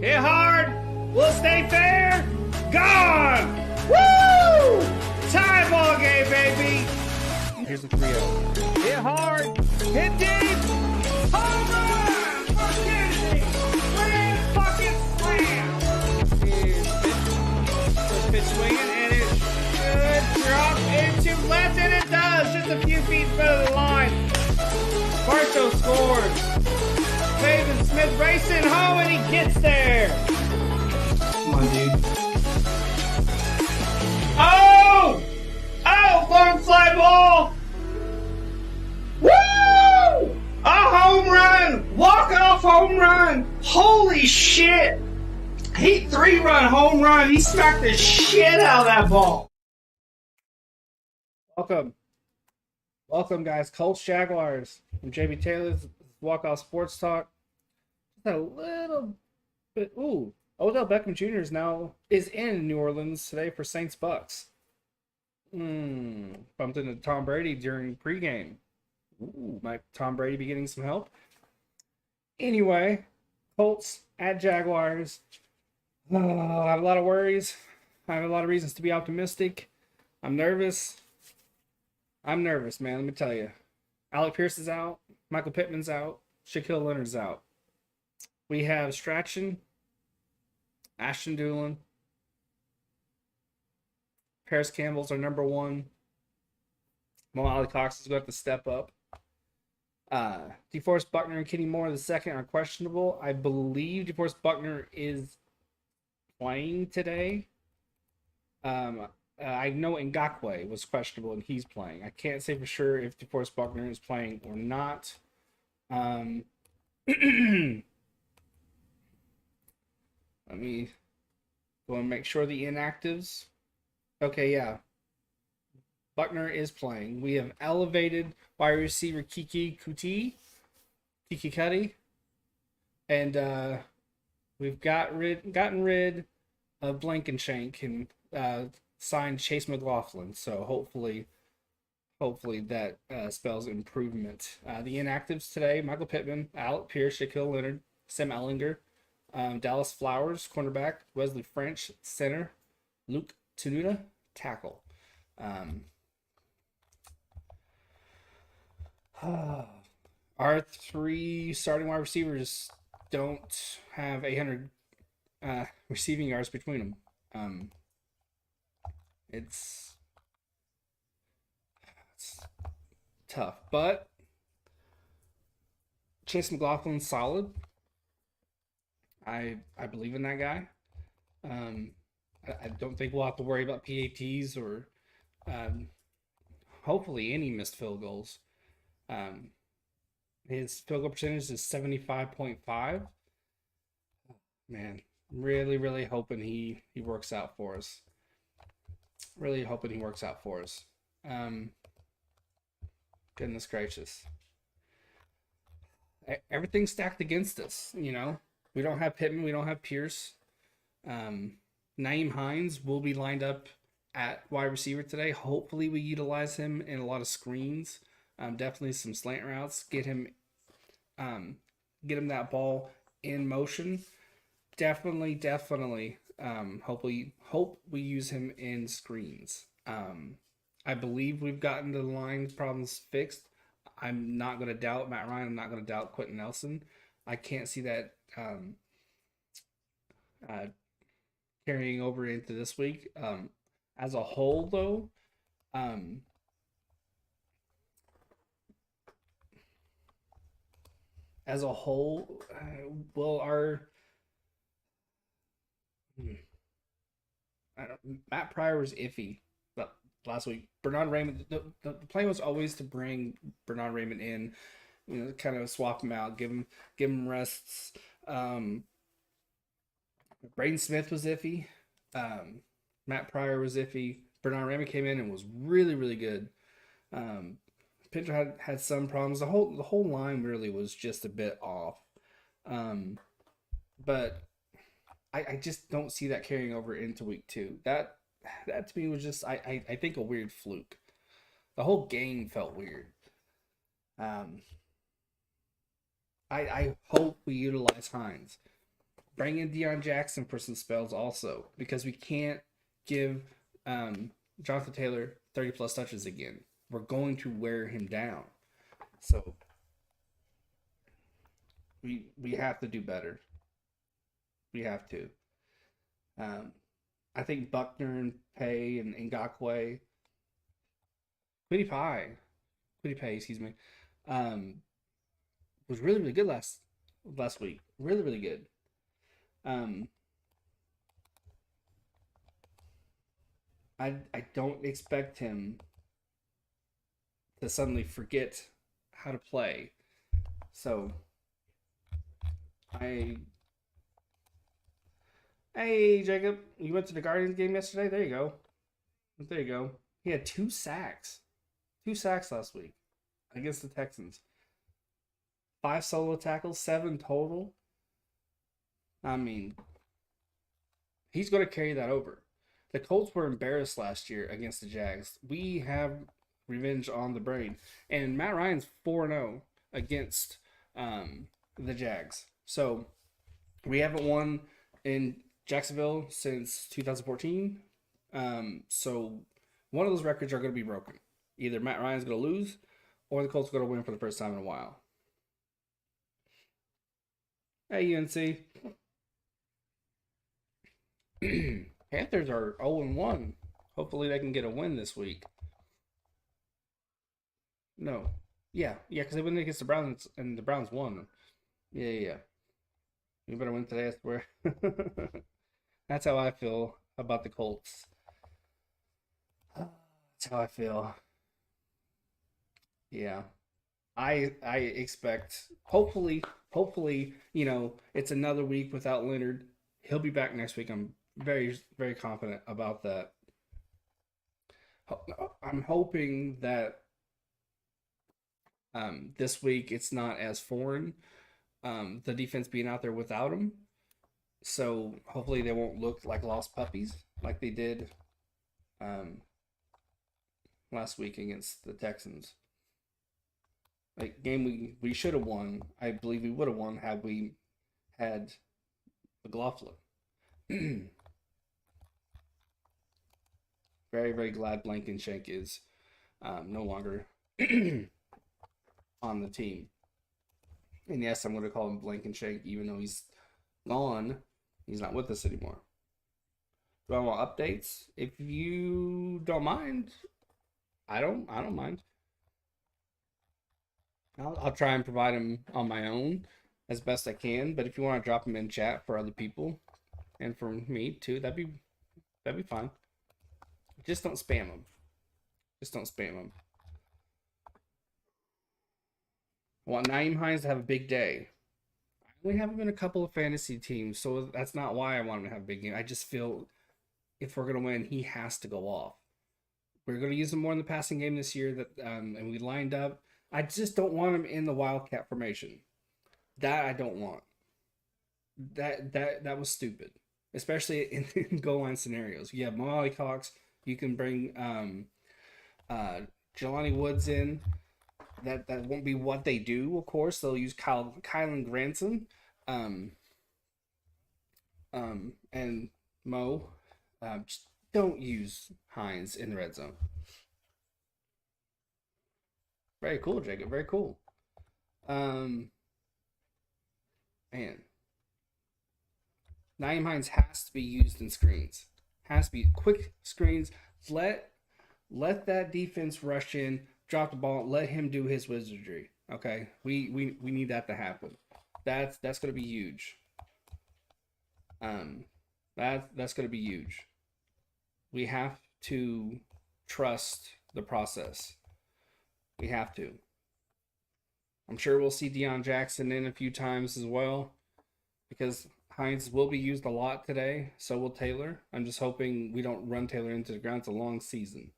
Hit hard. Will it stay fair? Gone. Woo! Tie ball game, baby. Here's the 3-0. Hit hard. Hit deep. Home run for Krazy. Grand fucking slam. First pitch swinging, and it should drop into left, and it does. Just a few feet in front of the line. Barstow scores. Faven Smith racing home, and he gets there. Come on, dude. Oh! Oh, long fly ball! Woo! A home run! Walk-off home run! Holy shit! He 3-run home run. He smacked the shit out of that ball. Welcome, guys. Colts Jaguars from JB Taylor's Walk-Off Sports Talk. Just a little bit. Ooh, Odell Beckham Jr. is in New Orleans today for Saints Bucks. Bumped into Tom Brady during pregame. Ooh, might Tom Brady be getting some help? Anyway, Colts at Jaguars. I have a lot of worries. I have a lot of reasons to be optimistic. I'm nervous. Man. Let me tell you. Alec Pierce is out. Michael Pittman's out. Shaquille Leonard's out. We have Strachan, Ashton Doolin. Paris Campbell's our number one. Mo Ali Cox is going to have to step up. DeForest Buckner and Kenny Moore II are questionable. I believe DeForest Buckner is playing today. I know Ngakoue was questionable and he's playing. I can't say for sure if DeForest Buckner is playing or not. Let me go and make sure the inactives. Okay, yeah. Buckner is playing. We have elevated wide receiver Kiki Kuti, and we've gotten rid of Blankenshink and signed Chase McLaughlin. So hopefully that spells improvement. The inactives today: Michael Pittman, Alec Pierce, Shaquille Leonard, Sam Ellinger, Dallas Flowers, cornerback, Wesley French, center, Luke Tenuta, tackle. Our 3 starting wide receivers don't have 800 receiving yards between them. It's tough, but Chase McLaughlin's solid. I believe in that guy. I don't think we'll have to worry about PATs or hopefully any missed field goals. His field goal percentage is 75.5. Man, really hoping he works out for us. Goodness gracious. Everything's stacked against us, you know. We don't have Pittman, we don't have Pierce. Naeem Hines will be lined up at wide receiver today. Hopefully we utilize him in a lot of screens. Definitely some slant routes. Get him that ball in motion. Definitely. Hope we use him in screens. I believe we've gotten the line problems fixed. I'm not going to doubt Matt Ryan. I'm not going to doubt Quentin Nelson. I can't see that carrying over into this week. As a whole, though, Matt Pryor was iffy last week. Bernard Raymond, the plan was always to bring Bernard Raymond in, you know, kind of swap him out, give him rests. Braden Smith was iffy. Matt Pryor was iffy. Bernard Raymond came in and was really good. Pinter had some problems. The whole line really was just a bit off. But I just don't see that carrying over into week 2. That to me was just I think a weird fluke. The whole game felt weird. I hope we utilize Hines. Bring in Deion Jackson for some spells also, because we can't give Jonathan Taylor 30 plus touches again. We're going to wear him down. So we have to do better. We have to. Um, I think Buckner and Pay and Ngakwe, Quiddy Pie, Quiddy Pay, excuse me, um, was really really good last week. Really really good. Um, I don't expect him to suddenly forget how to play. So I hey Jacob, you went to the Guardians game yesterday? There you go. There you go. He had 2 sacks. 2 sacks last week against the Texans. 5 solo tackles, 7 total. I mean, he's going to carry that over. The Colts were embarrassed last year against the Jags. We have revenge on the brain. And Matt Ryan's 4-0 against the Jags. So we haven't won in Jacksonville since 2014. So one of those records are going to be broken. Either Matt Ryan's going to lose or the Colts are going to win for the first time in a while. Hey, UNC. Panthers are 0-1. Hopefully they can get a win this week. No. Yeah, because they went against the Browns and the Browns won. Yeah. We better win today, I swear. That's how I feel about the Colts. That's how I feel. Yeah. I expect hopefully, it's another week without Leonard. He'll be back next week. I'm very very confident about that. I'm hoping that this week it's not as foreign, the defense being out there without him. So hopefully they won't look like lost puppies like they did um, last week against the Texans. Like game we should have won. I believe we would have won had we had McLaughlin. Very very glad Blankenship is no longer on the team. And yes, I'm going to call him Blankenship even though he's gone. He's not with us anymore. Do I want updates? If you don't mind, I don't mind. I'll try and provide them on my own as best I can. But if you want to drop them in chat for other people and for me too, that'd be fine. Just don't spam them. Just don't spam them. I want Naeem Hines to have a big day. I only have him in a couple of fantasy teams, so that's not why I want him to have a big game. I just feel if we're gonna win, he has to go off. We're gonna use him more in the passing game this year. And we lined up. I just don't want him in the Wildcat formation. That I don't want. That was stupid, especially in goal line scenarios. You have Molly Cox. You can bring Jelani Woods in. That won't be what they do. Of course, they'll use Kylan Granson, and Mo. Just don't use Hines in the red zone. Very cool, Jacob. Very cool. Man, Naeem Hines has to be used in screens. Has to be quick screens. Let that defense rush in, drop the ball, let him do his wizardry. Okay, we need that to happen. That's going to be huge. That's going to be huge. We have to trust the process. We have to. I'm sure we'll see Deion Jackson in a few times as well, because Hines will be used a lot today. So will Taylor. I'm just hoping we don't run Taylor into the ground. It's a long season.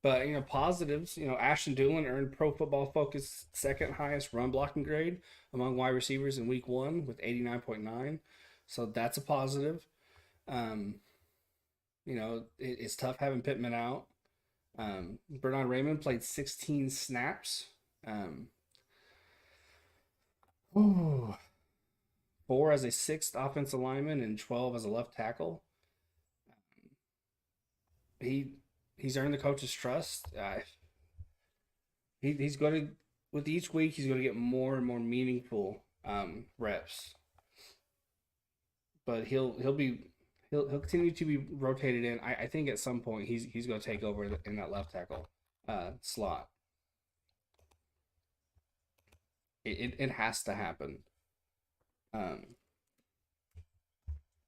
But positives. Ashton Doolin earned Pro Football Focus second highest run blocking grade among wide receivers in Week 1 with 89.9. So that's a positive. It's tough having Pittman out. Bernard Raymond played 16 snaps. Ooh. 4 as a sixth offensive lineman and 12 as a left tackle. He he's earned the coach's trust. He's going to, with each week he's going to get more and more meaningful reps. But he'll continue to be rotated in. I think at some point he's going to take over in that left tackle slot. It has to happen. Um,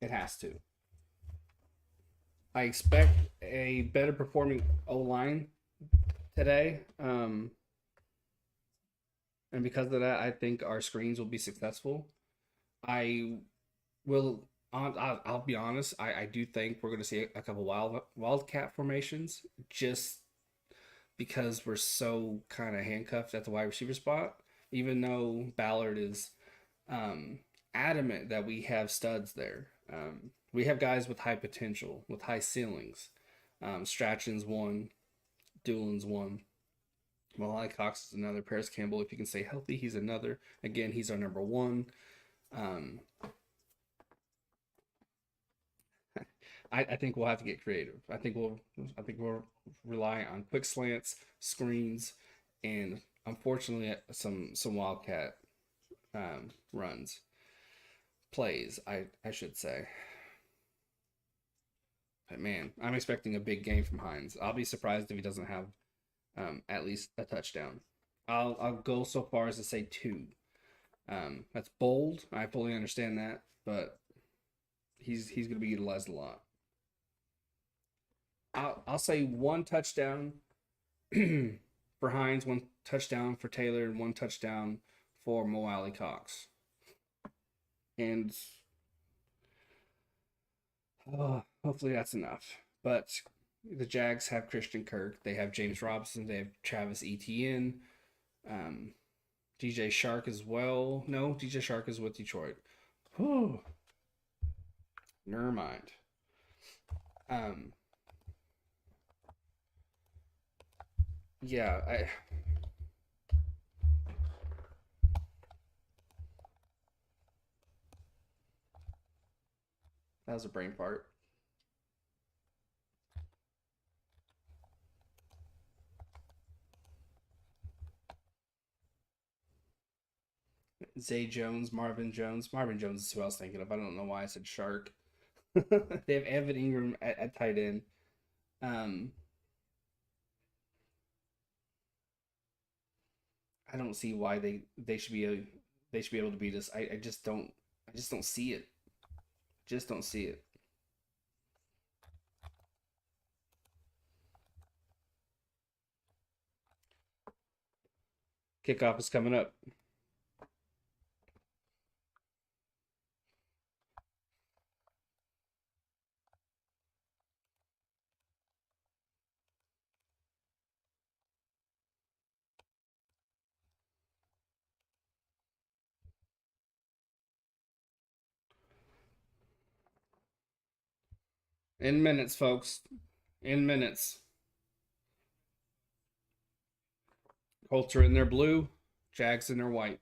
it has to. I expect a better performing O line today. And because of that, I think our screens will be successful. I will. I'll be honest. I do think we're going to see a couple wildcat formations, just because we're so kind of handcuffed at the wide receiver spot. Even though Ballard is adamant that we have studs there. We have guys with high potential, with high ceilings. Strachan's one, Doolin's one. Malai Cox is another. Paris Campbell, if you can stay healthy, he's another. Again, he's our number one. Um, I think we'll have to get creative. I think we'll rely on quick slants, screens, and unfortunately some wildcat runs, plays. I should say. But man, I'm expecting a big game from Hines. I'll be surprised if he doesn't have at least a touchdown. I'll go so far as to say two. That's bold. I fully understand that, but he's going to be utilized a lot. I'll say one touchdown for Hines, one touchdown for Taylor, and one touchdown for Mo Alley Cox. And hopefully that's enough. But the Jags have Christian Kirk. They have James Robinson. They have Travis Etienne. DJ Shark as well. No, DJ Shark is with Detroit. Whew. Never mind. Yeah, that was a brain fart. Zay Jones, Marvin Jones. Marvin Jones is who I was thinking of. I don't know why I said Shark. They have Evan Ingram at tight end. Um, I don't see why they should be able to beat us. I just don't see it. Just don't see it. Kickoff is coming up. In minutes, folks. In minutes. Colts are in their blue, Jags in their white.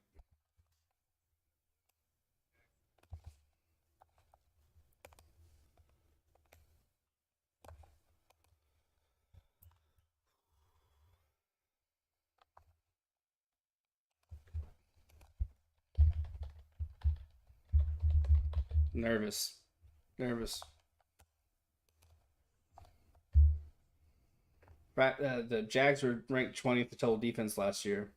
Nervous. Nervous. The Jags were ranked 20th in total defense last year.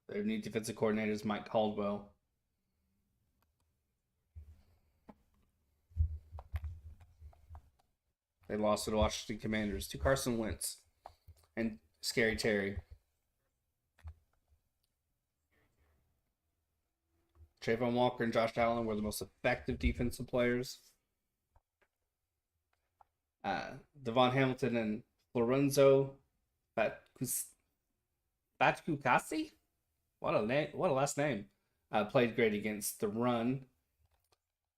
Their new defensive coordinator is Mike Caldwell. They lost to the Washington Commanders to Carson Wentz and Scary Terry. Trayvon Walker and Josh Allen were the most effective defensive players. Devon Hamilton and Lorenzo Fatukasi? What a name! What a last name! Played great against the run.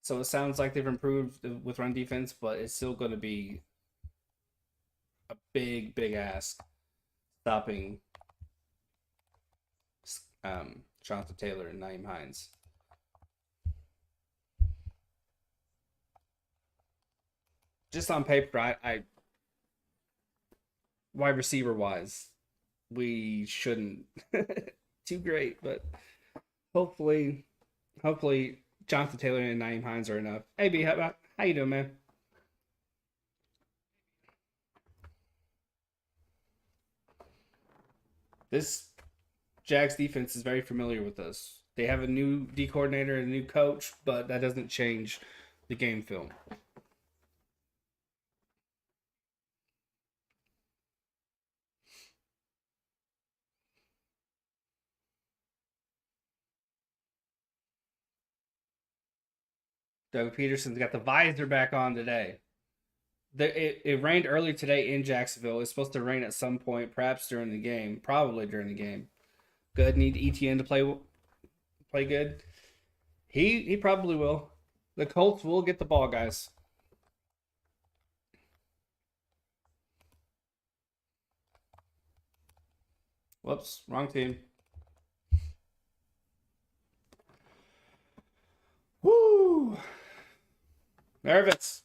So it sounds like they've improved with run defense, but it's still going to be a big ask stopping Jonathan Taylor and Naeem Hines. Just on paper, I wide receiver wise, we shouldn't too great, but hopefully, hopefully Jonathan Taylor and Naeem Hines are enough. Hey B, how you doing, man? This Jags defense is very familiar with us. They have a new D coordinator and a new coach, but that doesn't change the game film. Doug Peterson's got the visor back on today. It rained earlier today in Jacksonville. It's supposed to rain at some point, perhaps during the game, probably during the game. Good, need ETN to play good. He probably will. The Colts will get the ball, guys. Whoops, wrong team. Woo! Nervous.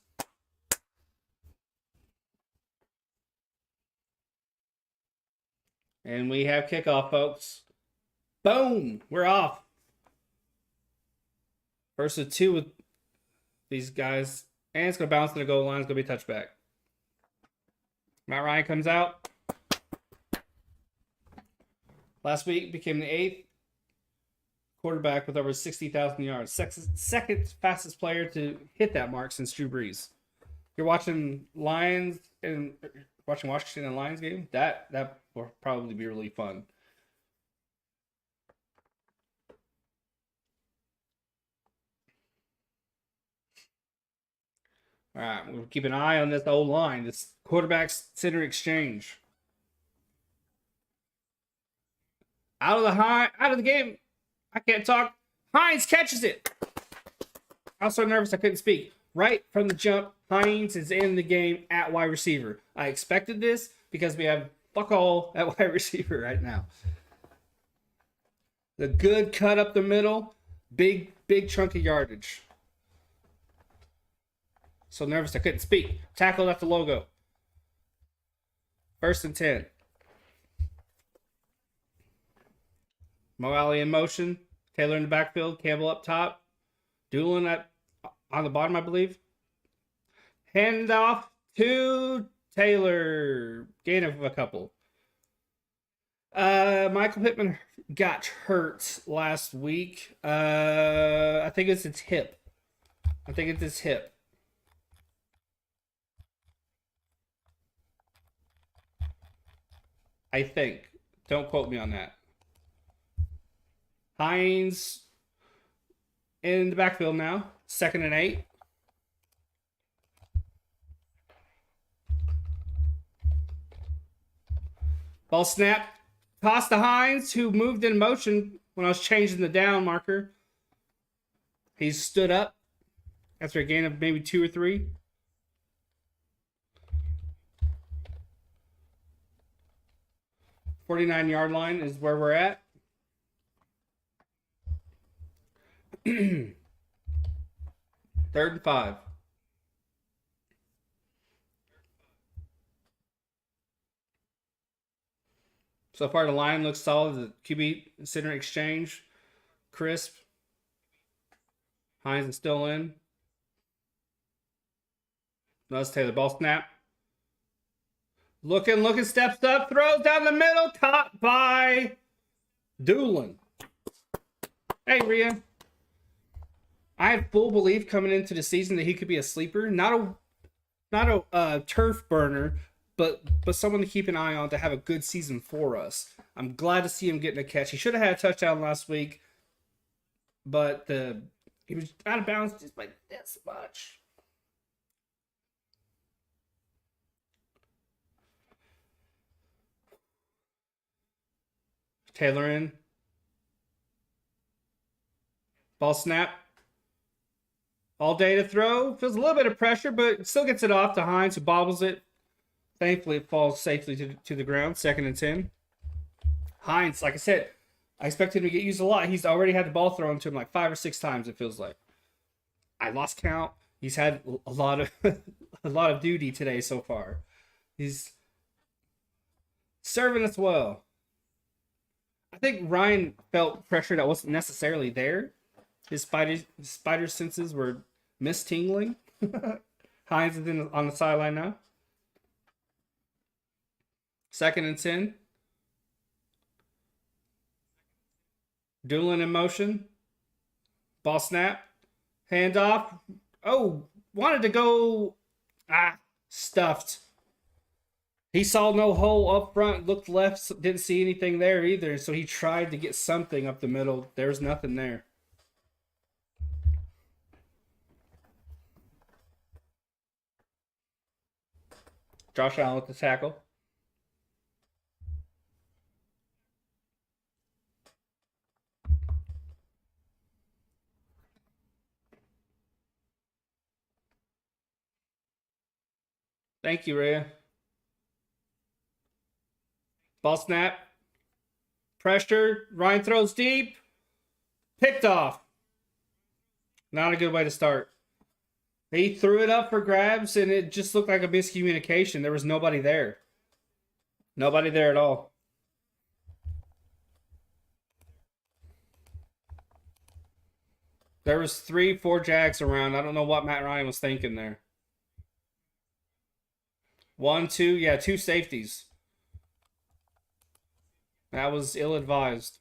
And we have kickoff, folks. Boom! We're off. First of two with these guys. And it's going to bounce to the goal line. It's going to be a touchback. Matt Ryan comes out. Last week became the 8th quarterback with over 60,000 yards. Second fastest player to hit that mark since Drew Brees. You're watching Lions and watching Washington and Lions game. That will probably be really fun. All right, we'll keep an eye on this old line, this quarterback center exchange. Out of the game. I can't talk. Hines catches it. I was so nervous I couldn't speak. Right from the jump, Hines is in the game at wide receiver. I expected this because we have fuck all at wide receiver right now. The good cut up the middle, big chunk of yardage. So nervous I couldn't speak. Tackled at the logo. 1st and 10. Mo Alley in motion. Taylor in the backfield. Campbell up top. Doolin on the bottom, I believe. Hand off to Taylor. Gain of a couple. Michael Pittman got hurt last week. I think it's his hip. I think. Don't quote me on that. Hines in the backfield now. 2nd and 8. Ball snap. Toss to Hines, who moved in motion when I was changing the down marker. He stood up after a gain of maybe 2 or 3. "49-yard line is where we're at. 3rd and 5. So far, the line looks solid. The QB center exchange, crisp. Hines is still in. Notice Taylor, ball snap. Looking, steps up, throws down the middle, caught by Doolin. Hey, Rhea. I had full belief coming into the season that he could be a sleeper, not a turf burner, but someone to keep an eye on to have a good season for us. I'm glad to see him getting a catch. He should have had a touchdown last week, but he was out of bounds just by this much. Taylor in. Ball snap. All day to throw. Feels a little bit of pressure, but still gets it off to Hines, who bobbles it. Thankfully, it falls safely to the ground. 2nd and 10. Hines, like I said, I expect him to get used a lot. He's already had the ball thrown to him like 5 or 6 times, it feels like. I lost count. He's had a lot of a lot of duty today so far. He's serving us well. I think Ryan felt pressure that wasn't necessarily there. His spider senses were mistingling. Hines is on the sideline now. 2nd and 10. Doolin in motion. Ball snap. Handoff. Oh, wanted to go. Stuffed. He saw no hole up front, looked left, didn't see anything there either. So he tried to get something up the middle. There was nothing there. Josh Allen with the tackle. Thank you, Rhea. Ball snap. Pressure. Ryan throws deep. Picked off. Not a good way to start. He threw it up for grabs, and it just looked like a miscommunication. There was nobody there. Nobody there at all. There was 3, 4 Jags around. I don't know what Matt Ryan was thinking there. 1, 2, yeah, 2 safeties. That was ill-advised.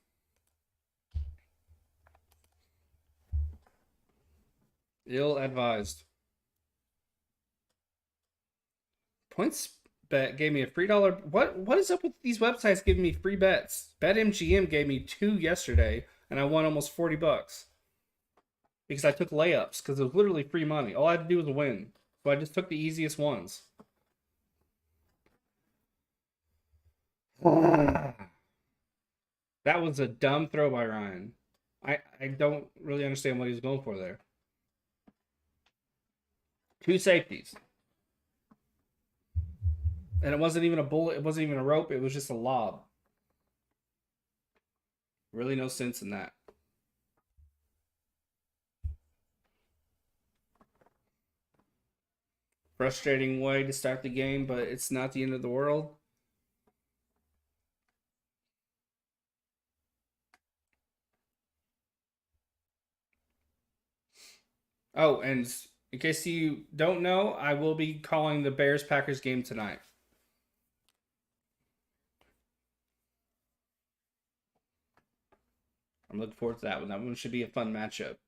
Ill-advised. PointsBet gave me a free dollar. What is up with these websites giving me free bets? BetMGM gave me 2 yesterday, and I won almost $40 because I took layups because it was literally free money. All I had to do was win, so I just took the easiest ones. That was a dumb throw by Ryan. I don't really understand what he was going for there. 2 safeties. And it wasn't even a bullet. It wasn't even a rope. It was just a lob. Really no sense in that. Frustrating way to start the game, but it's not the end of the world. Oh, and in case you don't know, I will be calling the Bears-Packers game tonight. I'm looking forward to that one. That one should be a fun matchup.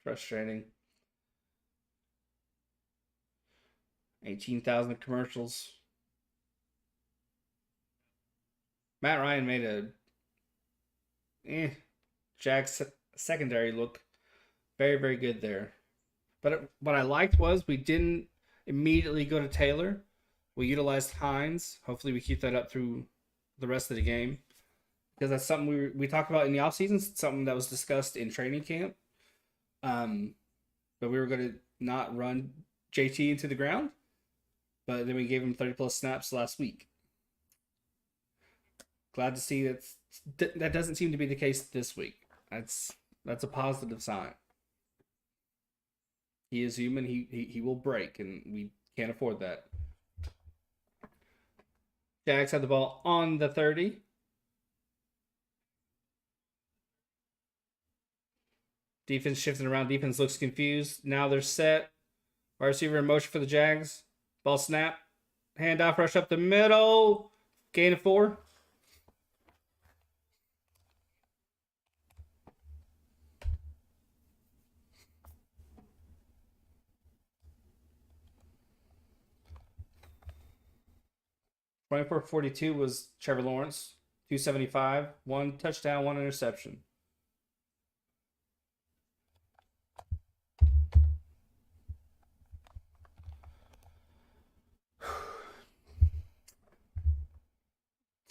Frustrating. 18,000 commercials. Matt Ryan made a Jags secondary look very, very good there. But what I liked was we didn't immediately go to Taylor. We utilized Hines. Hopefully we keep that up through the rest of the game. Because that's something we talked about in the offseason, something that was discussed in training camp. But we were going to not run JT into the ground. But then we gave him 30-plus snaps last week. Glad to see that doesn't seem to be the case this week. That's a positive sign. He is human. He will break, and we can't afford that. Jags had the ball on the 30. Defense shifting around. Defense looks confused. Now they're set. Wide receiver in motion for the Jags. Ball snap. Handoff, rush up the middle. Gain of 4. (24-42) was Trevor Lawrence. 275. 1 touchdown, 1 interception.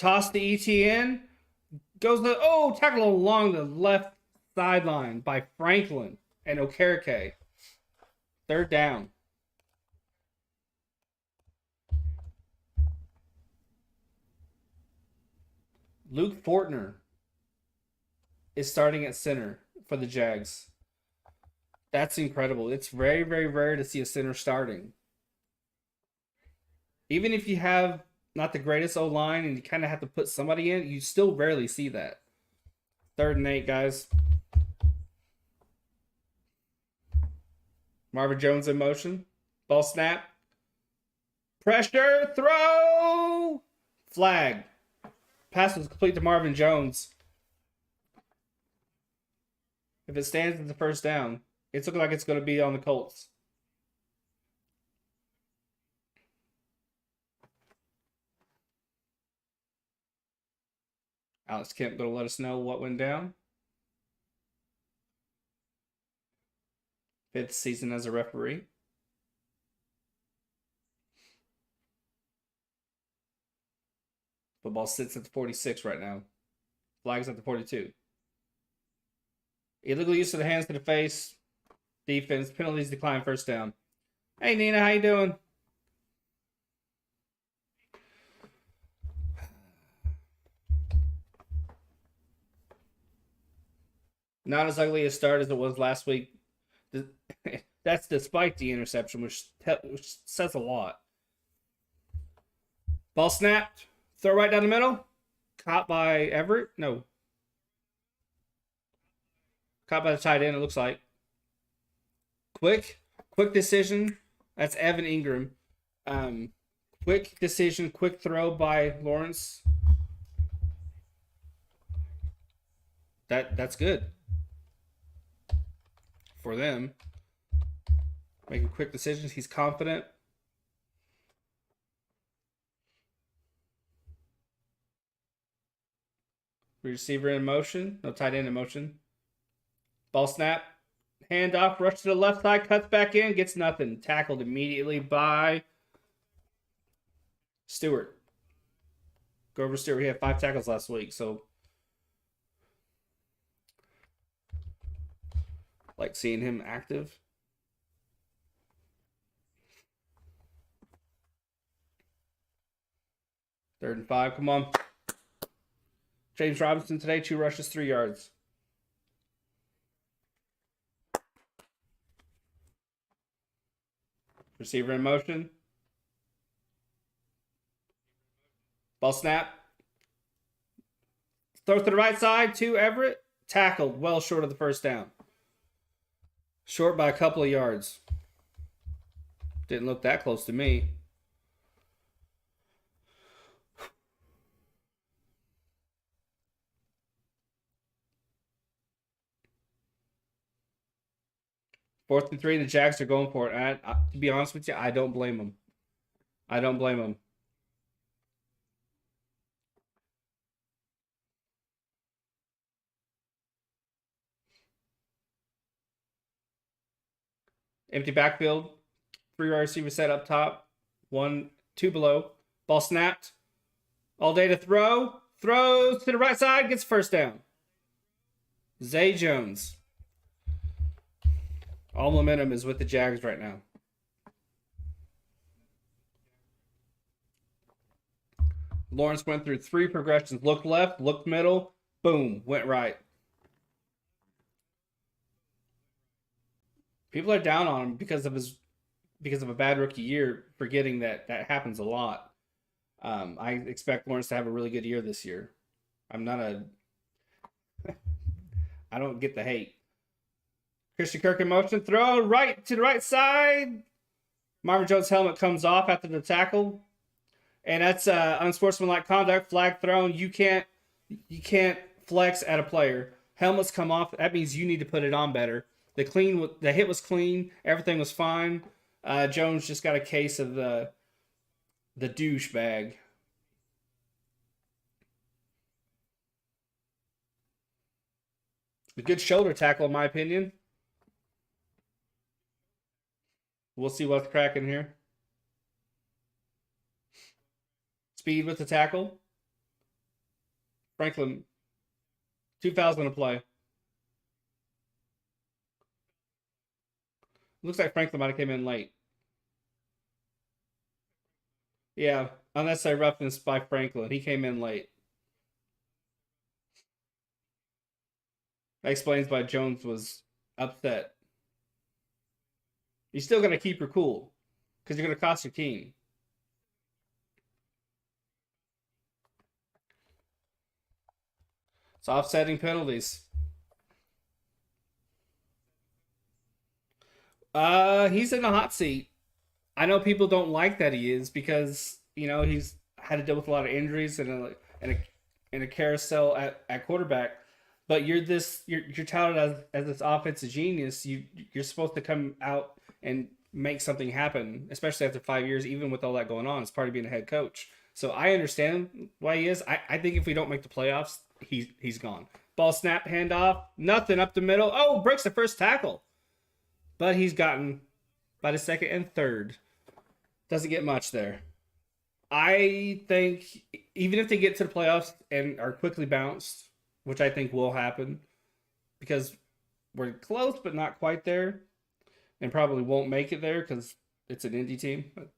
Toss to ETN. Goes the tackle along the left sideline by Franklin and Okereke. Third down. Luke Fortner is starting at center for the Jags. That's incredible. It's very, very rare to see a center starting. Even if you have not the greatest O-line and you kind of have to put somebody in, you still rarely see that. 3rd and 8, guys. Marvin Jones in motion. Ball snap. Pressure. Throw. Flag. Pass was complete to Marvin Jones. If it stands, it's a first down. It's looking like it's going to be on the Colts. Alex Kemp going to let us know what went down. 5th season as a referee. Football sits at the 46 right now. Flag's at the 42. Illegal use of the hands to the face. Defense. Penalties decline. First down. Hey, Nina. How you doing? Not as ugly a start as it was last week. That's despite the interception, which says a lot. Ball snapped. Throw right down the middle. Caught by Everett. No. Caught by the tight end, it looks like. Quick decision. That's Evan Ingram. Quick decision, quick throw by Lawrence. That's good for them. Making quick decisions. He's confident. Receiver in motion. No, tight end in motion. Ball snap. Hand off. Rush to the left side. Cuts back in. Gets nothing. Tackled immediately by Stewart. Grover Stewart. He had 5 tackles last week, so like seeing him active. Third and 5. Come on. James Robinson today, 2 rushes, 3 yards. Receiver in motion. Ball snap. Throw to the right side to Everett. Tackled well short of the first down. Short by a couple of yards. Didn't look that close to me. Fourth and 3, the Jags are going for it. To be honest with you, I don't blame them. I don't blame them. Empty backfield. 3 wide receiver set up top. 1, 2 below. Ball snapped. All day to throw. Throws to the right side. Gets first down. Zay Jones. All momentum is with the Jags right now. Lawrence went through 3 progressions. Looked left, looked middle, boom, went right. People are down on him because of a bad rookie year, forgetting that happens a lot. I expect Lawrence to have a really good year this year. I don't get the hate. Christian Kirk in motion. Throw right to the right side. Marvin Jones' helmet comes off after the tackle. And that's unsportsmanlike conduct. Flag thrown. You can't flex at a player. Helmets come off. That means you need to put it on better. The hit was clean. Everything was fine. Jones just got a case of the douchebag. A good shoulder tackle, in my opinion. We'll see what's cracking here. Speed with the tackle. Franklin, 2,000 to play. Looks like Franklin might have came in late. Yeah, unnecessary roughness by Franklin. He came in late. That explains why Jones was upset. You still got to keep your cool because you're going to cost your team. It's offsetting penalties. He's in the hot seat. I know people don't like that he is because he's had to deal with a lot of injuries and a carousel at quarterback. But you're touted as this offensive genius. You're supposed to come out and make something happen, especially after 5 years, even with all that going on. It's part of being a head coach. So I understand why he is. I think if we don't make the playoffs, he's gone. Ball snap, handoff, nothing up the middle. Oh, breaks the first tackle. But he's gotten by the second and third. Doesn't get much there. I think even if they get to the playoffs and are quickly bounced, which I think will happen because we're close but not quite there, and probably won't make it there because it's an indie team. But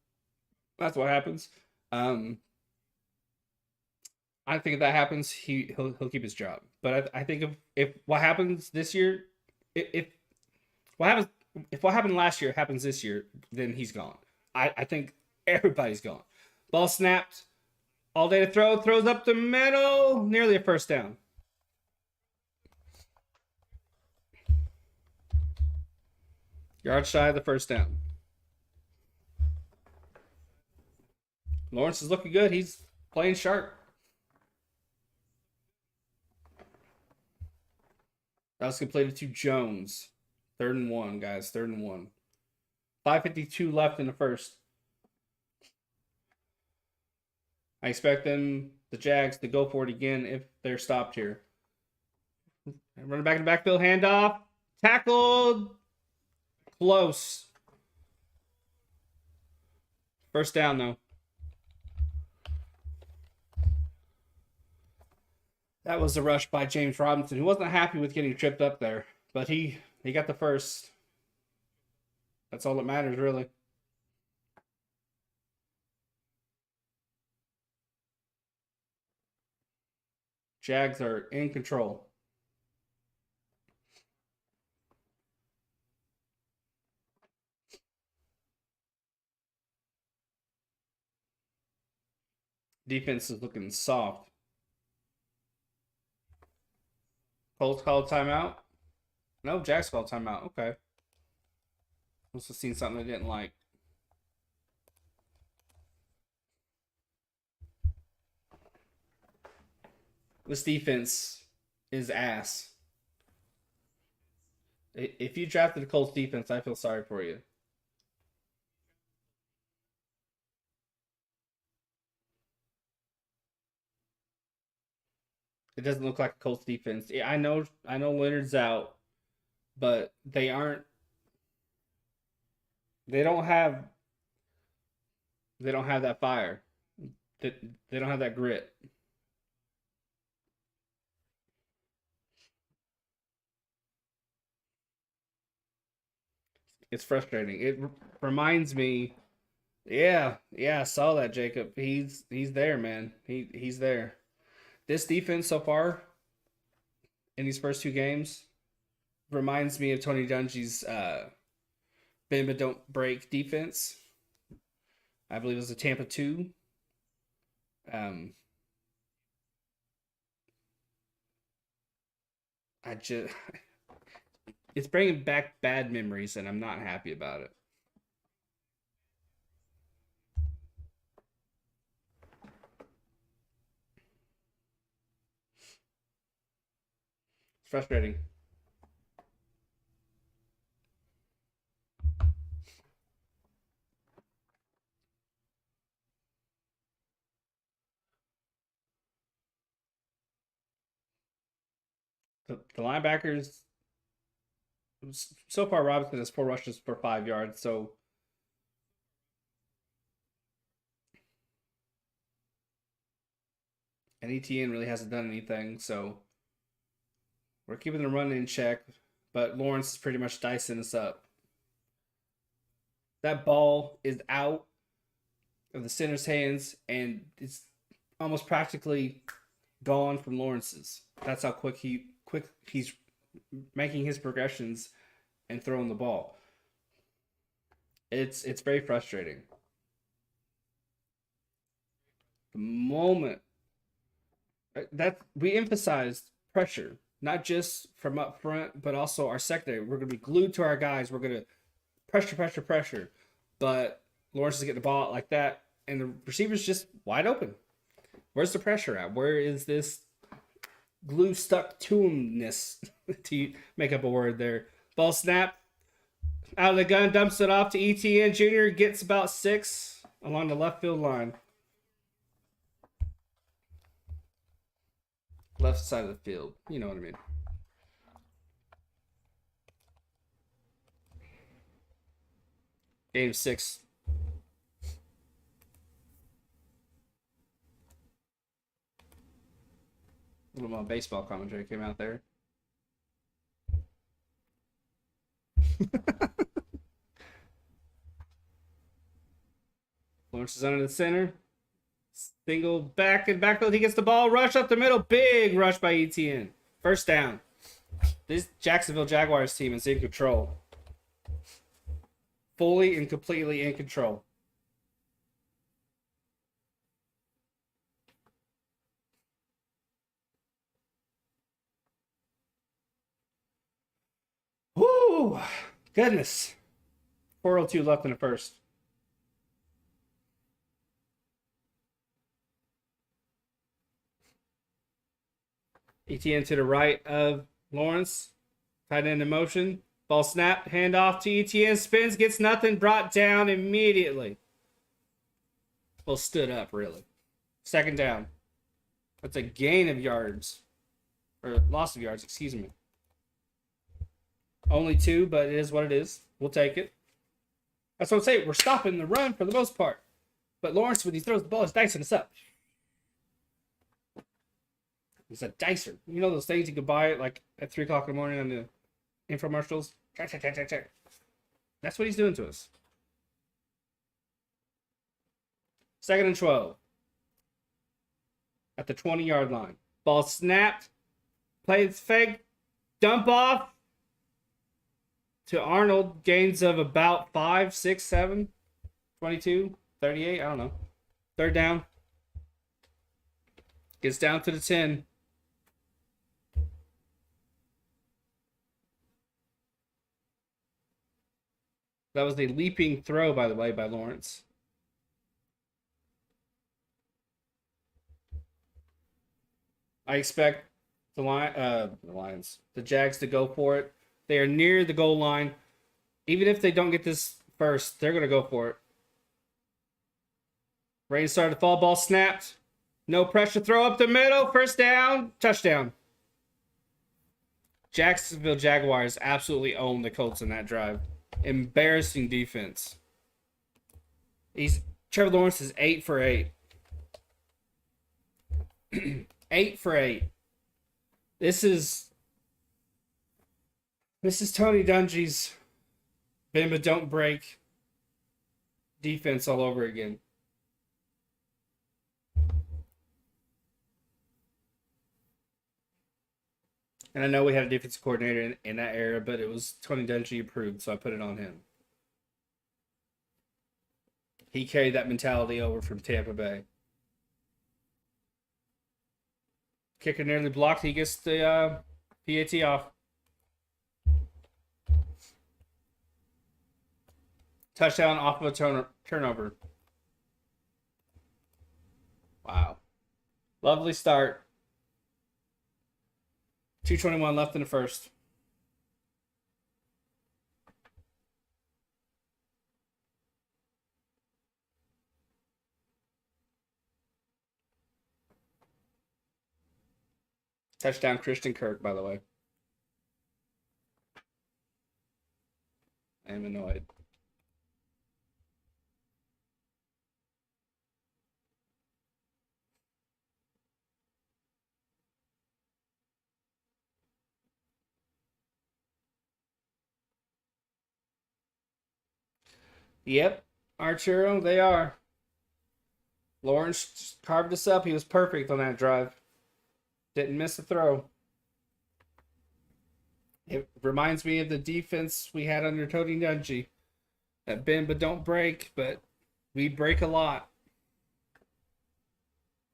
that's what happens. Um, I think if that happens, he'll keep his job. But I think if what happens this year, if what happens if what happened last year happens this year, then he's gone. I think everybody's gone. Ball snapped. All day to throw. Throws up the middle. Nearly a first down. Yard shy of the first down. Lawrence is looking good. He's playing sharp. That was completed to Jones. 3rd and 1, guys. 3rd and 1. 5:52 left in the first. I expect the Jags, to go for it again if they're stopped here. Running back in the backfield, handoff. Tackled. Close. First down, though. That was a rush by James Robinson, who wasn't happy with getting tripped up there. But he got the first. That's all that matters, really. Jags are in control. Defense is looking soft. Colts called timeout. No, Jags called timeout. Okay. Must have seen something I didn't like. This defense is ass. If you drafted the Colts defense, I feel sorry for you. It doesn't look like a Colts defense. Yeah, I know Leonard's out, but they aren't. They don't have. They don't have that fire. They don't have that grit. It's frustrating. It reminds me. Yeah, yeah, I saw that, Jacob. He's there, man. He's there. This defense so far in these first two games reminds me of Tony Dungy's bend but don't break defense. I believe it was a Tampa 2. Um, I just it's bringing back bad memories, and I'm not happy about it. It's frustrating. The linebackers so far, Robinson has 4 rushes for 5 yards. So and ETN really hasn't done anything, so we're keeping the run in check. But Lawrence is pretty much dicing us up. That ball is out of the center's hands, and it's almost practically gone from Lawrence's. That's how quick he's making his progressions and throwing the ball. It's very frustrating. The moment that we emphasized pressure, not just from up front, but also our secondary. We're going to be glued to our guys. We're going to pressure. But Lawrence is getting the ball out like that, and the receiver's just wide open. Where's the pressure at? Where is this glue stuck to himness? To make up a word there. Ball snap out of the gun, dumps it off to ETN Jr. Gets about 6 along the left field line. Left side of the field. You know what I mean. Game 6. A little more baseball commentary came out there. Lawrence is under the center. Single back and backfield. He gets the ball. Rush up the middle. Big rush by ETN. First down. This Jacksonville Jaguars team is in control. Fully and completely in control. Whoo! Goodness. 4:02 left in the first. ETN to the right of Lawrence. Tight end in motion. Ball snap. Hand off to ETN. Spins. Gets nothing. Brought down immediately. Well, stood up, really. Second down. That's a gain of yards. Or loss of yards, excuse me. Only 2, but it is what it is. We'll take it. That's what I'm saying. We're stopping the run for the most part. But Lawrence, when he throws the ball, is dicing us up. It's a dicer. You know those things you could buy like at 3 o'clock in the morning on the infomercials? Check. That's what he's doing to us. 2nd and 12. At the 20-yard line. Ball snapped. Plays fake. Dump off to Arnold. Gains of about 5, 6, 7, 22, 38. I don't know. Third down. Gets down to the 10. That was a leaping throw, by the way, by Lawrence. I expect the Jags to go for it. They are near the goal line. Even if they don't get this first, they're going to go for it. Rain started to fall. Ball snapped. No pressure. Throw up the middle. First down. Touchdown. Jacksonville Jaguars absolutely owned the Colts in that drive. Embarrassing defense. Trevor Lawrence is 8 for 8. 8 for 8. This is Tony Dungy's bend but don't break defense all over again. And I know we had a defensive coordinator in that era, but it was Tony Dungy approved, so I put it on him. He carried that mentality over from Tampa Bay. Kicker nearly blocked. He gets the PAT off. Touchdown off of a turnover. Wow. Lovely start. 2:21 left in the first. Touchdown Christian Kirk, by the way. I am annoyed. Yep, Arturo, they are. Lawrence carved us up. He was perfect on that drive. Didn't miss a throw. It reminds me of the defense we had under Tony Dungy. That bend but don't break, but we break a lot.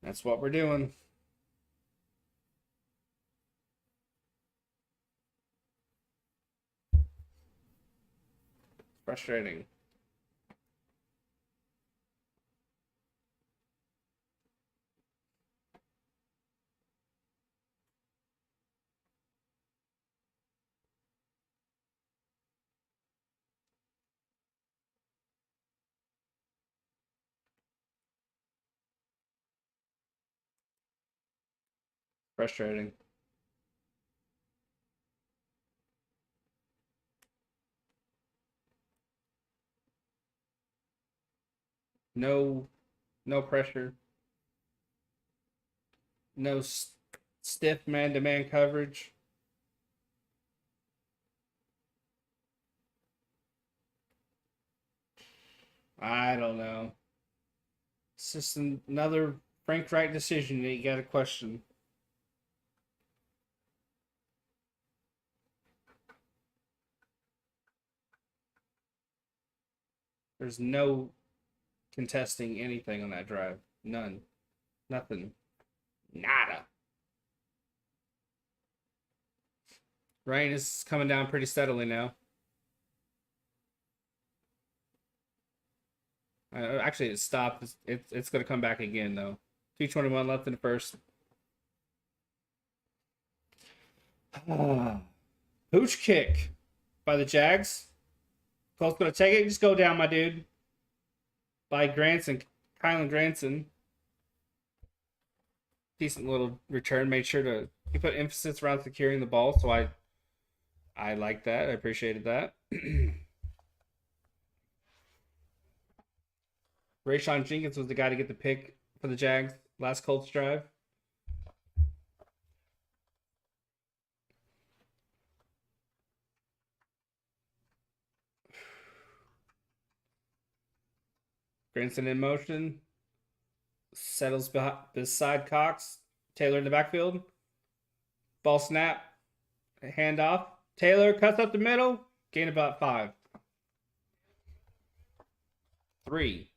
That's what we're doing. Frustrating. Frustrating. No, no pressure. No stiff man-to-man coverage. I don't know. It's just another Frank Wright decision that you got to question. There's no contesting anything on that drive. None. Nothing. Nada. Rain is coming down pretty steadily now. Actually, it stopped. It's going to come back again, though. 2:21 left in the first. Pooch kick by the Jags. Colts going to take it. Just go down, my dude. By Granson. Kylan Granson. Decent little return. Made sure to... He put emphasis around securing the ball, so I like that. I appreciated that. Rayshon Jenkins was the guy to get the pick for the Jags last Colts drive. Granson in motion. Settles beside Cox. Taylor in the backfield. Ball snap. Handoff. Taylor cuts up the middle. Gain about 5. 3.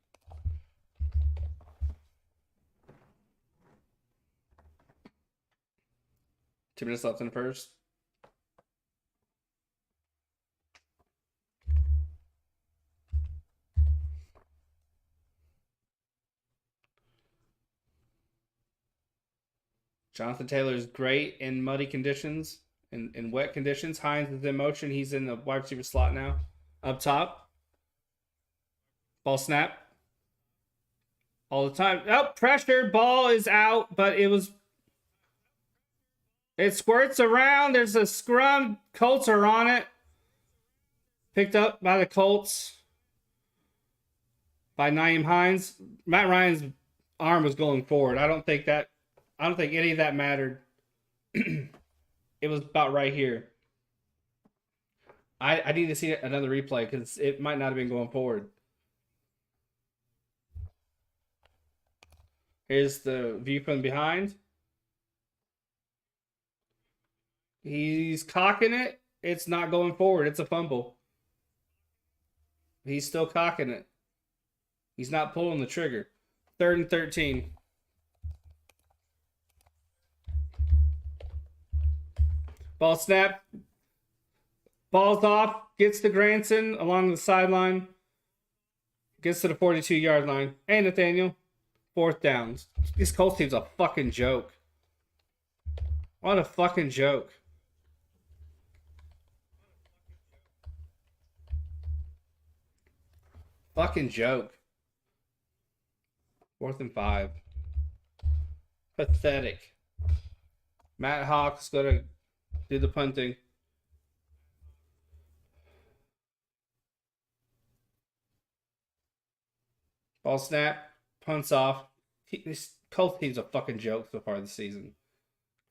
Two minutes left in the first. Jonathan Taylor is great in muddy conditions, in wet conditions. Hines is in motion. He's in the wide receiver slot now. Up top. Ball snap. All the time. Oh, pressure. Ball is out, but it squirts around. There's a scrum. Colts are on it. Picked up by the Colts. By Nyheim Hines. Matt Ryan's arm was going forward. I don't think any of that mattered. It was about right here. I need to see another replay because it might not have been going forward. Here's the view from behind. He's cocking it. It's not going forward. It's a fumble. He's still cocking it. He's not pulling the trigger. 3rd and 13. Ball snap. Ball's off. Gets to Granson along the sideline. Gets to the 42-yard line. Hey, Nathaniel. 4th downs. This Colts team's a fucking joke. What a fucking joke. Fucking joke. 4th and 5. Pathetic. Matt Hawk's going to do the punting. Ball snap. Punts off. This Colts team's a fucking joke so far this season.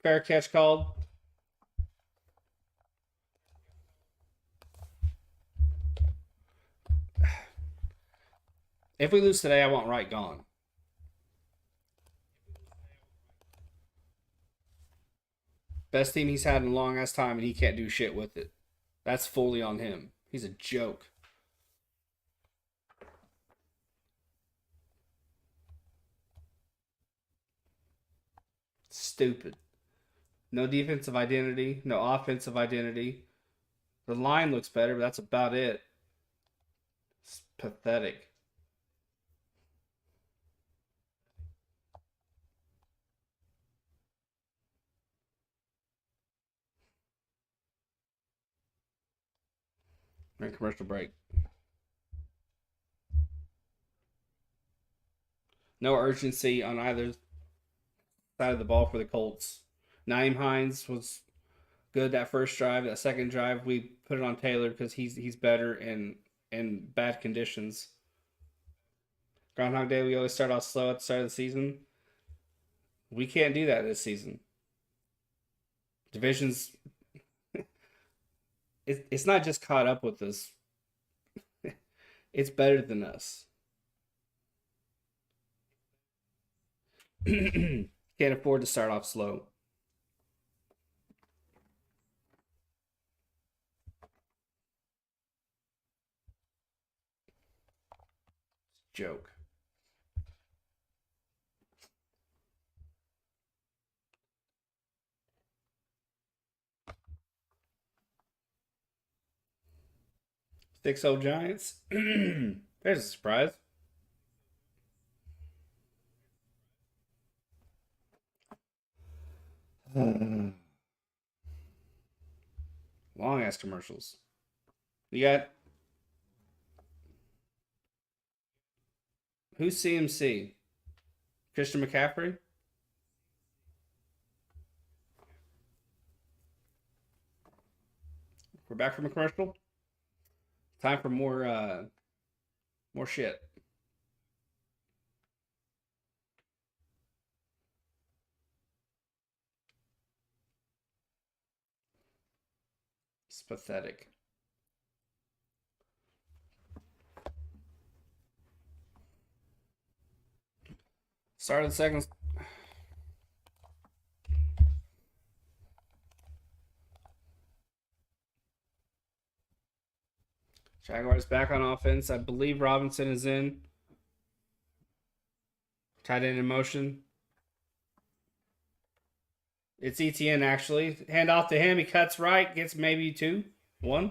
Fair catch called. If we lose today, I want Wright gone. Best team he's had in a long ass time, and he can't do shit with it. That's fully on him. He's a joke. Stupid. No defensive identity, no offensive identity. The line looks better, but that's about it. It's pathetic. We're in commercial break. No urgency on either side of the ball for the Colts. Naeem Hines was good that first drive. That second drive, we put it on Taylor because he's better in bad conditions. Groundhog Day, we always start off slow at the start of the season. We can't do that this season. Divisions, it's not just caught up with us. It's better than us. Can't afford to start off slow. Joke. Six old Giants. There's a surprise. Long ass commercials. You got who's CMC? Christian McCaffrey? We're back from a commercial. Time for more shit. It's pathetic. Start of the second. Jaguars back on offense. I believe Robinson is in. Tight end in motion. It's ETN actually. Hand off to him. He cuts right. Gets maybe 2. 1.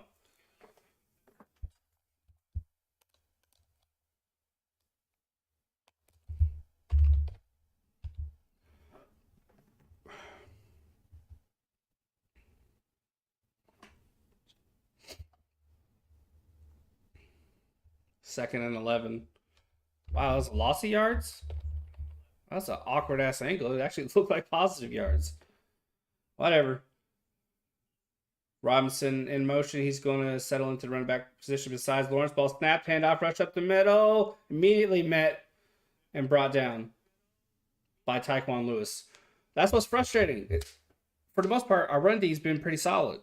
Second and 11. Wow, that's a loss of yards? That's an awkward ass angle. It actually looked like positive yards. Whatever. Robinson in motion. He's going to settle into the running back position besides Lawrence. Ball snap, handoff, rush up the middle. Immediately met and brought down by Tyquan Lewis. That's what's frustrating. For the most part, our run D's been pretty solid.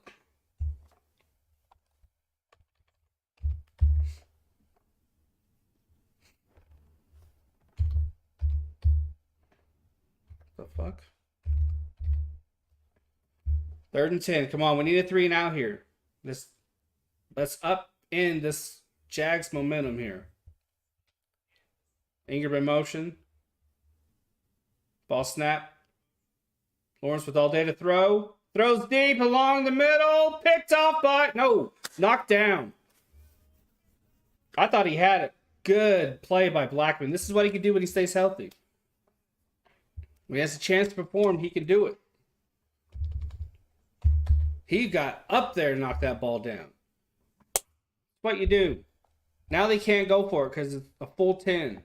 The fuck? 3rd and 10. Come on, we need a 3 and out here. Let's up in this Jags momentum here. Ingram in motion. Ball snap. Lawrence with all day to throw. Throws deep along the middle. Picked off by... No. Knocked down. I thought he had it. Good play by Blackman. This is what he can do when he stays healthy. When he has a chance to perform, he can do it. He got up there and knocked that ball down. That's what you do. Now they can't go for it because it's a full 10.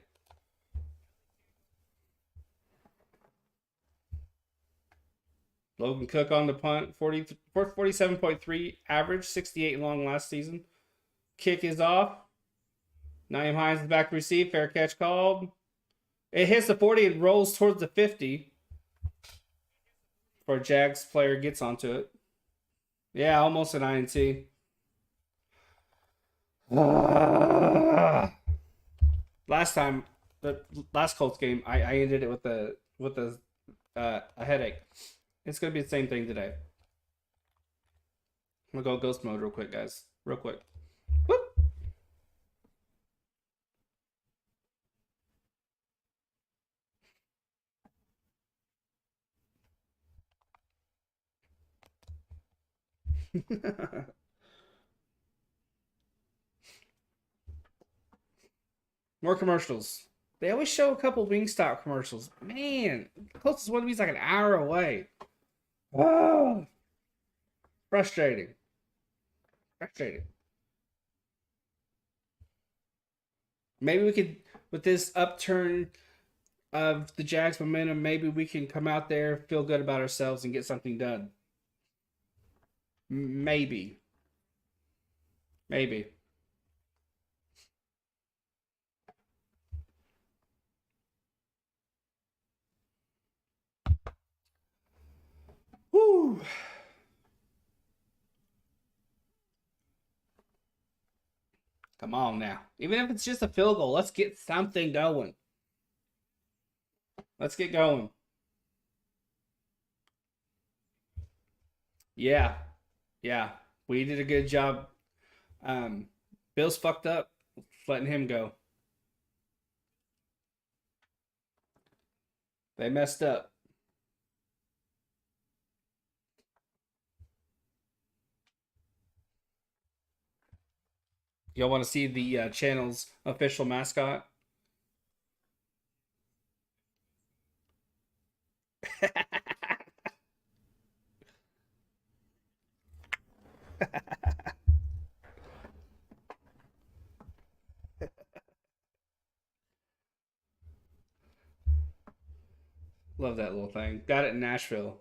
Logan Cook on the punt. 47.3 average. 68 long last season. Kick is off. Naeem Hines is back to receive. Fair catch called. It hits the 40 and rolls towards the 50. For a Jags player gets onto it. Yeah, almost an INT. Let's Last time, the last Colts game, I ended it with a headache. It's gonna be the same thing today. I'm gonna go ghost mode real quick, guys. Real quick. Whoop. More commercials. They always show a couple Wingstop commercials. Man, the closest one to me is like an hour away. Oh, frustrating. Frustrating. Maybe we could, with this upturn of the Jags momentum, maybe we can come out there, feel good about ourselves, and get something done. Maybe. Maybe. Woo. Come on now. Even if it's just a field goal, let's get something going. Let's get going. Yeah. Yeah. We did a good job. Um, Bill's fucked up. Letting him go. They messed up. Y'all want to see the channel's official mascot? Love that little thing. Got it in Nashville.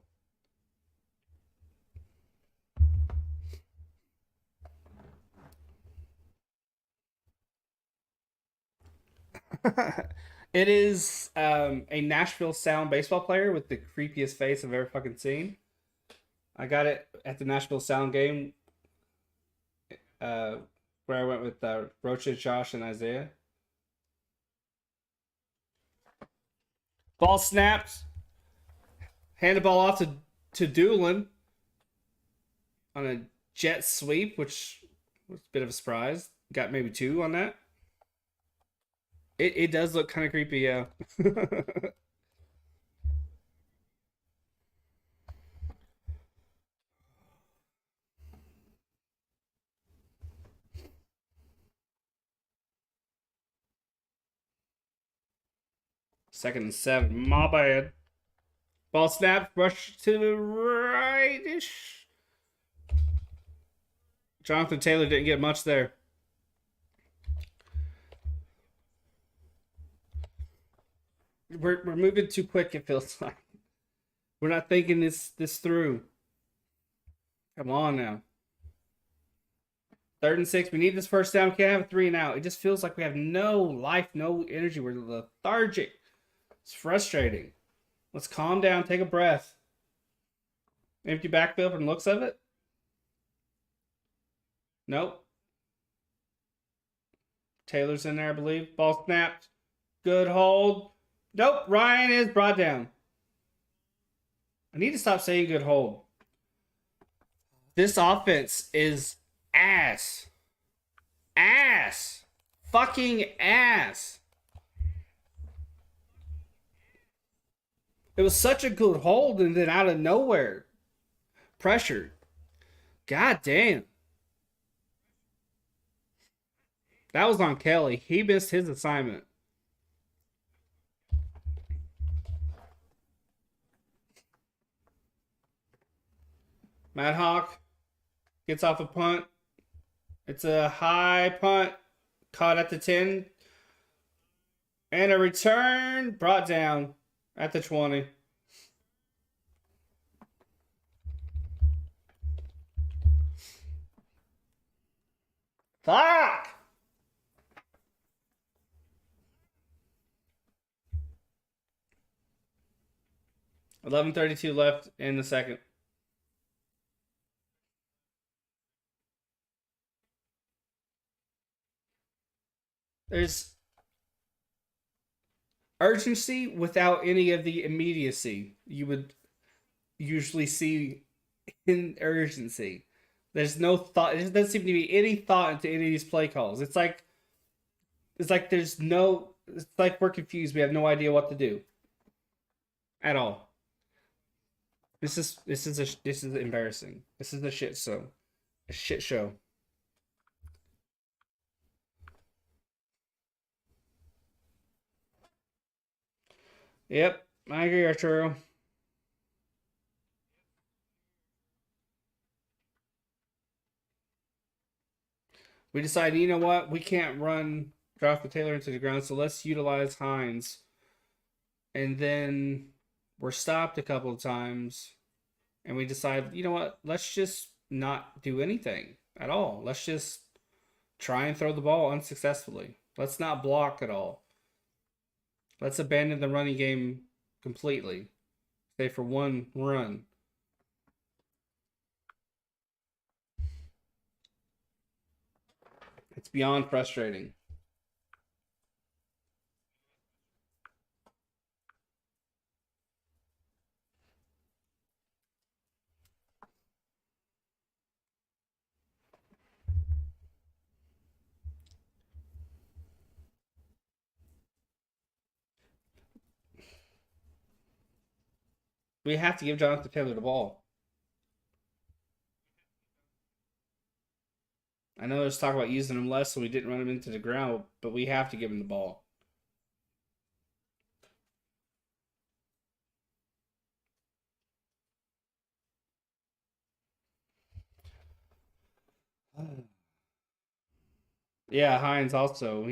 It is a Nashville Sound baseball player with the creepiest face I've ever fucking seen. I got it at the Nashville Sound game uh, where I went with Rocha, Josh, and Isaiah. Ball snapped. Hand the ball off to Doolin on a jet sweep, which was a bit of a surprise. Got maybe two on that. It does look kind of creepy, yeah. 2nd and 7. My bad. Ball snapped. Rush to the rightish. Jonathan Taylor didn't get much there. We're moving too quick, it feels like. We're not thinking this through. Come on now. 3rd and 6. We need this first down. We can't have a 3-and-out. It just feels like we have no life, no energy. We're lethargic. It's frustrating. Let's calm down, take a breath. Empty backfield from the looks of it. Nope. Taylor's in there, I believe. Ball snapped. Good hold. Nope. Ryan is brought down. I need to stop saying good hold. This offense is ass. Ass. Fucking ass. It was such a good hold, and then out of nowhere, pressured. God damn. That was on Kelly. He missed his assignment. Mad Hawk gets off a punt. It's a high punt. Caught at the 10. And a return brought down at the 20. Fuck! 11:32 left in the second. There's urgency without any of the immediacy you would usually see in urgency. There's no thought. There doesn't seem to be any thought into any of these play calls. It's like there's no. It's like we're confused. We have no idea what to do at all. This is embarrassing. This is a shit show. A shit show. Yep, I agree, Arturo. We decided, you know what? We can't run draft the Taylor into the ground, so let's utilize Hines. And then we're stopped a couple of times, and we decide, you know what? Let's just not do anything at all. Let's just try and throw the ball unsuccessfully. Let's not block at all. Let's abandon the running game completely. Say for one run. It's beyond frustrating. We have to give Jonathan Taylor the ball. I know there's talk about using him less, so we didn't run him into the ground, but we have to give him the ball. Yeah, Hines also.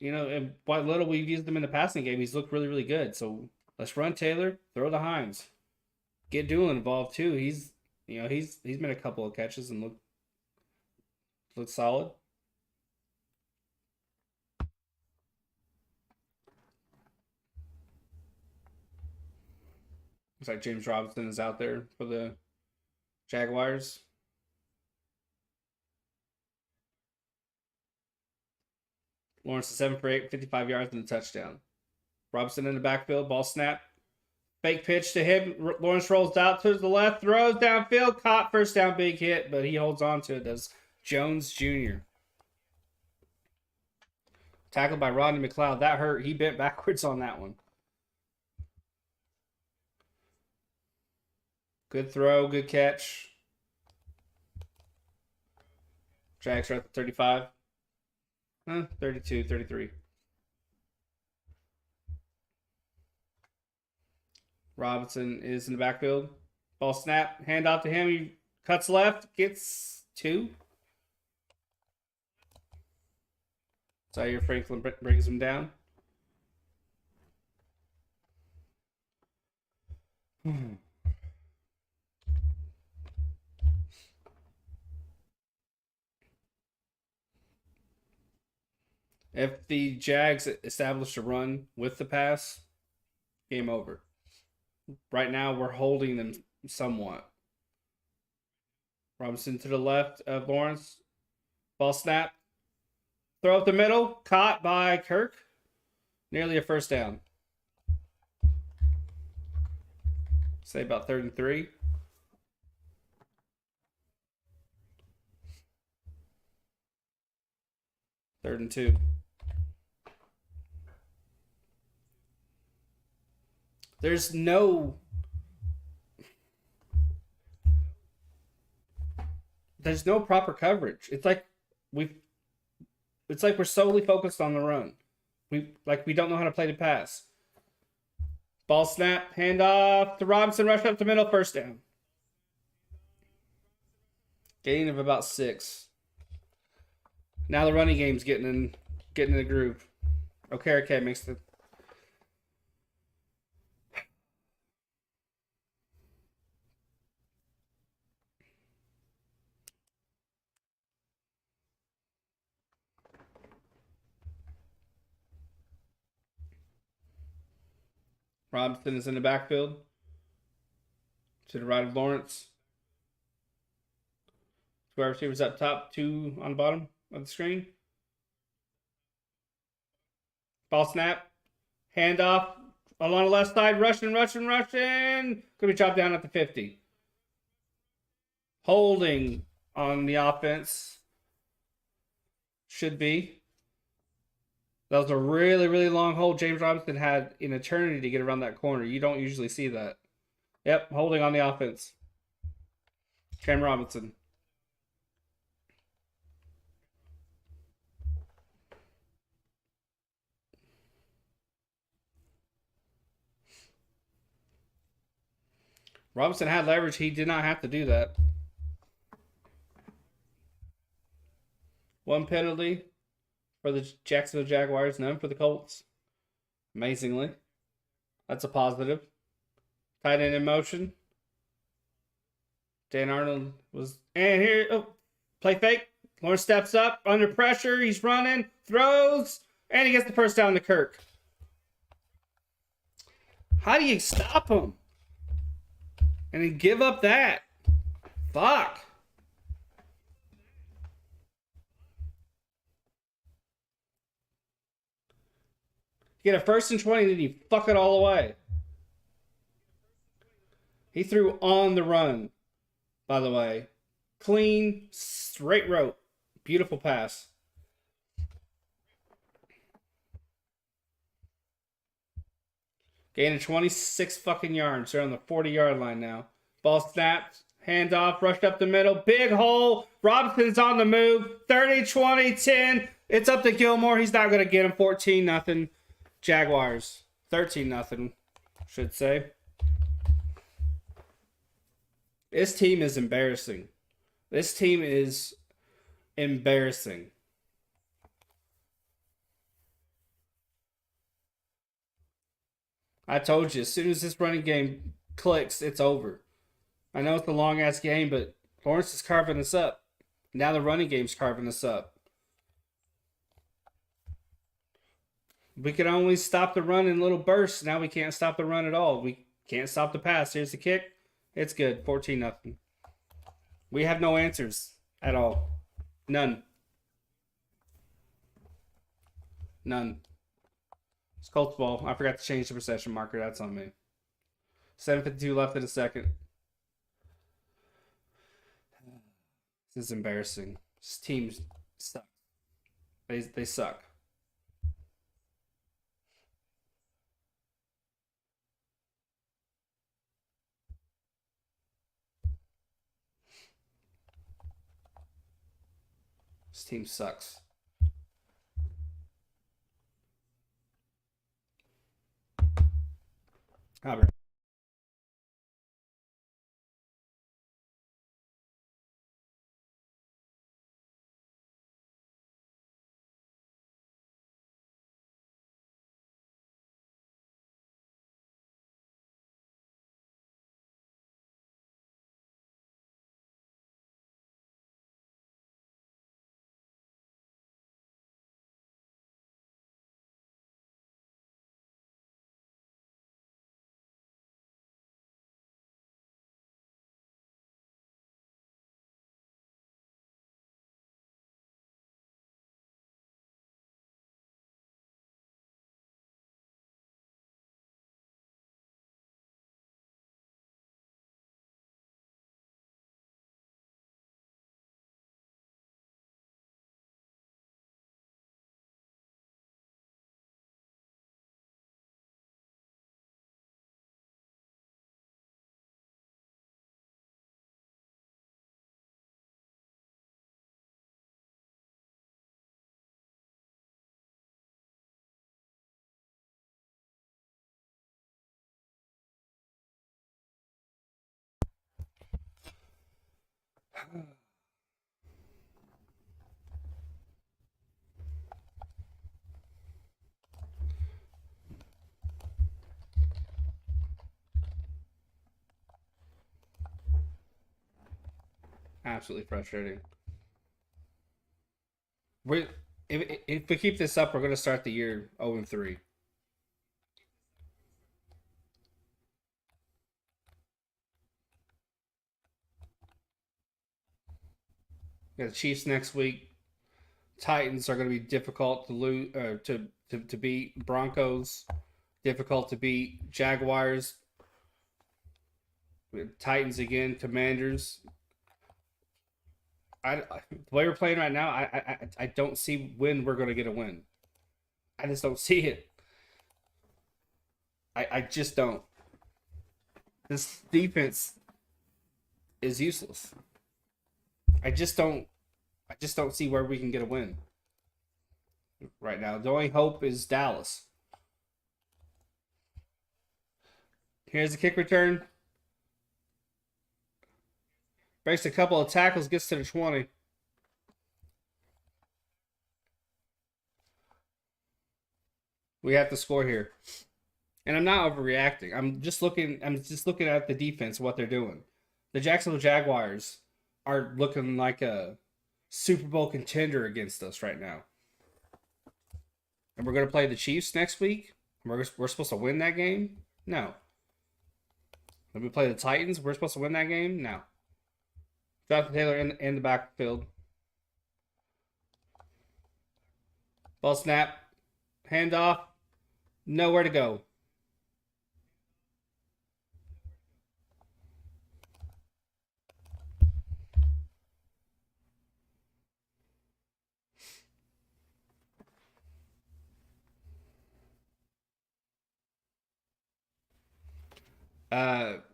And what little we've used him in the passing game, he's looked really, really good. So let's run Taylor, throw the Hines. Get Doolin involved too. He's made a couple of catches and looked solid. Looks like James Robinson is out there for the Jaguars. Lawrence is 7 for 8, 55 yards and a touchdown. Robinson in the backfield, ball snap. Fake pitch to him. Lawrence rolls out to the left, throws downfield, caught first down, big hit, but he holds on to it. Does Jones Jr. Tackled by Rodney McLeod. That hurt. He bent backwards on that one. Good throw, good catch. Jags are at the 35. 32, 33. Robinson is in the backfield. Ball snap, hand off to him. He cuts left, gets 2. Zaire Franklin brings him down. If the Jags establish a run with the pass, game over. Right now, we're holding them somewhat. Robinson to the left of Lawrence. Ball snap. Throw up the middle. Caught by Kirk. Nearly a first down. Say about 3rd and 3. Third and 2. There's no proper coverage. It's like we're solely focused on the run. We don't know how to play the pass. Ball snap, handoff to Robinson, rush up the middle, first down. Gain of about 6. Now the running game's getting in the groove. Okay, makes the Robinson is in the backfield. To the right of Lawrence. 2 receivers up top, 2 on the bottom of the screen. Ball snap. Hand off along the left side. Rushing. Gonna be chopped down at the 50. Holding on the offense. Should be. That was a really, really long hold. James Robinson had an eternity to get around that corner. You don't usually see that. Yep, holding on the offense. Cam Robinson. Robinson had leverage. He did not have to do that. One penalty for the Jacksonville Jaguars, none for the Colts. Amazingly. That's a positive. Tight end in motion. Dan Arnold was. And here. Oh, play fake. Lawrence steps up. Under pressure. He's running. Throws. And he gets the first down to Kirk. How do you stop him? And then give up that? Fuck. You get a 1st and 20, then you fuck it all away. He threw on the run, by the way. Clean, straight rope. Beautiful pass. Gain of 26 fucking yards. They're on the 40-yard line now. Ball snapped. Hand off. Rushed up the middle. Big hole. Robinson's on the move. 30, 20, 10. It's up to Gilmore. He's not going to get him. 14-0. Jaguars. 13-0, should say. This team is embarrassing. This team is embarrassing. I told you, as soon as this running game clicks, it's over. I know it's a long-ass game, but Lawrence is carving us up. Now the running game's carving us up. We can only stop the run in little bursts. Now we can't stop the run at all. We can't stop the pass. Here's the kick. It's good. 14-0. We have no answers at all. None. It's Colts ball. I forgot to change the possession marker. That's on me. 7:52 left in the second. This is embarrassing. This team sucks. They suck. This team sucks. Albert. Absolutely frustrating. If we keep this up, we're going to start the year 0-3. We got the Chiefs next week. Titans are going to be difficult to lose to beat. Broncos Difficult to beat. Jaguars, Titans again, Commanders. The way we're playing right now, I don't see when we're going to get a win. I just don't see it. I just don't. This defense is useless. I just don't. I just don't see where we can get a win right now. The only hope is Dallas. Here's the kick return. Breaks a couple of tackles, gets to the 20. We have to score here. And I'm not overreacting. I'm just looking at the defense, what they're doing. The Jacksonville Jaguars are looking like a Super Bowl contender against us right now. And we're going to play the Chiefs next week. We're supposed to win that game? No. When we play the Titans, we're supposed to win that game? No. Jonathan Taylor in the backfield. Ball snap. Handoff. Nowhere to go.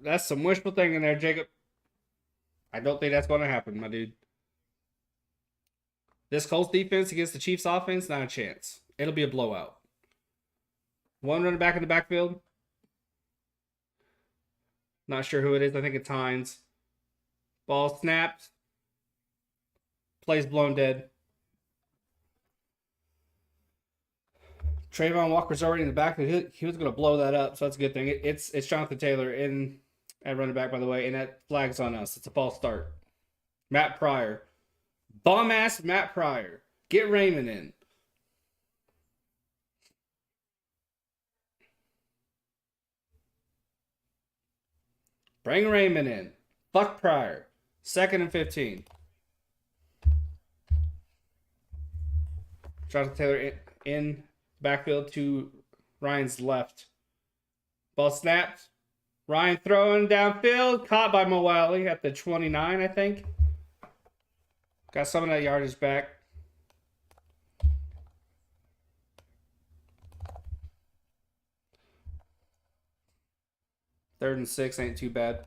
That's some wishful thinking there, Jacob. I don't think that's going to happen, my dude. This Colts defense against the Chiefs offense, not a chance. It'll be a blowout. One running back in the backfield. Not sure who it is. I think it's Hines. Ball snapped. Plays blown dead. Trayvon Walker's already in the back. He was going to blow that up, so that's a good thing. It's Jonathan Taylor in at running back, by the way, and that flag's on us. It's a false start. Matt Pryor. Bum-ass Matt Pryor. Get Raymond in. Bring Raymond in. Fuck Pryor. 2nd and 15. Jonathan Taylor in backfield to Ryan's left. Ball snapped. Ryan throwing downfield. Caught by Moali at the 29, I think. Got some of that yardage back. Third and 6 ain't too bad.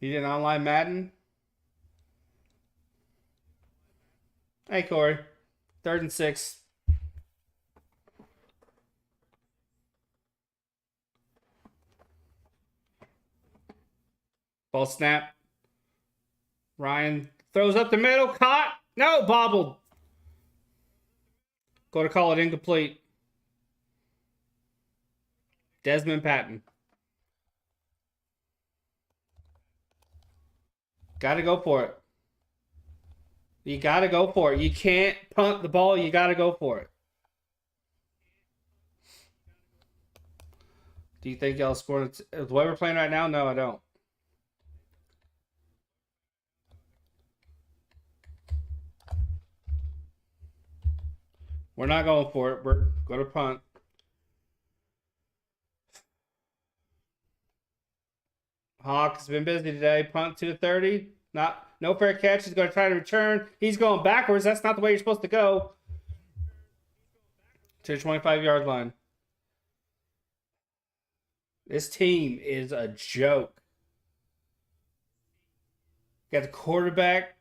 You did online Madden? Hey, Corey. 3rd and 6. Ball snap. Ryan throws up the middle. Caught. No, bobbled. Go to call it incomplete. Desmond Patton. Got to go for it. You got to go for it. You can't punt the ball. You got to go for it. Do you think y'all score the way we're playing right now? No, I don't. We're not going for it. We're going to punt. Hawk has been busy today. Punt to the 30. No fair catch. He's going to try to return. He's going backwards. That's not the way you're supposed to go. To the 25-yard line. This team is a joke. Got the quarterback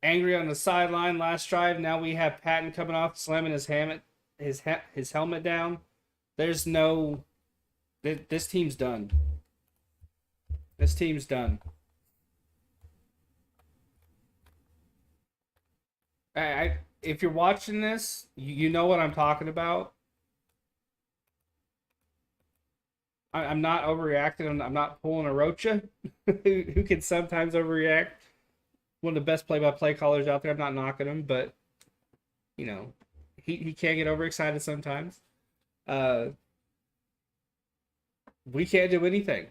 angry on the sideline last drive. Now we have Patton coming off, slamming his helmet down. There's no... This team's done. This team's done. If you're watching this, you know what I'm talking about. I'm not overreacting. I'm not pulling a Rocha, who can sometimes overreact. One of the best play-by-play callers out there. I'm not knocking him, but you know, he can get overexcited sometimes. We can't do anything.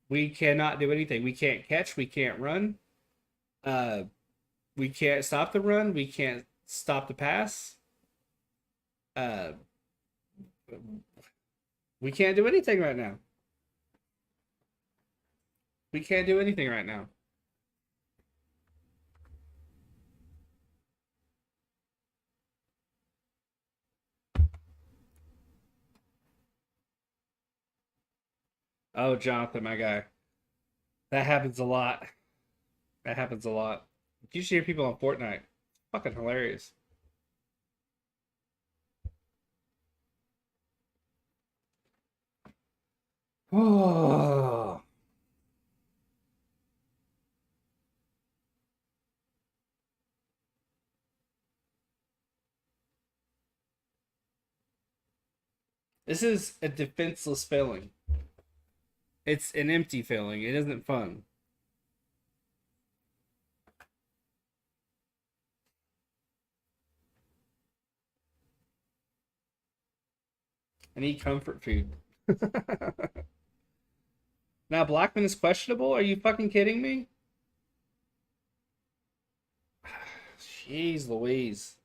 We cannot do anything. We can't catch. We can't run. Uh, we can't stop the run. We can't stop the pass. Uh, we can't do anything right now. We can't do anything right now. Oh, Jonathan, my guy. That happens a lot. That happens a lot. You should hear people on Fortnite. Fucking hilarious. Oh. This is a defenseless failing. It's an empty failing. It isn't fun. I need comfort food. Now Blackman is questionable? Are you fucking kidding me? Jeez Louise.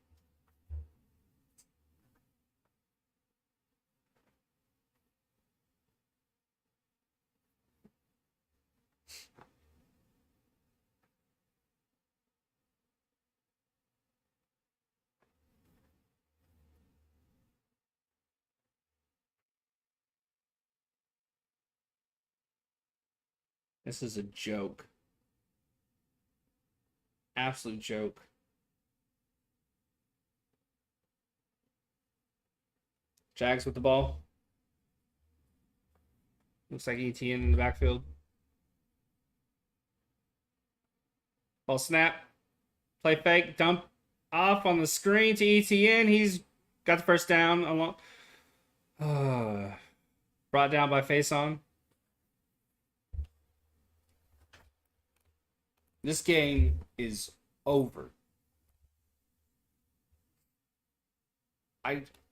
This is a joke. Absolute joke. Jags with the ball. Looks like ETN in the backfield. Ball snap. Play fake. Dump off on the screen to ETN. He's got the first down. Brought down by face on. This game is over.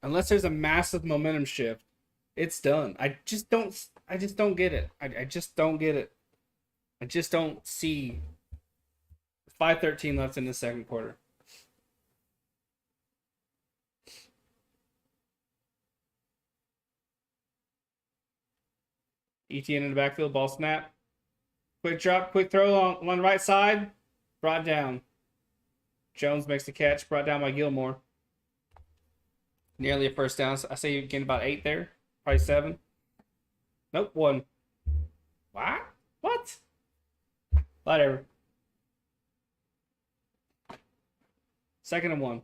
Unless there's a massive momentum shift, it's done. I just don't get it. I just don't get it. I just don't see 5:13 left in the second quarter. ETN in the backfield, ball snap. Quick drop, quick throw on the right side. Brought down. Jones makes the catch, brought down by Gilmore. Nearly a first down. I say you gained about 8 there. Probably 7. Nope, 1. What? Whatever. 2nd and 1.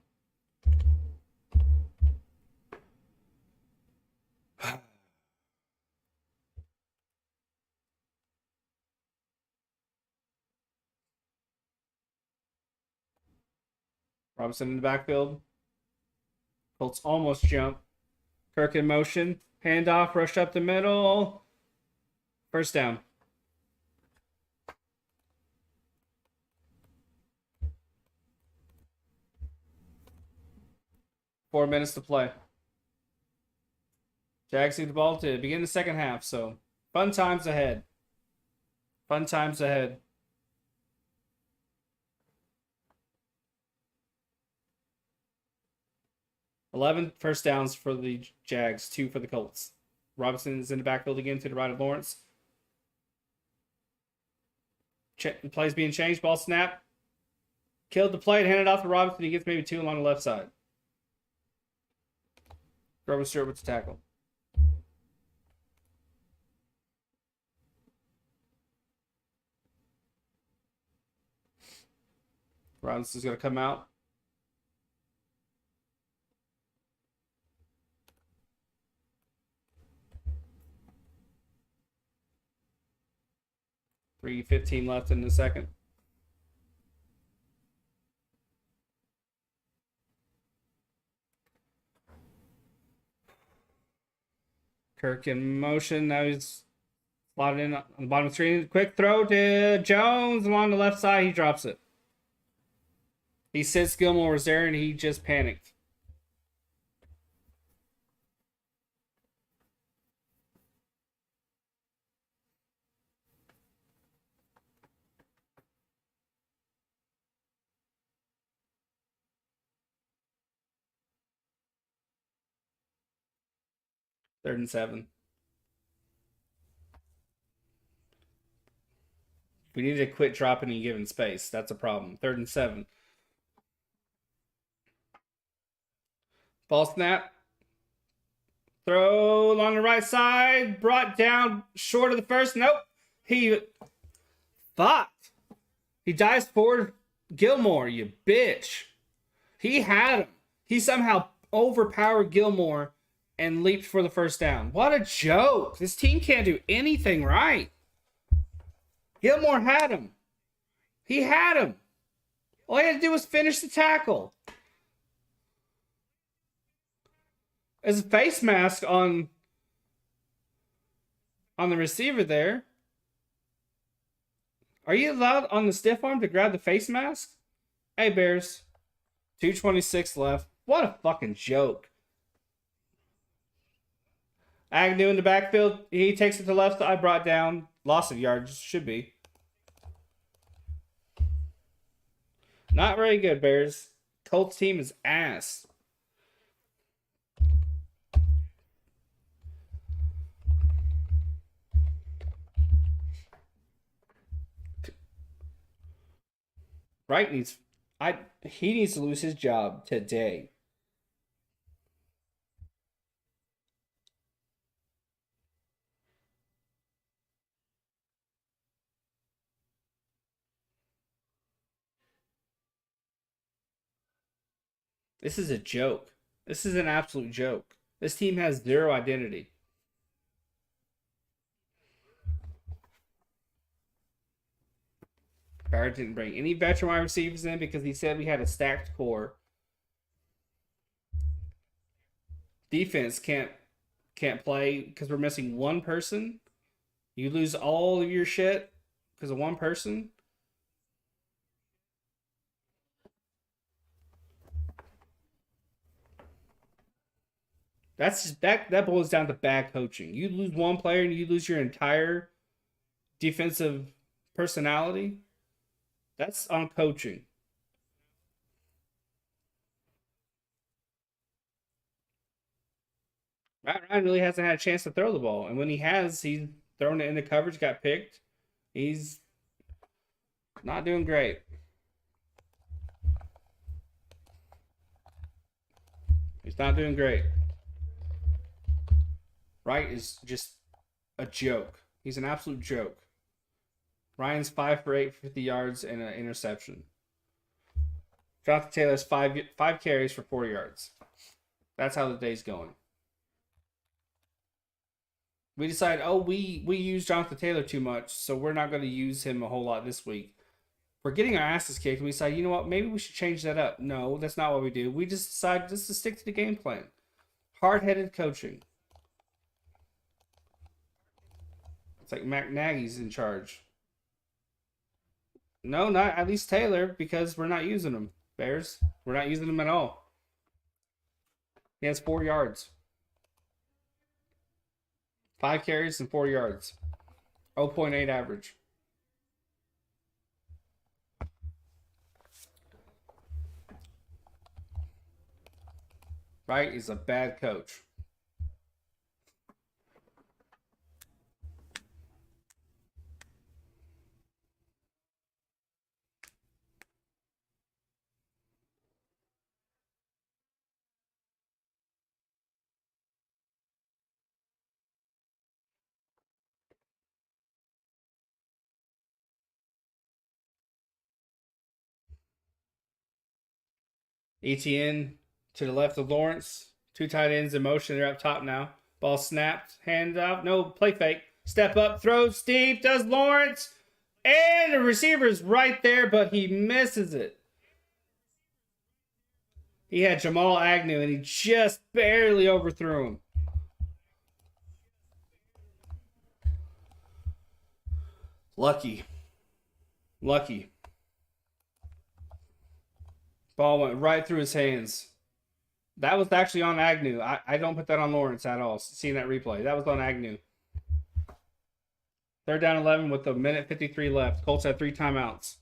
Robinson in the backfield. Colts almost jump. Kirk in motion. Handoff, rushed up the middle. First down. Four minutes to play. Jags need the ball to begin the second half, so fun times ahead. Fun times ahead. $11 first downs for the Jags, 2 for the Colts. Robinson's in the backfield again to the right of Lawrence. Plays being changed. Ball snap. Killed the play and handed off to Robinson. He gets maybe 2 along the left side. Grover Stewart with the tackle. Robinson's going to come out. $3:15 left in the second. Kirk in motion. Now he's slotted in on the bottom of the screen. Quick throw to Jones along the left side. He drops it. He sits Gilmore was there and he just panicked. Third and 7. We need to quit dropping and giving space. That's a problem. Third and 7. Ball snap. Throw along the right side. Brought down short of the first. Nope. He fucked. He dives forward. Gilmore, you bitch. He had him. He somehow overpowered Gilmore and leaped for the first down. What a joke. This team can't do anything right. Gilmore had him. He had him. All he had to do was finish the tackle. There's a face mask on the receiver there. Are you allowed on the stiff arm to grab the face mask? Hey, Bears. 2:26 left. What a fucking joke. Agnew in the backfield. He takes it to the left side. Brought down. Loss of yards. Should be. Not very good, Bears. Colts team is ass. Wright he needs to lose his job today. This is a joke. This is an absolute joke. This team has zero identity. Barrett didn't bring any veteran wide receivers in because he said we had a stacked core. Defense can't play because we're missing one person. You lose all of your shit because of one person. That boils down to bad coaching. You lose one player and you lose your entire defensive personality. That's on coaching. Matt Ryan really hasn't had a chance to throw the ball. And when he has, he's thrown it into coverage, got picked. He's not doing great. He's not doing great. Wright is just a joke. He's an absolute joke. Ryan's 5 for 8 for 50 yards and an interception. Jonathan Taylor's five carries for 4 yards. That's how the day's going. We decided, we use Jonathan Taylor too much, so we're not going to use him a whole lot this week. We're getting our asses kicked, and we decide, you know what, maybe we should change that up. No, that's not what we do. We just decide just to stick to the game plan. Hard-headed coaching. It's like Matt Nagy's in charge. No, not at least Taylor, because we're not using him. Bears, we're not using him at all. He has 4 yards. 5 carries and 4 yards. 0.8 average. Wright is a bad coach. ETN to the left of Lawrence. 2 tight ends in motion. They're up top now. Ball snapped. Hand off. No, play fake. Step up. Throws deep. Does Lawrence. And the receiver's right there, but he misses it. He had Jamal Agnew, and he just barely overthrew him. Lucky. Ball went right through his hands. That was actually on Agnew. I don't put that on Lawrence at all. Seeing that replay. That was on Agnew. 3rd down 11 with a minute 53 left. Colts had 3 timeouts.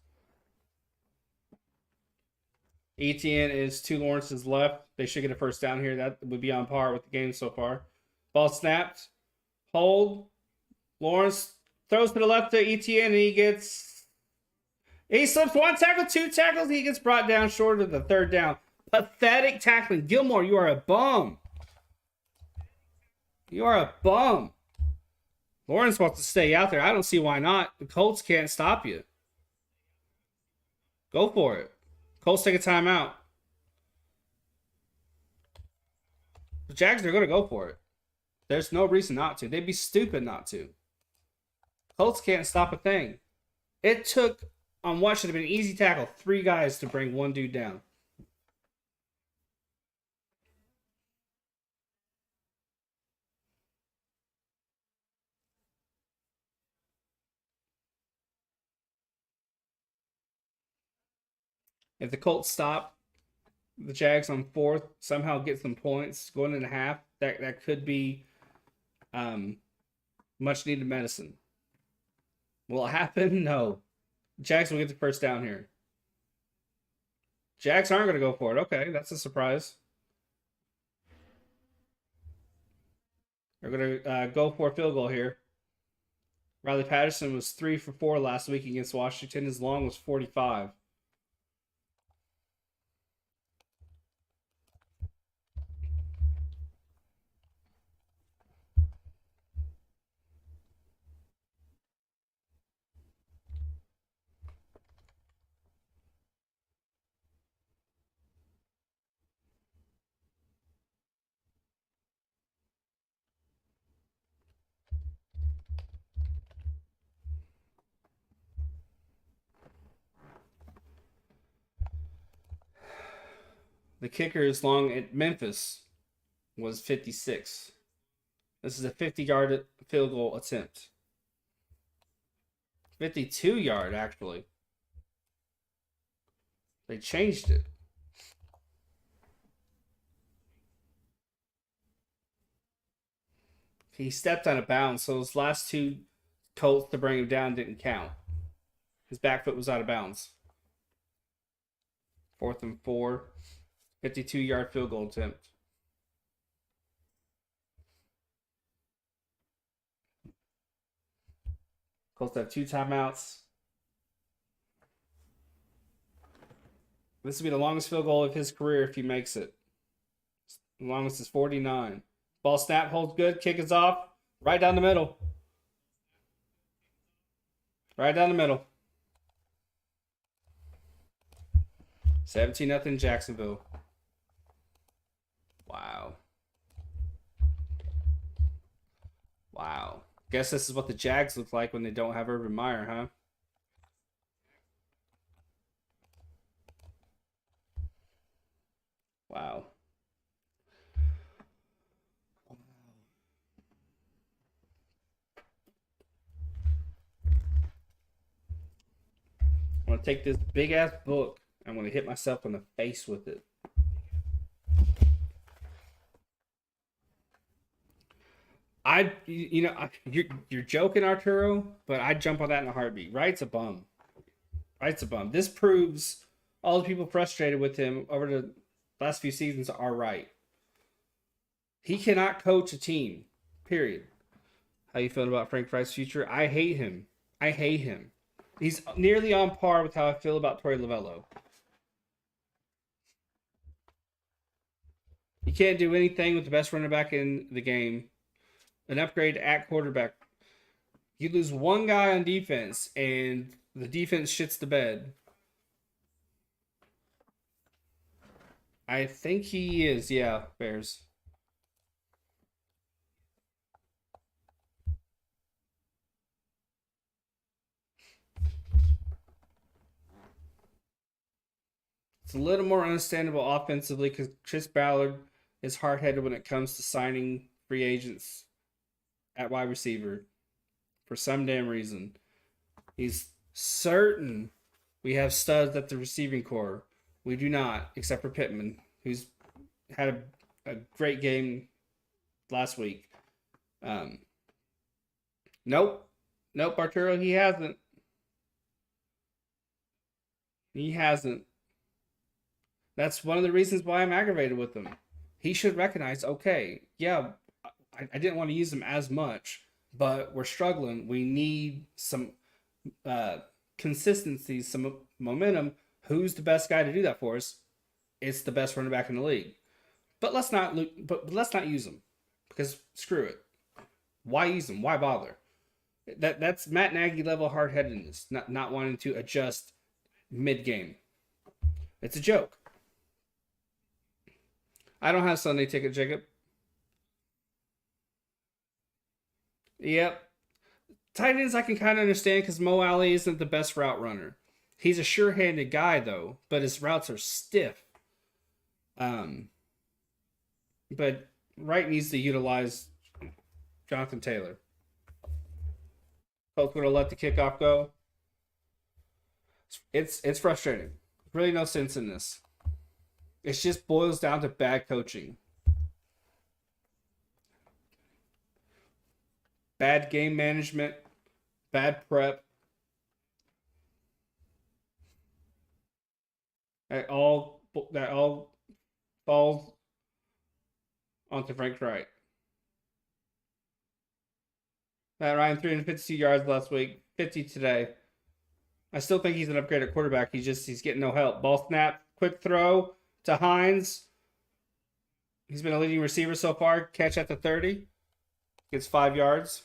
ETN is to Lawrence's left. They should get a first down here. That would be on par with the game so far. Ball snapped. Hold. Lawrence throws to the left to Etienne, and he slips one tackle, two tackles. He gets brought down short of the third down. Pathetic tackling. Gilmore, you are a bum. You are a bum. Lawrence wants to stay out there. I don't see why not. The Colts can't stop you. Go for it. Colts take a timeout. The Jags are going to go for it. There's no reason not to. They'd be stupid not to. Colts can't stop a thing. It took, on what should have been an easy tackle, 3 guys to bring one dude down. If the Colts stop the Jags on 4th, somehow get some points going into half, that could be much needed medicine. Will it happen? No. Jags will get the first down here. Jags aren't going to go for it. Okay, that's a surprise. They're going to go for a field goal here. Riley Patterson was 3 for 4 last week against Washington. His long was 45. The kicker's long at Memphis was 56. This is a 50-yard field goal attempt. 52-yard, actually. They changed it. He stepped out of bounds, so his last 2 Colts to bring him down didn't count. His back foot was out of bounds. 4th and 4. 52-yard field goal attempt. Colts have 2 timeouts. This will be the longest field goal of his career if he makes it. The longest is 49. Ball snap, holds good, kick is off. Right down the middle. Right down the middle. 17-0 Jacksonville. Wow. Wow. Guess this is what the Jags look like when they don't have Urban Meyer, huh? Wow. I'm going to take this big ass book. I'm going to hit myself in the face with it. You're joking, Arturo, but I'd jump on that in a heartbeat. Wright's a bum. Wright's a bum. This proves all the people frustrated with him over the last few seasons are right. He cannot coach a team. Period. How you feeling about Frank Wright's future? I hate him. I hate him. He's nearly on par with how I feel about Torey Lovello. You can't do anything with the best running back in the game. An upgrade at quarterback. You lose one guy on defense, and the defense shits the bed. I think he is, yeah, Bears. It's a little more understandable offensively because Chris Ballard is hard-headed when it comes to signing free agents at wide receiver for some damn reason. He's certain we have studs at the receiving core. We do not, except for Pittman, who's had a great game last week. Nope, Arturo, he hasn't. He hasn't. That's one of the reasons why I'm aggravated with him. He should recognize, okay, yeah, I didn't want to use him as much, but we're struggling. We need some uh, consistency, some momentum. Who's the best guy to do that for us? It's the best running back in the league. But let's not use him because screw it. Why use him? Why bother? That's Matt Nagy level hard headedness, not wanting to adjust mid game. It's a joke. I don't have Sunday ticket, Jacob. Yep. Tight ends I can kind of understand because Mo Alley isn't the best route runner. He's a sure-handed guy though, but his routes are stiff. Um, but Wright needs to utilize Jonathan Taylor. Colts would have let the kickoff go. It's frustrating. Really no sense in this. It just boils down to bad coaching. Bad game management, bad prep. That all falls onto Frank Wright. Matt Ryan 352 yards last week, 50 today. I still think he's an upgraded quarterback. He's getting no help. Ball snap, quick throw to Hines. He's been a leading receiver so far. Catch at the 30. Gets 5 yards.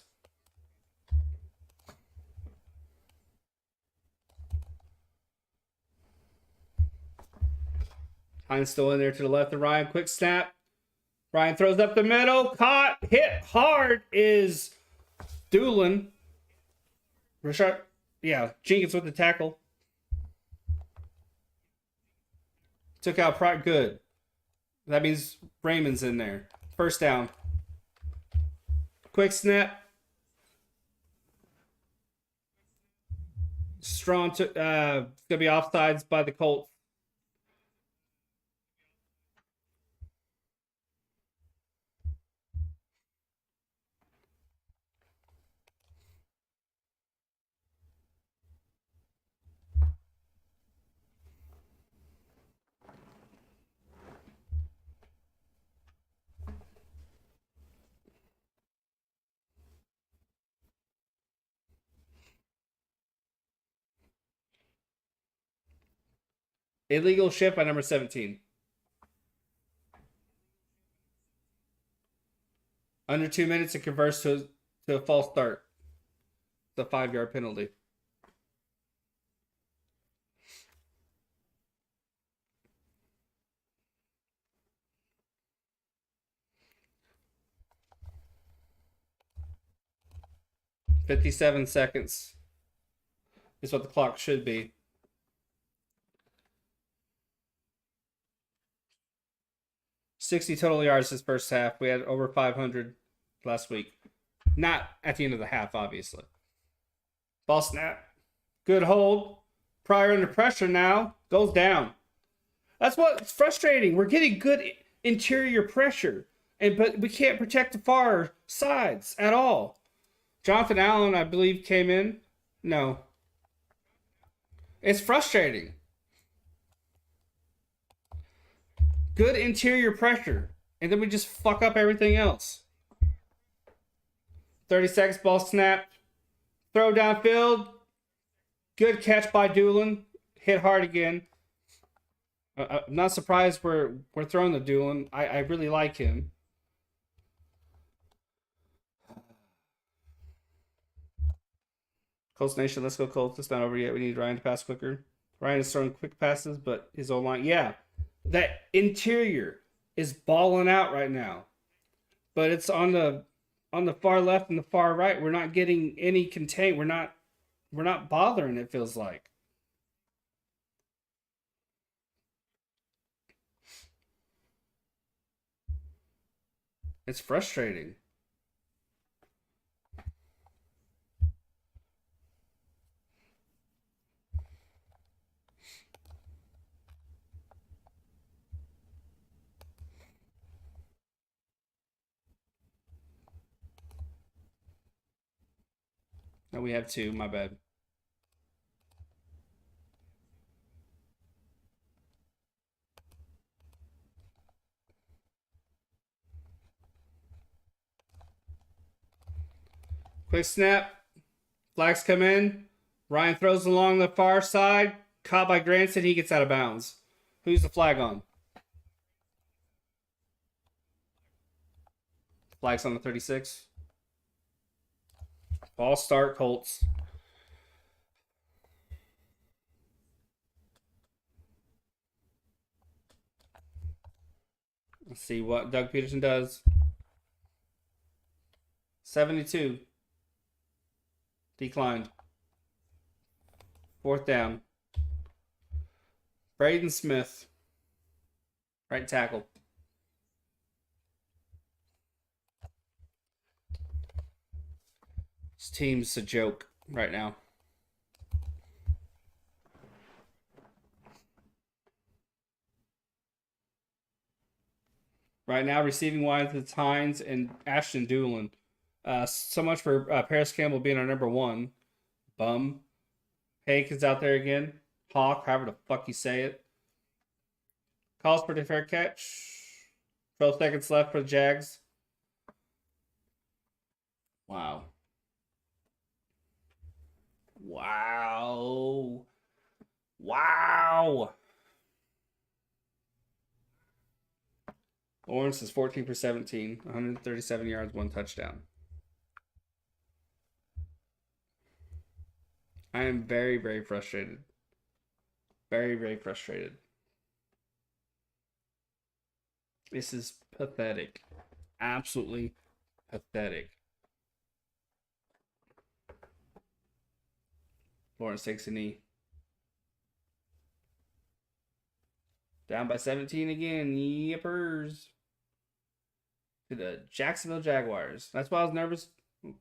Hines still in there to the left of Ryan. Quick snap. Ryan throws up the middle. Caught. Hit hard is Doolin. Richard. Yeah, Jenkins with the tackle. Took out Pratt. Good. That means Raymond's in there. First down. Quick snap. Strong to gonna be offsides by the Colts. Illegal shift by number 17. Under 2 minutes, it converts to a false start. It's a 5-yard penalty. $57 is what the clock should be. $60 total yards this first half. We had over 500 last week. Not at the end of the half, obviously. Ball snap. Good hold. Pryor under pressure now. Goes down. That's what's frustrating. We're getting good interior pressure, but we can't protect the far sides at all. Jonathan Allen, I believe, came in. No. It's frustrating. Good interior pressure, and then we just fuck up everything else. 30 seconds, ball snapped. Throw downfield. Good catch by Doolin. Hit hard again. I'm not surprised we're throwing the Doolin. I really like him. Colts Nation, let's go Colts. It's not over yet. We need Ryan to pass quicker. Ryan is throwing quick passes, but his own line, yeah. That interior is balling out right now, but it's on the far left and the far right. We're not getting any contain. We're not bothering. It feels like it's frustrating. No, we have 2. My bad. Quick snap. Flags come in. Ryan throws along the far side. Caught by Granson. He gets out of bounds. Who's the flag on? Flag's on the 36. Ball start, Colts. Let's see what Doug Peterson does. 72. Declined. Fourth down. Braden Smith. Right tackle. This team's a joke right now. Right now, receiving wise, it's Hines and Ashton Doolin. So much for Paris Campbell being our number one. Bum. Hake is out there again. Hawk, however the fuck you say it. Calls for the fair catch. 12 seconds left for the Jags. Wow. Wow. Wow. Lawrence is 14 for 17, 137 yards, 1 touchdown. I am very, very frustrated. Very, very frustrated. This is pathetic. Absolutely pathetic. Lawrence takes a knee. Down by 17 again. Yippers. To the Jacksonville Jaguars. That's why I was nervous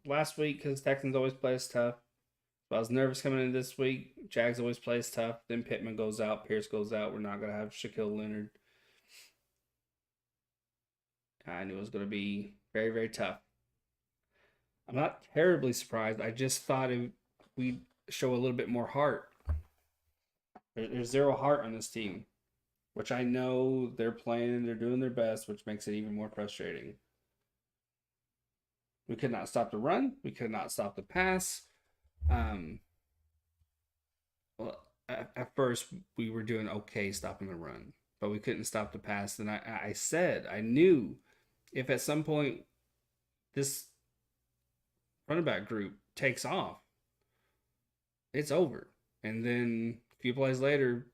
last week because Texans always play us tough. So I was nervous coming in this week. Jags always plays tough. Then Pittman goes out. Pierce goes out. We're not going to have Shaquille Leonard. I knew it was going to be very, very tough. I'm not terribly surprised. I just thought we'd show a little bit more heart. There's zero heart on this team, which I know they're playing and they're doing their best, which makes it even more frustrating. We could not stop the run. We could not stop the pass. Well, at first we were doing okay stopping the run, but we couldn't stop the pass. And I said, I knew if at some point this running back group takes off, it's over. And then a few plays later,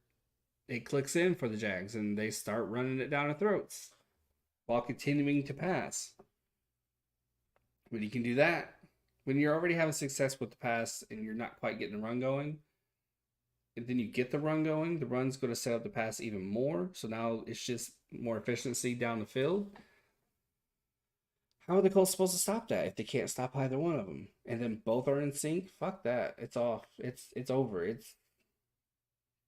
it clicks in for the Jags and they start running it down our throats while continuing to pass. When you can do that, when you're already having success with the pass and you're not quite getting the run going, and then you get the run going, the run's going to set up the pass even more. So now it's just more efficiency down the field. How are the Colts supposed to stop that if they can't stop either one of them? And then both are in sync? Fuck that. It's off. It's over. It's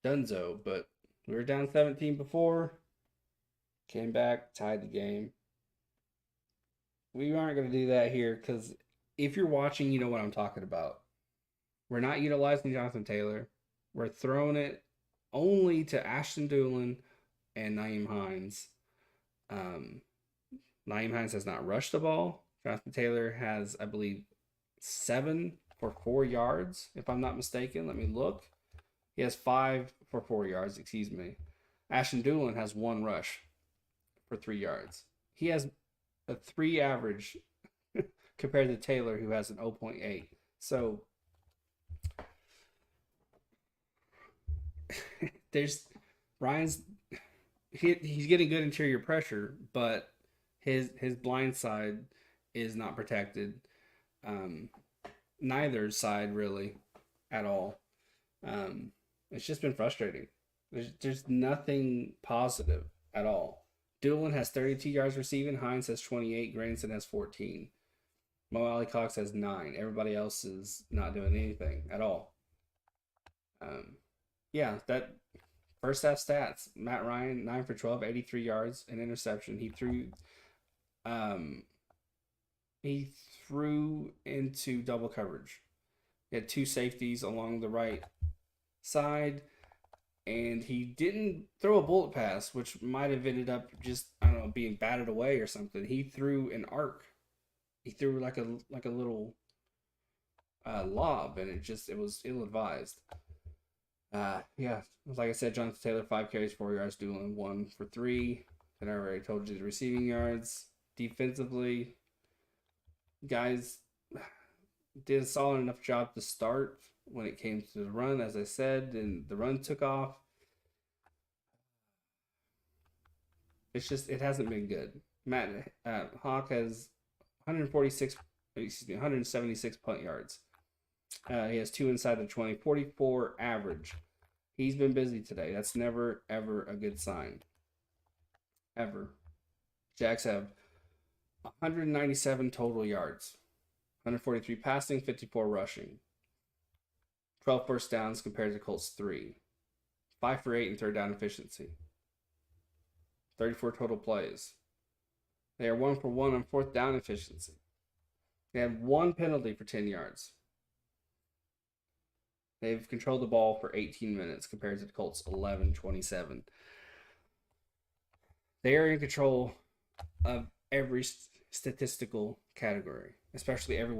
donezo. But we were down 17 before. Came back, tied the game. We aren't going to do that here because if you're watching, you know what I'm talking about. We're not utilizing Jonathan Taylor. We're throwing it only to Ashton Doolin and Nyheim Hines. Nyheim Hines has not rushed the ball. Jonathan Taylor has, I believe, 7 for 4 yards, if I'm not mistaken. Let me look. He has 5 for 4 yards, excuse me. Ashton Doolin has 1 rush for 3 yards. He has a 3 average compared to Taylor, who has an 0.8. So there's Ryan's he's getting good interior pressure, but his blind side is not protected. Neither side really at all. It's just been frustrating. There's nothing positive at all. Doolin has 32 yards receiving. Hines has 28. Granson has 14. Mo Alley Cox has 9. Everybody else is not doing anything at all. Yeah, that first half stats. Matt Ryan, 9 for 12, 83 yards, an interception. He threw into double coverage. He had 2 safeties along the right side, and he didn't throw a bullet pass, which might have ended up just, I don't know, being batted away or something. He threw an arc. He threw like a little lob, and it was ill advised. Yeah, like I said, Jonathan Taylor 5 carries, 4 yards, doing 1 for 3. And I already told you the receiving yards. Defensively, guys did a solid enough job to start when it came to the run, as I said, and the run took off. It's just it hasn't been good. Matt Hawk has 176 punt yards. He has 2 inside the 20, 44 average. He's been busy today. That's never ever a good sign. Ever. Jags have 197 total yards, 143 passing, 54 rushing, 12 first downs compared to Colts 3, 5 for 8 in third down efficiency, 34 total plays. They are 1 for 1 on fourth down efficiency. They have 1 penalty for 10 yards. They've controlled the ball for 18 minutes compared to the Colts 11-27. They are in control of every statistical category, especially every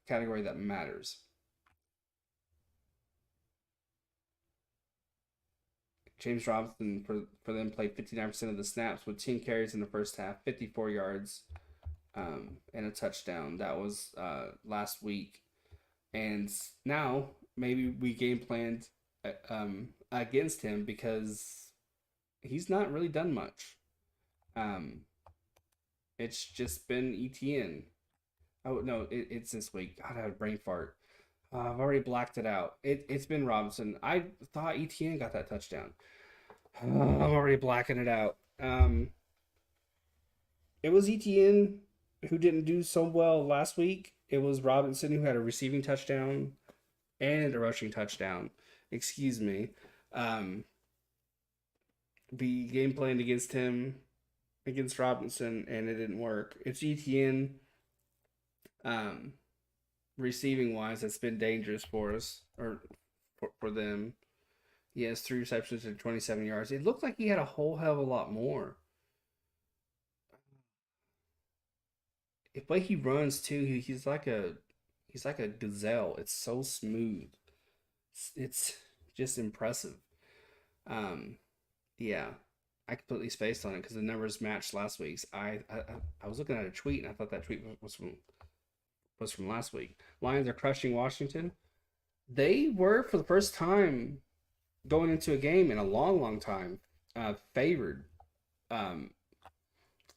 category that matters. James Robinson for them played 59% of the snaps with 10 carries in the first half, 54 yards, and a touchdown. That was last week, and now maybe we game planned against him because he's not really done much. It's just been ETN. Oh no, it's this week. God, I had a brain fart. I've already blacked it out. It's been Robinson. I thought ETN got that touchdown. I'm already blacking it out. It was ETN who didn't do so well last week. It was Robinson who had a receiving touchdown and a rushing touchdown. Excuse me. We game planned against him, against Robinson, and it didn't work. It's ETN. Receiving wise, that's been dangerous for us or for them. He has 3 receptions and 27 yards. It looked like he had a whole hell of a lot more. The way he runs too, he's like a gazelle. It's so smooth. It's just impressive. Um, yeah, I completely spaced on it because the numbers matched last week's. I was looking at a tweet and I thought that tweet was from last week. Lions are crushing Washington. They were for the first time going into a game in a long time favored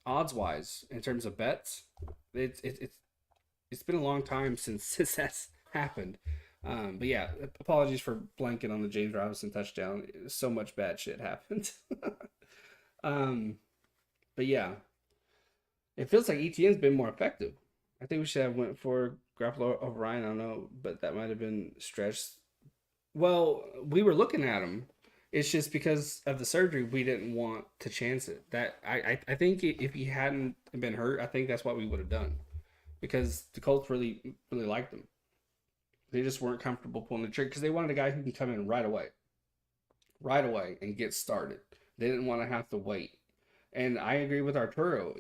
odds wise in terms of bets. It's been a long time since this has happened. But yeah, apologies for blanking on the James Robinson touchdown. So much bad shit happened. um, but yeah, it feels like ETN's been more effective. I think we should have went for Garoppolo over Ryan. I don't know, but that might have been stretched. Well, we were looking at him. It's just because of the surgery, we didn't want to chance it. That I think if he hadn't been hurt, I think that's what we would have done, because the Colts really liked him. They just weren't comfortable pulling the trigger because they wanted a guy who can come in right away, and get started. They didn't want to have to wait. And I agree with Arturo.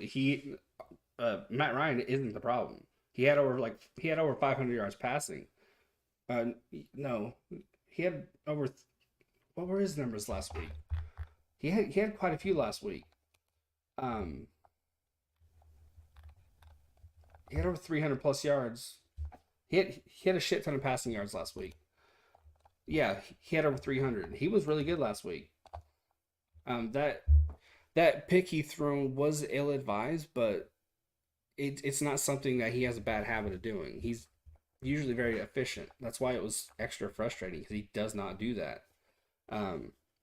Matt Ryan isn't the problem. He had over 500 yards passing. No, he had over. What were his numbers last week? He had quite a few last week. Um, he had over 300 plus yards. He had a shit ton of passing yards last week. Yeah, he had over 300. He was really good last week. That pick he thrown was ill advised, but it's not something that he has a bad habit of doing. He's usually very efficient. That's why it was extra frustrating because he does not do that.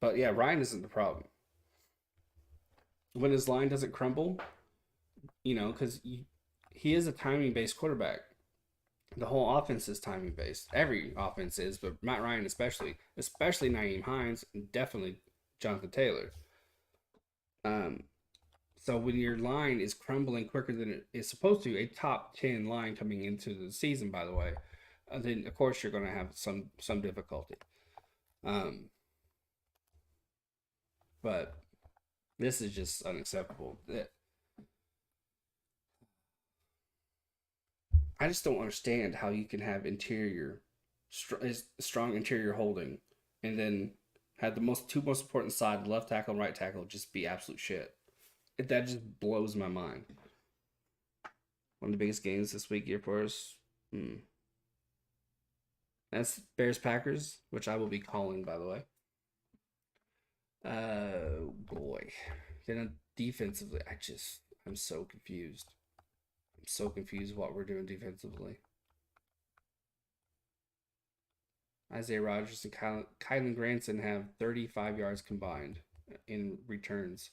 But yeah, Ryan isn't the problem. When his line doesn't crumble, because he is a timing based quarterback. The whole offense is timing based. Every offense is, but Matt Ryan especially Nyheim Hines, and definitely Jonathan Taylor. So when your line is crumbling quicker than it is supposed to, a top 10 line coming into the season, by the way, then of course you're going to have some difficulty. But this is just unacceptable. I just don't understand how you can have strong interior holding, and then have the two most important side, left tackle and right tackle, just be absolute shit. That just blows my mind. One of the biggest games this week here for us. That's Bears Packers, which I will be calling, by the way. Boy. Then defensively, I'm so confused. I'm so confused what we're doing defensively. Isaiah Rodgers and Kylan Granson have 35 yards combined in returns.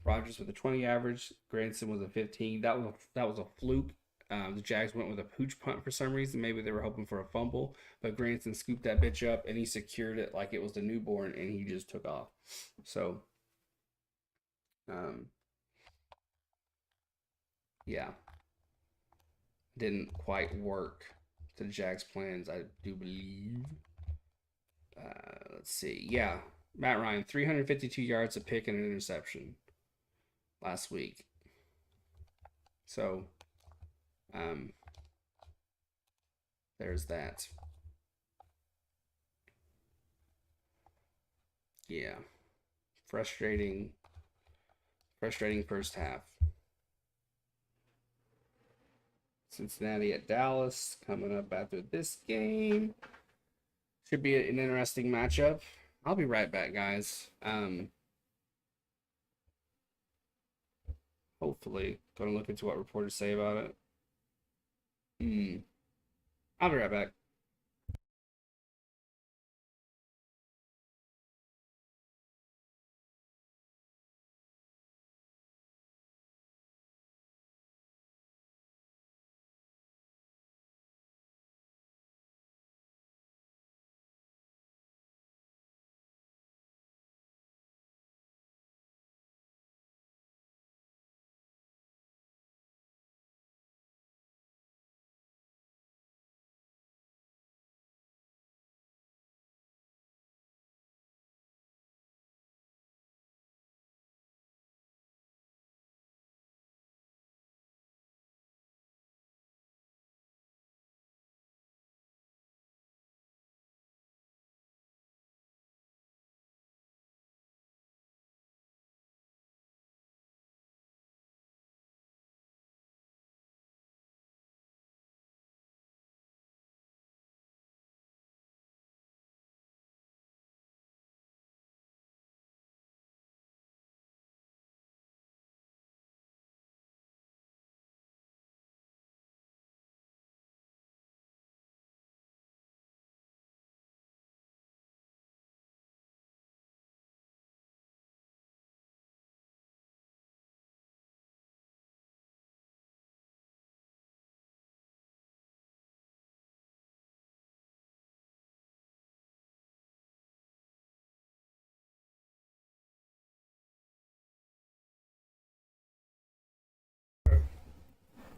Rodgers with a 20 average, Granson was a 15. That was a fluke. The Jags went with a pooch punt for some reason. Maybe they were hoping for a fumble, but Granson scooped that bitch up and he secured it like it was the newborn, and he just took off. So, yeah, didn't quite work to the Jags' plans, I do believe. Let's see. Yeah, Matt Ryan, 352 yards, a pick, and an interception last week. So, there's that. Yeah, frustrating first half. Cincinnati at Dallas coming up after this game. Should be an interesting matchup. I'll be right back, guys. Hopefully, going to look into what reporters say about it. I'll be right back.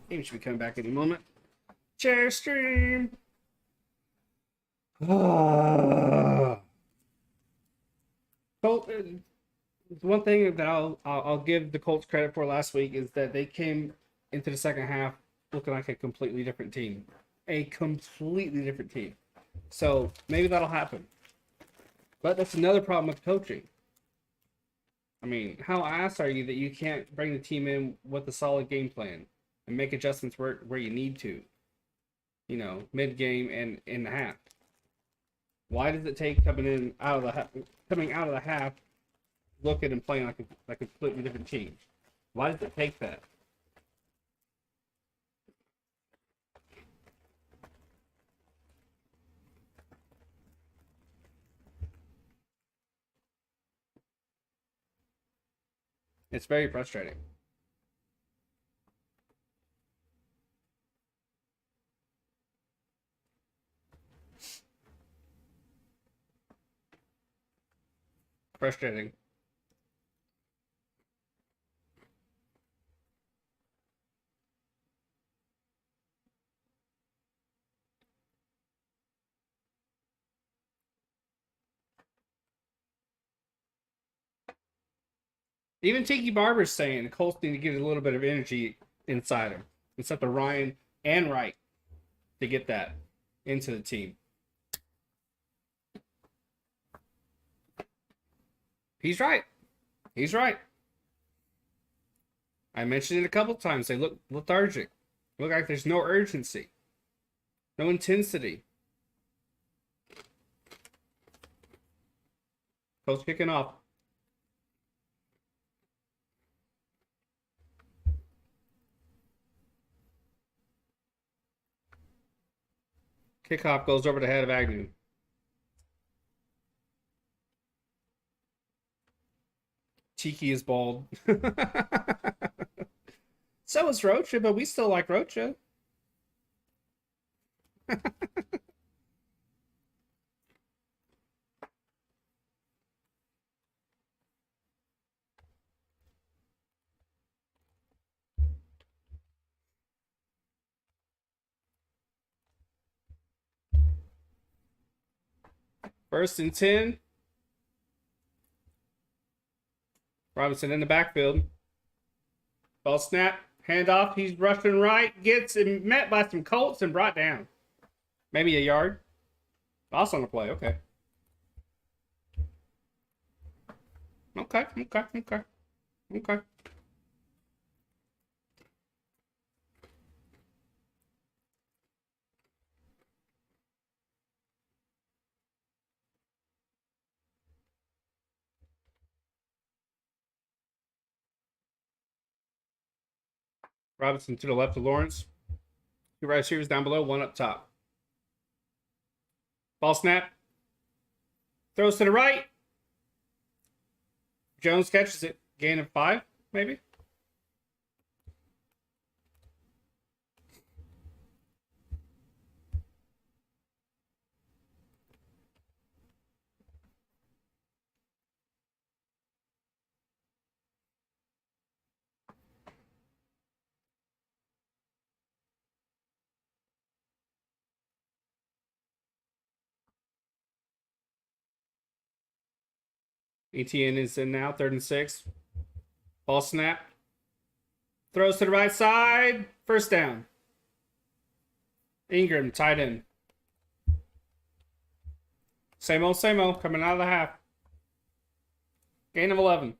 Game should be coming back any moment. Share stream. One thing that I'll give the Colts credit for last week is that they came into the second half looking like a completely different team. So maybe that'll happen. But that's another problem with coaching. I mean, how ass are you that you can't bring the team in with a solid game plan and make adjustments where you need to? Mid game and in the half. Why does it take coming out of the half, looking and playing like a completely different team? Why does it take that? It's very frustrating. Frustrating. Even Tiki Barber's saying the Colts need to get a little bit of energy inside him. It's up to Ryan and right to get that into the team. He's right. He's right. I mentioned it a couple times. They look lethargic. Look like there's no urgency, no intensity. Colts kicking off. Kickoff goes over the head of Agnew. Tiki is bald. So is Rocha, but we still like Rocha. First and 10. Robinson in the backfield. Ball snap. Handoff. He's rushing right. Gets met by some Colts and brought down. Maybe a yard. Loss on the play. Okay. Okay. Robinson to the left of Lawrence. Two right receivers down below, one up top. Ball snap. Throws to the right. Jones catches it. Gain of 5, maybe. ETN is in now, 3rd and 6. Ball snap. Throws to the right side. First down. Ingram tied in. Same old, coming out of the half. Gain of 11.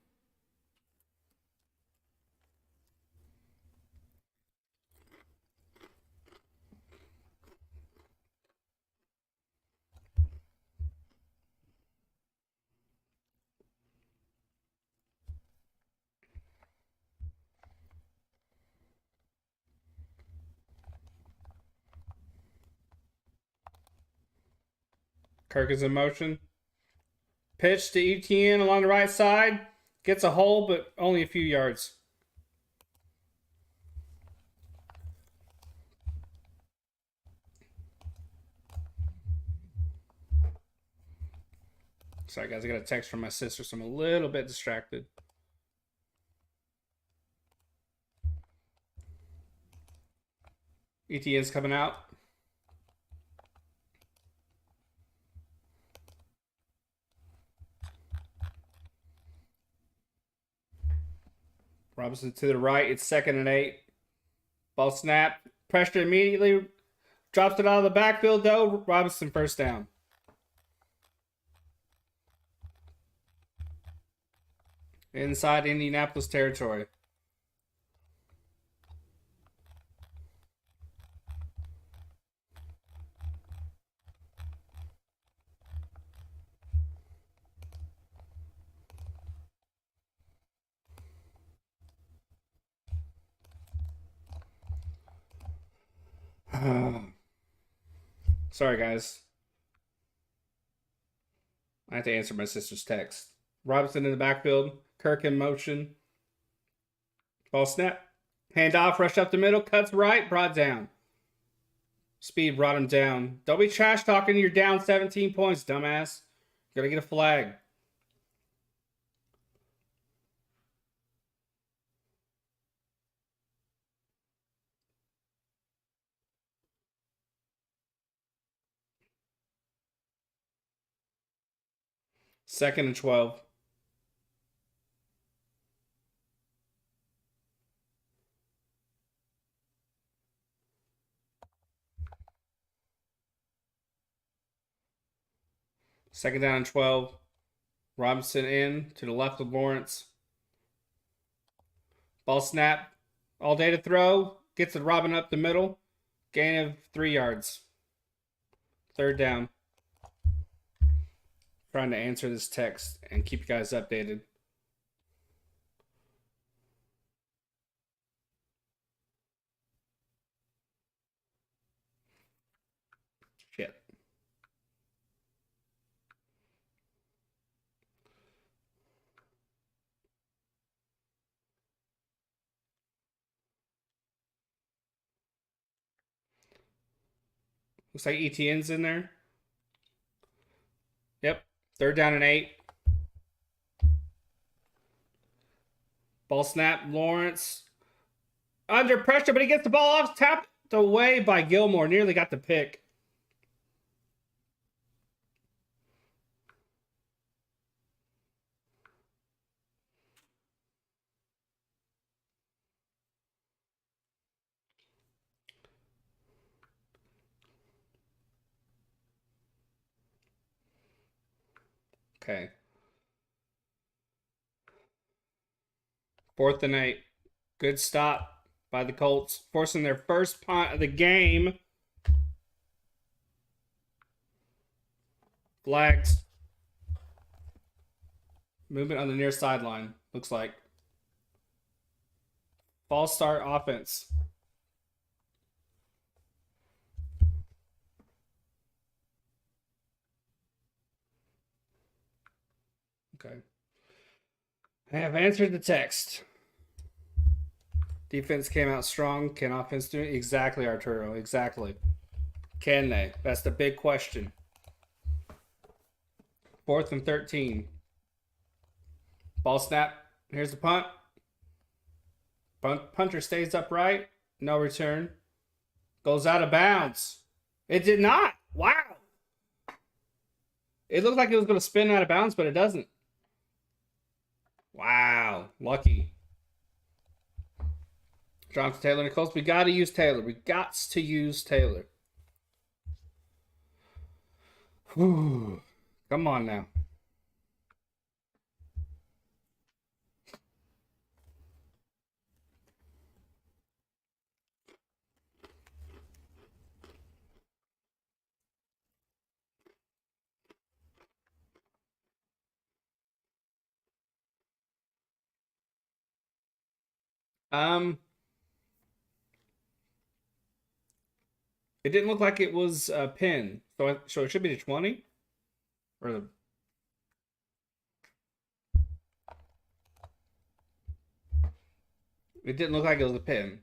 Kirk is in motion. Pitch to ETN along the right side. Gets a hole, but only a few yards. Sorry, guys. I got a text from my sister, so I'm a little bit distracted. ETN's coming out. Robinson to the right. It's 2nd and 8. Ball snap. Pressure immediately. Drops it out of the backfield, though. Robinson first down. Inside Indianapolis territory. Sorry, guys. I have to answer my sister's text. Robinson in the backfield. Kirk in motion. Ball snap. Handoff. Rush up the middle. Cuts right. Brought down. Speed brought him down. Don't be trash talking. You're down 17 points, dumbass. Gotta get a flag. Second and 12. Second down and 12. Robinson in to the left of Lawrence. Ball snap. All day to throw. Gets it Robin up the middle. Gain of 3 yards. Third down. Trying to answer this text and keep you guys updated. Shit. Looks like ETN's in there. Yep. Third down and 8. Ball snap. Lawrence under pressure, but he gets the ball off. Tapped away by Gilmore. Nearly got the pick. Okay. 4th and 8. Good stop by the Colts, forcing their first punt of the game. Flags. Movement on the near sideline, looks like. False start offense. Okay. I have answered the text. Defense came out strong. Can offense do it? Exactly, Arturo. Exactly. Can they? That's the big question. 4th and 13. Ball snap. Here's the punt. Punter stays upright. No return. Goes out of bounds. It did not. Wow. It looked like it was going to spin out of bounds, but it doesn't. Wow. Lucky. Jonathan Taylor and the Colts. We got to use Taylor. We got to use Taylor. Whew. Come on now. It didn't look like it was a pin, so it should be the 20, or the. It didn't look like it was a pin.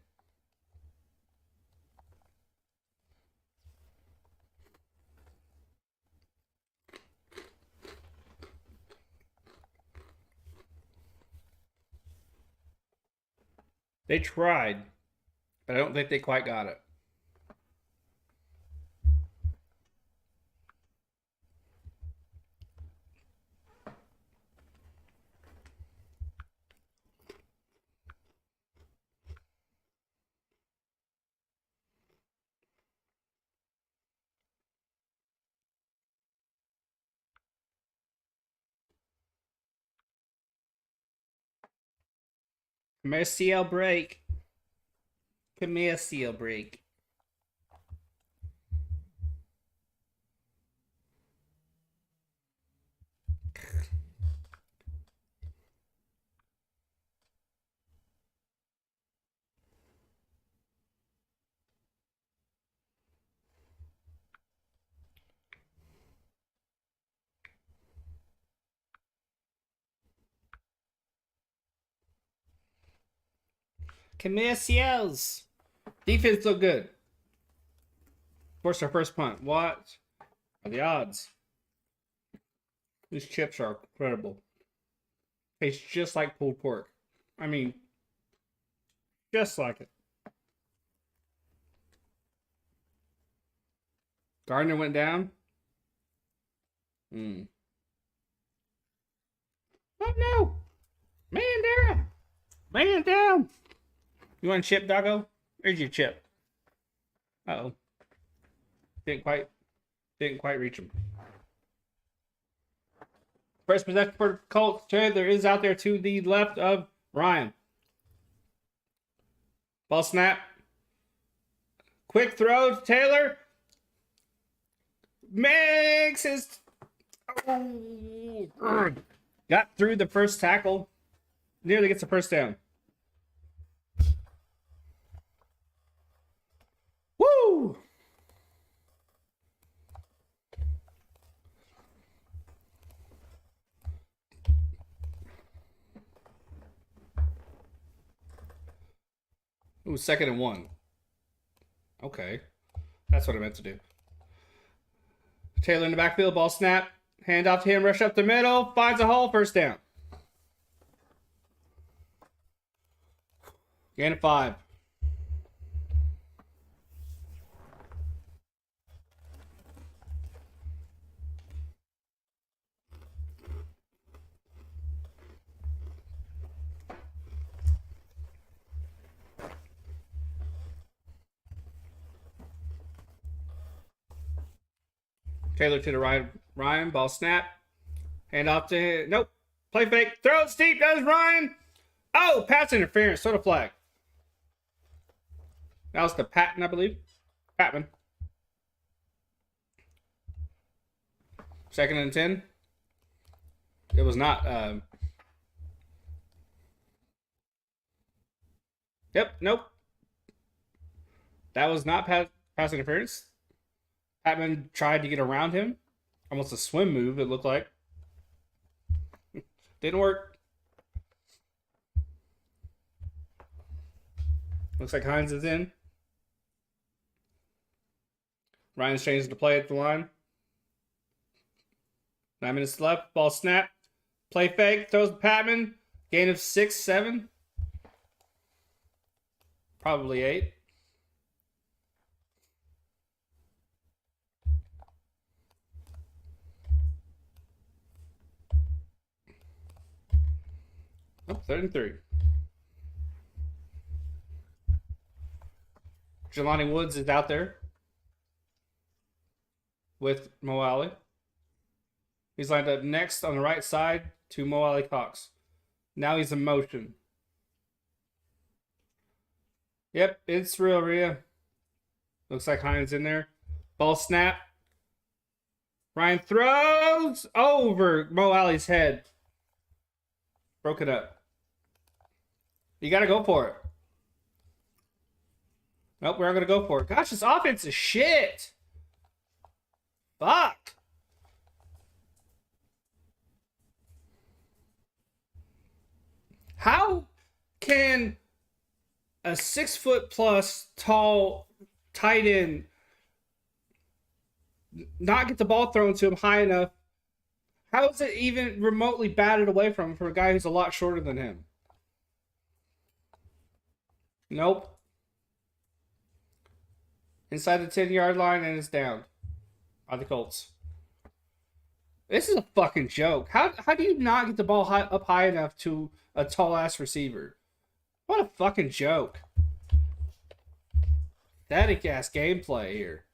They tried, but I don't think they quite got it. Come here, CL break. Come here, CL break. Come here, CLs. Defense look good. Force our first punt. What are the odds? These chips are incredible. Tastes just like pulled pork. I mean, just like it. Gardner went down. Oh no! Man down! Man down! You want a chip, doggo? Here's your chip. Uh-oh. Didn't quite reach him. First possession for Colts. Taylor is out there to the left of Ryan. Ball snap. Quick throw to Taylor. Makes his... Oh, got through the first tackle. Nearly gets a first down. Woo! Ooh, 2nd and 1. Okay. That's what I meant to do. Taylor in the backfield, ball snap. Hand off to him, rush up the middle. Finds a hole, first down. Gain of 5. Taylor to the right. Ryan, ball snap. Hand off to... Nope. Play fake. Throw it deep. That is Ryan. Oh, pass interference. Sort of flag. That was the Patton, I believe. Patman. 2nd and 10. It was not... Yep, nope. That was not pass interference. Patman tried to get around him. Almost a swim move, it looked like. Didn't work. Looks like Hines is in. Ryan's changed the play at the line. 9 minutes left. Ball snap. Play fake. Throws to Patman. Gain of 6, 7. Probably 8. Oh, 3rd and 3. Jelani Woods is out there with Mo Alley. He's lined up next on the right side to Mo Alley Cox. Now he's in motion. Yep, it's real, Rhea. Looks like Hines in there. Ball snap. Ryan throws over Mo Alley's head. Broke it up. You got to go for it. Nope, we're not going to go for it. Gosh, this offense is shit. Fuck. How can a 6-foot+ tall tight end not get the ball thrown to him high enough? How is it even remotely batted away from him for a guy who's a lot shorter than him? Nope. Inside the 10-yard line, and it's down by the Colts. This is a fucking joke. How do you not get the ball up high enough to a tall-ass receiver? What a fucking joke. Static-ass gameplay here.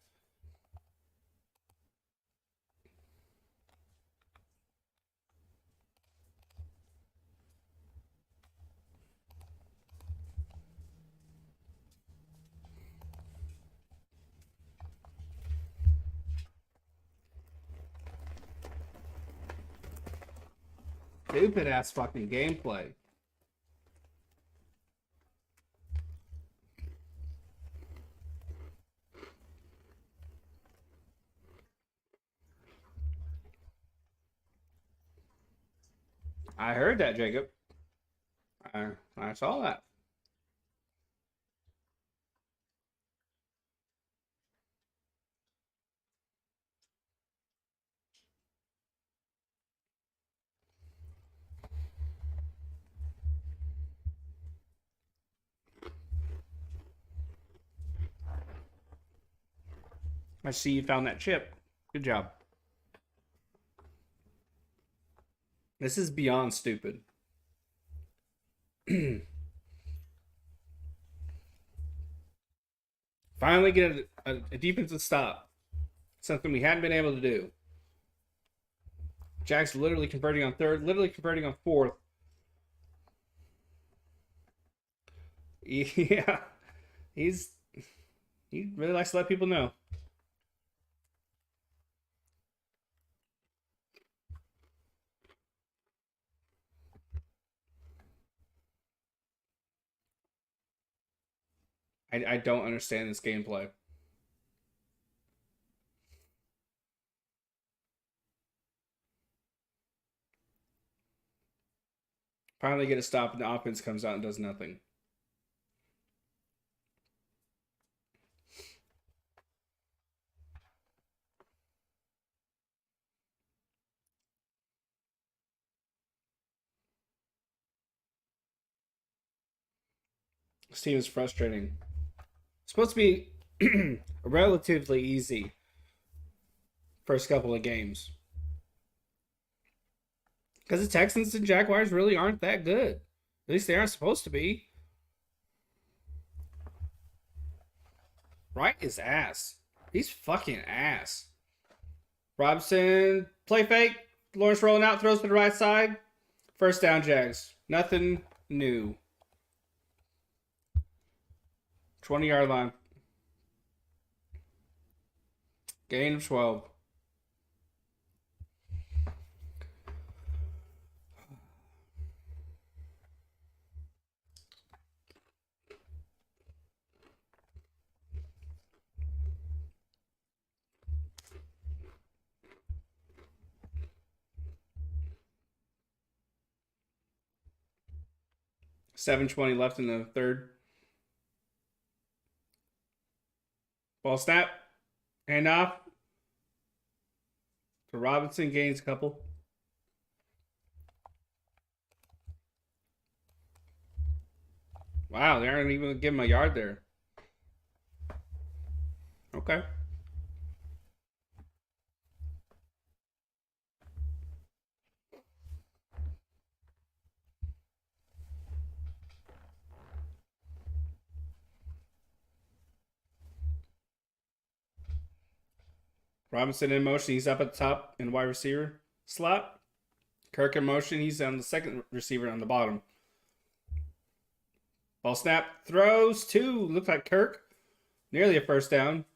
Stupid ass fucking gameplay. I heard that, Jacob. I saw that. I see you found that chip. Good job. This is beyond stupid. Finally get a defensive stop. Something we hadn't been able to do. Jags literally converting on third, literally converting on fourth. Yeah, he really likes to let people know. I don't understand this gameplay. Finally get a stop and the offense comes out and does nothing. This team is frustrating. It's supposed to be relatively easy first couple of games. Because the Texans and Jaguars really aren't that good. At least they aren't supposed to be. Right is ass. He's fucking ass. Robinson, play fake. Lawrence rolling out, throws to the right side. First down, Jags. Nothing new. 20-yard line. Gain of 12. $7:20 left in the third. Ball snap. Hand off. To Robinson, gains a couple. Wow, they aren't even giving him a yard there. Okay. Robinson in motion. He's up at the top in wide receiver slot. Kirk in motion. He's on the second receiver on the bottom. Ball snap. Throws to. Looks like Kirk. Nearly a first down.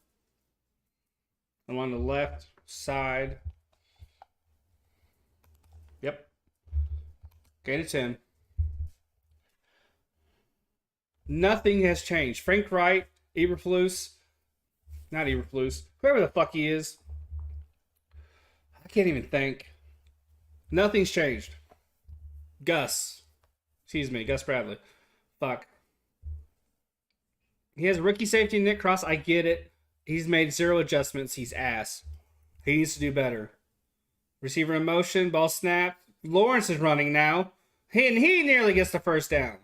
Along the left side. Yep. Gain of 10. Nothing has changed. Frank Wright, Eberflus. Not Eberflus. Whoever the fuck he is. I can't even think. Nothing's changed. Gus. Excuse me, Gus Bradley. Fuck. He has rookie safety Nick Cross. I get it. He's made 0 adjustments. He's ass. He needs to do better. Receiver in motion. Ball snap. Lawrence is running now. He nearly gets the first down.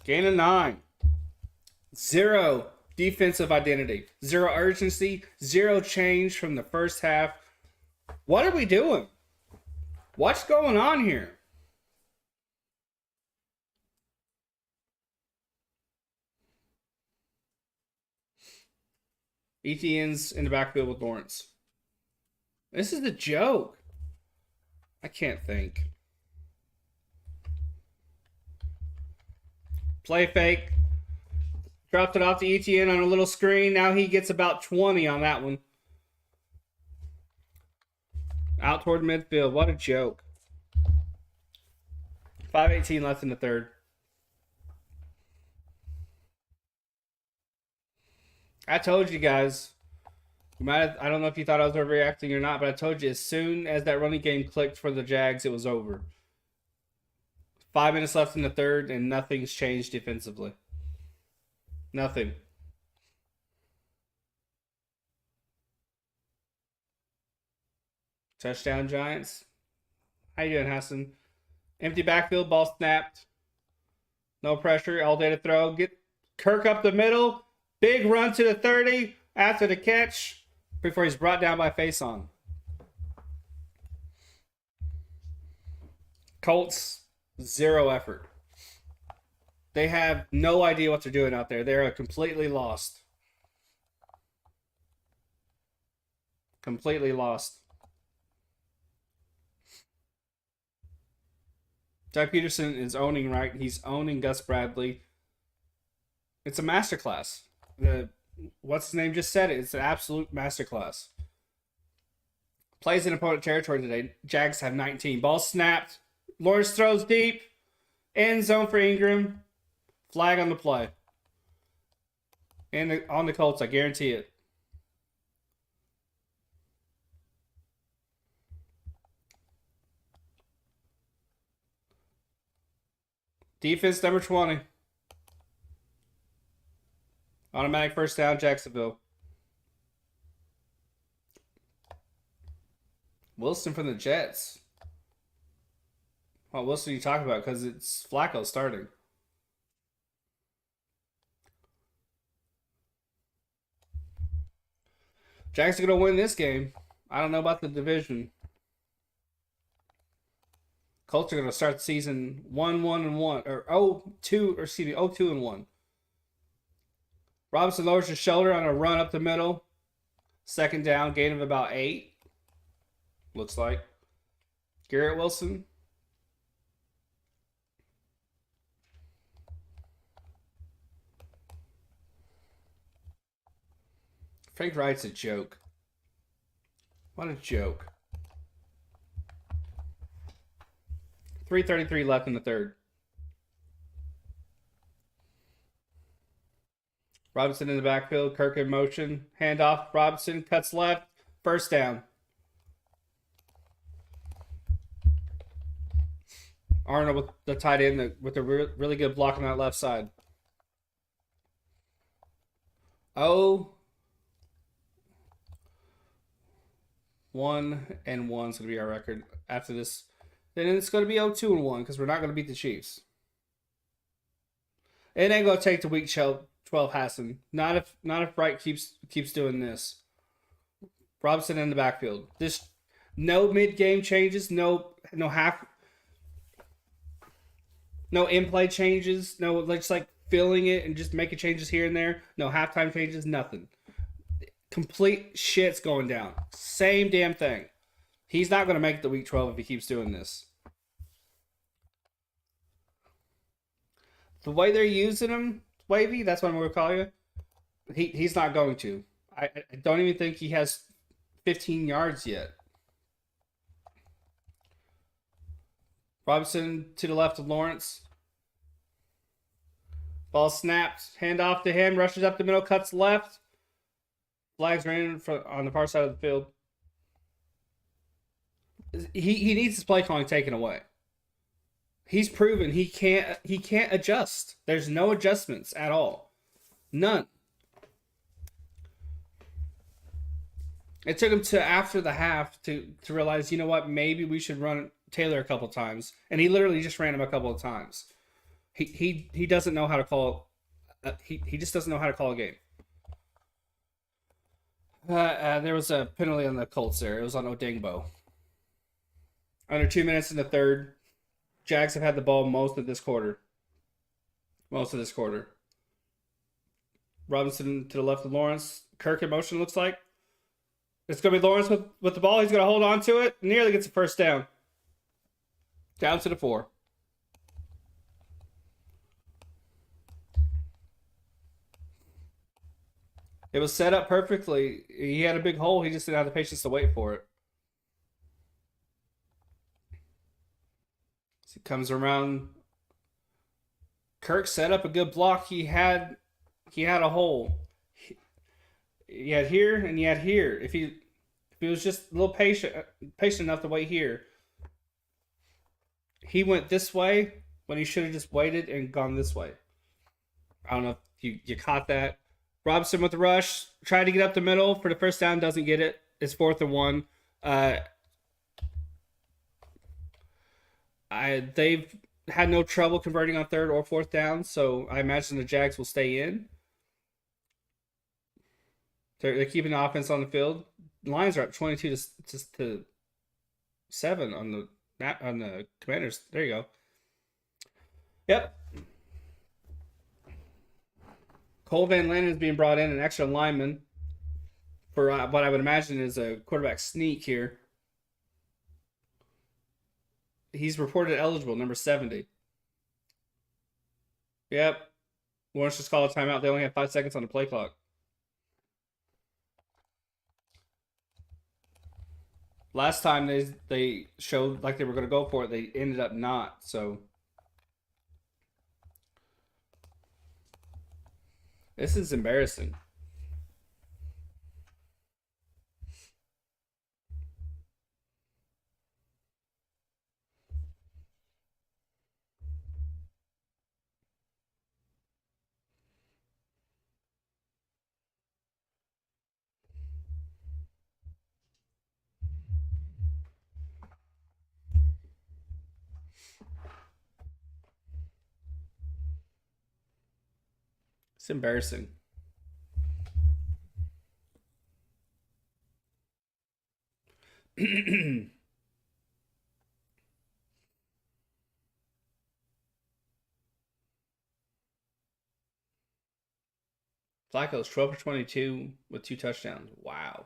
Gain of 9. 0 defensive identity. 0 urgency. 0 change from the first half. What are we doing? What's going on here? Etienne's in the backfield with Lawrence. This is a joke. I can't think. Play fake. Dropped it off to Etienne on a little screen. Now he gets about 20 on that one. Out toward midfield. What a joke. 5:18 left in the third. I told you guys. I don't know if you thought I was overreacting or not, but I told you as soon as that running game clicked for the Jags, it was over. 5 minutes left in the third, and nothing's changed defensively. Nothing. Touchdown, Giants. How you doing, Hassan? Empty backfield, ball snapped. No pressure, all day to throw. Get Kirk up the middle. Big run to the 30 after the catch before he's brought down by face-on. Colts, 0 effort. They have no idea what they're doing out there. They're completely lost. Completely lost. Doug Peterson is owning right. He's owning Gus Bradley. It's a masterclass. What's his name just said it. It's an absolute masterclass. Plays in opponent territory today. Jags have 19. Ball snapped. Lawrence throws deep. End zone for Ingram. Flag on the play. And on the Colts, I guarantee it. Defense number 20. Automatic first down, Jacksonville. Wilson from the Jets. What Wilson are you talking about? Because it's Flacco starting. Jags are going to win this game. I don't know about the division. Colts are going to start the season 1-1-1 or 0-2-1. Robinson lowers his shoulder on a run up the middle. Second down, gain of about 8. Looks like. Garrett Wilson. Frank Wright's a joke. What a joke. 3:33 left in the third. Robinson in the backfield. Kirk in motion. Handoff. Robinson cuts left. First down. Arnold with the tight end with a really good block on that left side. 1-1 is going to be our record after this. Then it's going to be 0-2-1 because we're not going to beat the Chiefs. It ain't going to take the week 12 Hassan. Not if Wright keeps doing this. Robinson in the backfield. This no mid-game changes, no in-play changes, no just like filling it and just making changes here and there. No halftime changes, nothing. Complete shit's going down. Same damn thing. He's not going to make the week 12 if he keeps doing this. The way they're using him, Wavy, that's what I'm going to call you. He's not going to. I don't even think he has 15 yards yet. Robinson to the left of Lawrence. Ball snapped. Hand off to him. Rushes up the middle. Cuts left. Flags ran on the far side of the field. He needs his play calling taken away. He's proven he can't adjust. There's no adjustments at all. None. It took him to after the half to realize, you know what, maybe we should run Taylor a couple times. And he literally just ran him a couple of times. He doesn't know how to call. He just doesn't know how to call a game. There was a penalty on the Colts there. It was on Odengbo. Under 2 minutes in the third. Jags have had the ball most of this quarter. Robinson to the left of Lawrence. Kirk in motion, looks like. It's going to be Lawrence with the ball. He's going to hold on to it. Nearly gets a first down. Down to the 4. It was set up perfectly. He had a big hole. He just didn't have the patience to wait for it. So he comes around. Kirk set up a good block. He had a hole. He had here and he had here. If he was just a little patient enough to wait here, he went this way when he should have just waited and gone this way. I don't know if you caught that. Robinson with the rush, tried to get up the middle for the first down, doesn't get it. It's 4th and 1. They've had no trouble converting on 3rd or 4th down, so I imagine the Jags will stay in. They're keeping the offense on the field. The Lions are up 22 to 7 on the Commanders. There you go. Yep. Cole Van Lannon is being brought in, an extra lineman for what I would imagine is a quarterback sneak here. He's reported eligible, number 70. Yep. Lawrence just called a timeout. They only have 5 seconds on the play clock. Last time they showed like they were going to go for it, they ended up not. So this is embarrassing. It's embarrassing. Flacco's 12 for 22 with 2 touchdowns. Wow.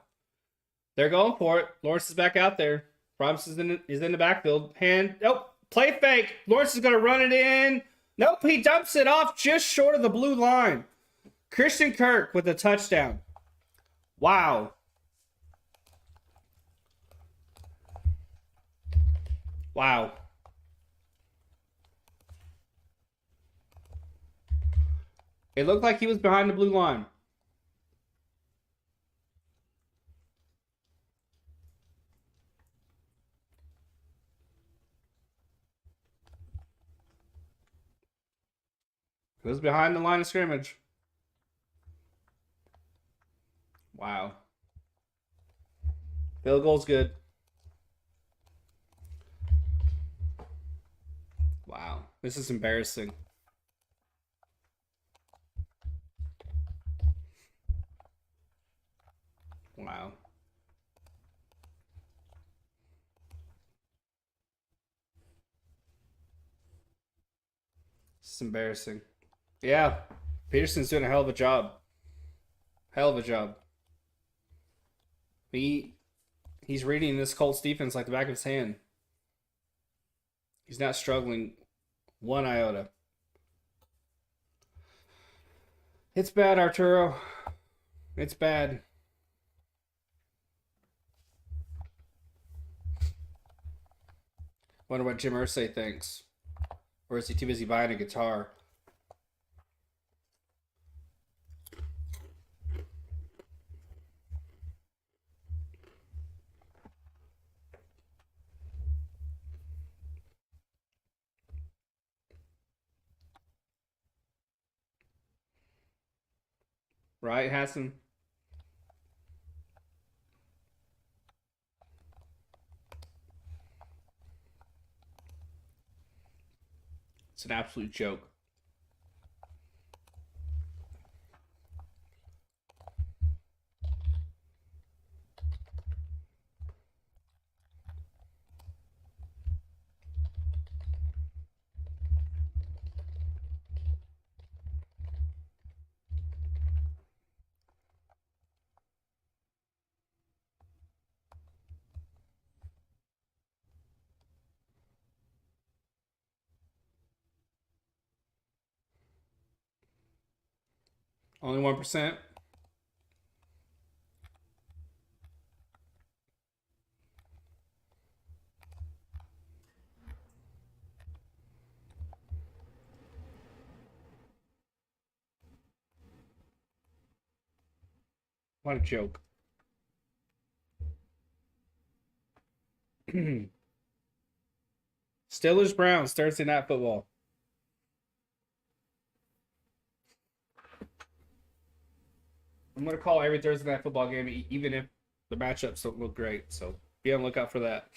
They're going for it. Lawrence is back out there. Robinson is in the backfield. Play fake. Lawrence is going to run it in. Nope, he dumps it off just short of the blue line. Christian Kirk with a touchdown. Wow. Wow. It looked like he was behind the blue line. It was behind the line of scrimmage. Wow. Field goal's good. Wow. This is embarrassing. Wow. This is embarrassing. Yeah. Peterson's doing a hell of a job. Hell of a job. He's reading this Colts defense like the back of his hand. He's not struggling one iota. It's bad, Arturo. It's bad. Wonder what Jim Irsay thinks. Or is he too busy buying a guitar? Right, Hassan? It's an absolute joke. Only 1%. What a joke. Steelers Browns Thursday night football. I'm gonna call every Thursday night football game, even if the matchups don't look great. So be on the lookout for that.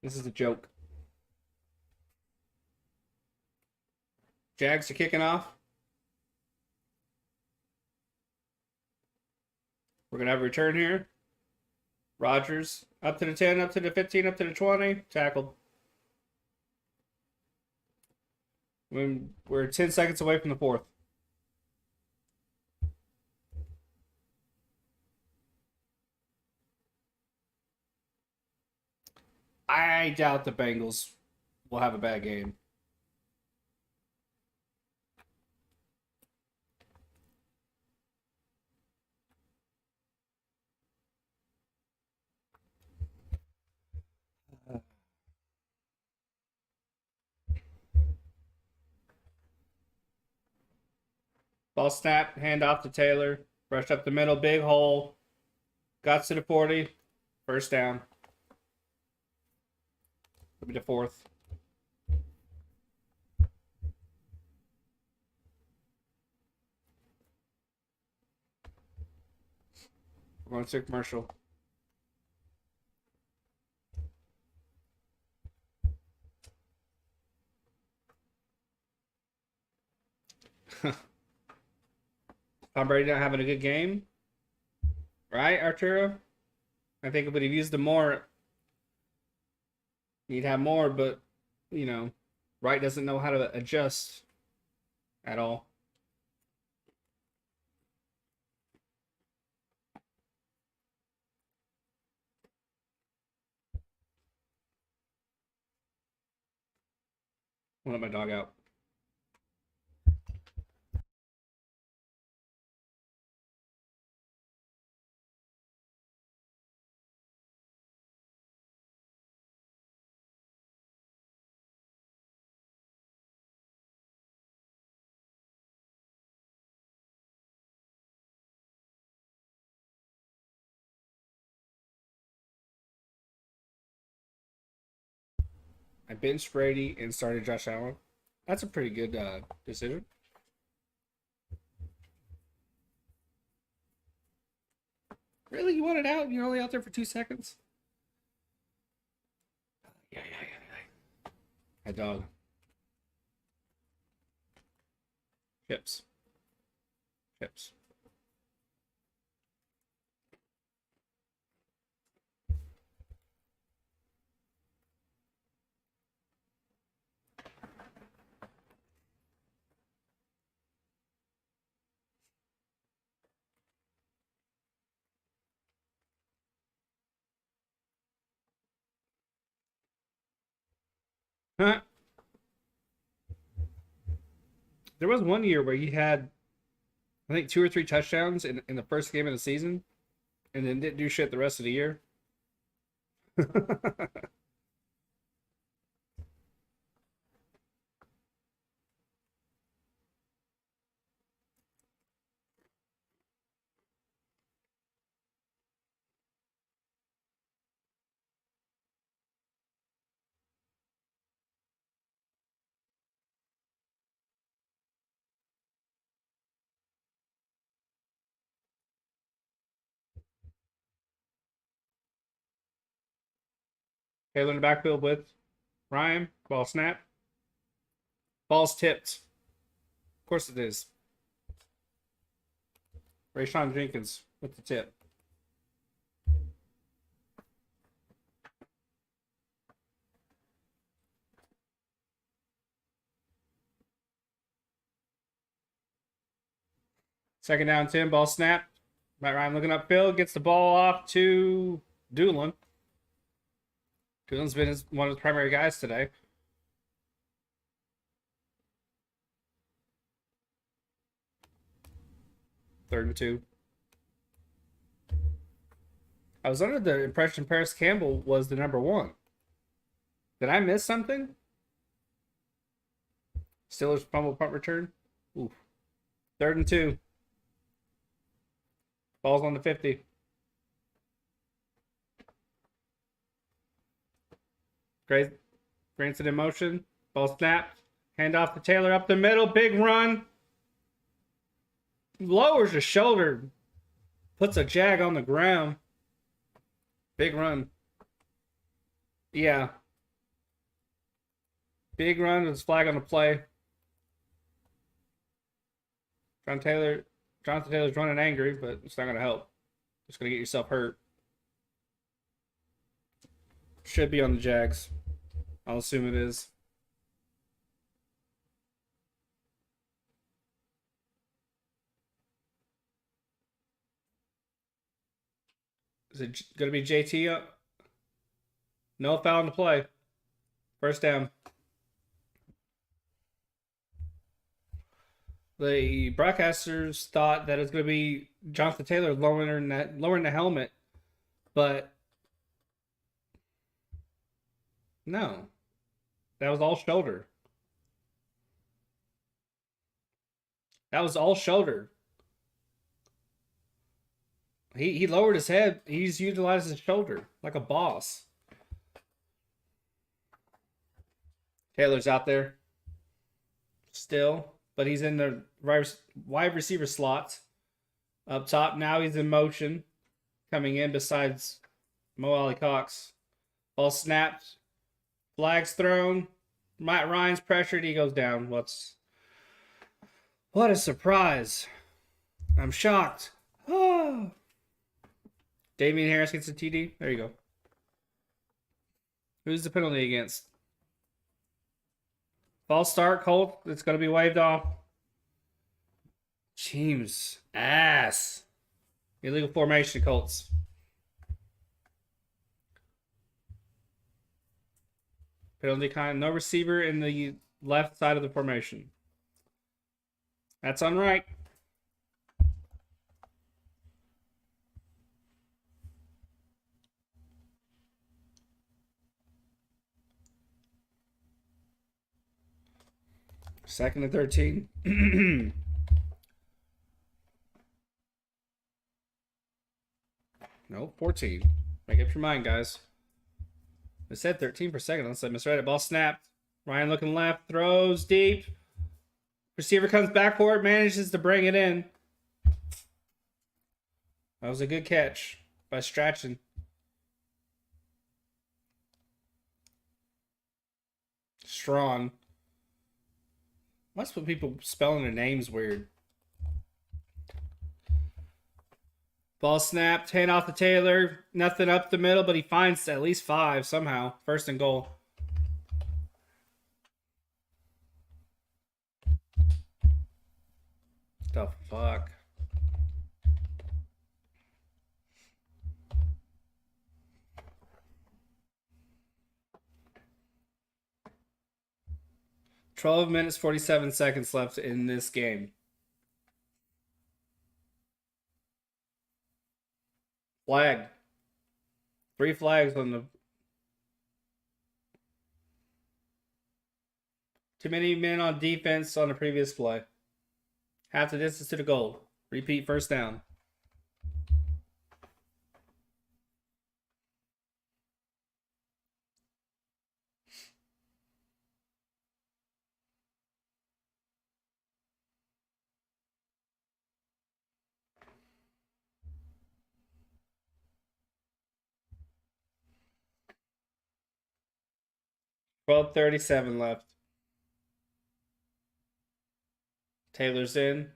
This is a joke. Jags are kicking off. We're going to have a return here. Rodgers up to the 10, up to the 15, up to the 20. Tackled. We're 10 seconds away from the fourth. I doubt the Bengals will have a bad game. Ball snap, hand off to Taylor. Rush up the middle, big hole. Got to the 40. First down. It'll be the fourth. We're going to commercial. Tom Brady not having a good game, right, Arturo? I think if we'd have used him more, he'd have more, but, you know, Wright doesn't know how to adjust at all. I'll let my dog out. I benched Brady and started Josh Allen. That's a pretty good decision. Really? You want it out? You're only out there for 2 seconds? Yeah. Hey, dog. Chips. Huh? There was one year where he had, I think, 2 or 3 touchdowns in the first game of the season, and then didn't do shit the rest of the year. Taylor in the backfield with Ryan. Ball snap. Ball's tipped. Of course it is. Rayshon Jenkins with the tip. Second down, 10. Ball snap. Matt Ryan looking upfield. Gets the ball off to Doolin. Doolin's been one of his primary guys today. Third and 2. I was under the impression Paris Campbell was the number 1. Did I miss something? Steelers fumble punt return. Oof. Third and 2. Ball's on the 50. Great. Granson in motion. Ball snapped. Hand off to Taylor up the middle. Big run. Lowers his shoulder. Puts a Jag on the ground. Big run. Yeah. Big run with his flag on the play. Jonathan Taylor's running angry, but it's not going to help. Just gonna get yourself hurt. Should be on the Jags. I'll assume it is. Is it gonna be JT up? No foul in the play. First down. The broadcasters thought that it was going to be Jonathan Taylor lowering the helmet, but no, that was all shoulder. That was all shoulder. He lowered his head. He's utilized his shoulder like a boss. Taylor's out there still, but he's in the wide receiver slot up top. Now he's in motion, coming in besides Mo Alley Cox. Ball snapped, flags thrown. Matt Ryan's pressured. He goes down. What a surprise! I'm shocked. Oh. Damian Harris gets a TD. There you go. Who's the penalty against? False start, Colt. It's going to be waved off. Team's ass. Illegal formation, Colts. Penalty kind. No receiver in the left side of the formation. That's on right. Second and 13. No, 14. Make up your mind, guys. It said 13 per second. Unless I misread it. Ball snapped. Ryan looking left. Throws deep. Receiver comes back for it. Manages to bring it in. That was a good catch by Strachan. Strawn. Must put people spelling their names weird. Ball snapped, hand off to Taylor. Nothing up the middle, but he finds at least 5 somehow. First and goal. The fuck? $12 minutes, 47 seconds left in this game. Flag. 3 flags on the... Too many men on defense on the previous play. Half the distance to the goal. Repeat first down. $12:37 left. Taylor's in.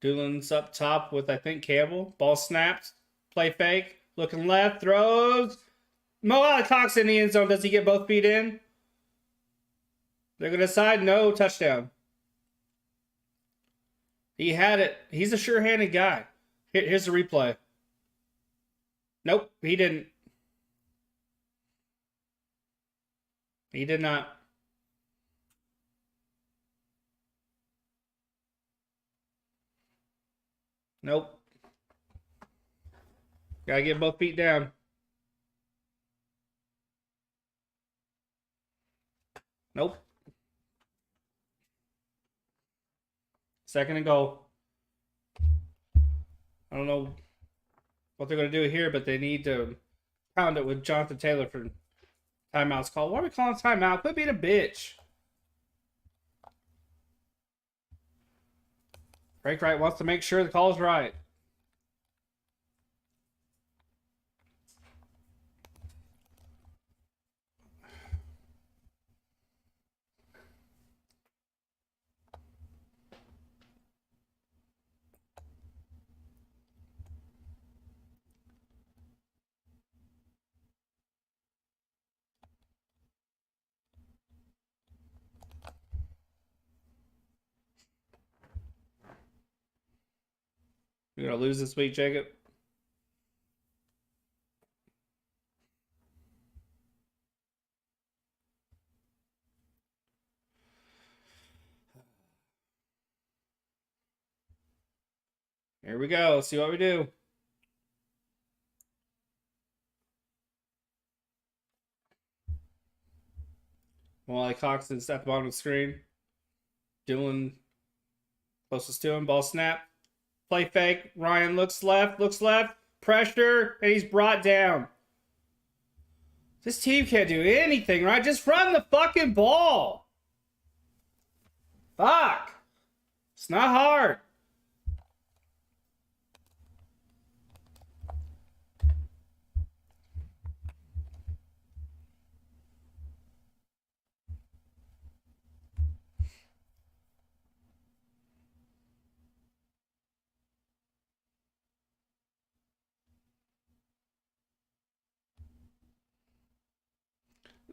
Doolin's up top with, I think, Campbell. Ball snapped. Play fake. Looking left. Throws. Mo Alley Cox in the end zone. Does he get both feet in? They're going to decide no. Touchdown. He had it. He's a sure-handed guy. Here's the replay. Nope, he didn't. He did not. Nope. Gotta get both feet down. Nope. Second and goal. I don't know what they're going to do here, but they need to pound it with Jonathan Taylor for timeouts called. Why are we calling timeout? Quit being a bitch. Frank Wright wants to make sure the call is right. You're going to lose this week, Jacob? Here we go. Let's see what we do. Wally Cox is at the bottom of the screen. Dylan closest to him. Ball snap. Play fake. Ryan looks left. Pressure. And he's brought down. This team can't do anything, right? Just run the fucking ball. Fuck. It's not hard.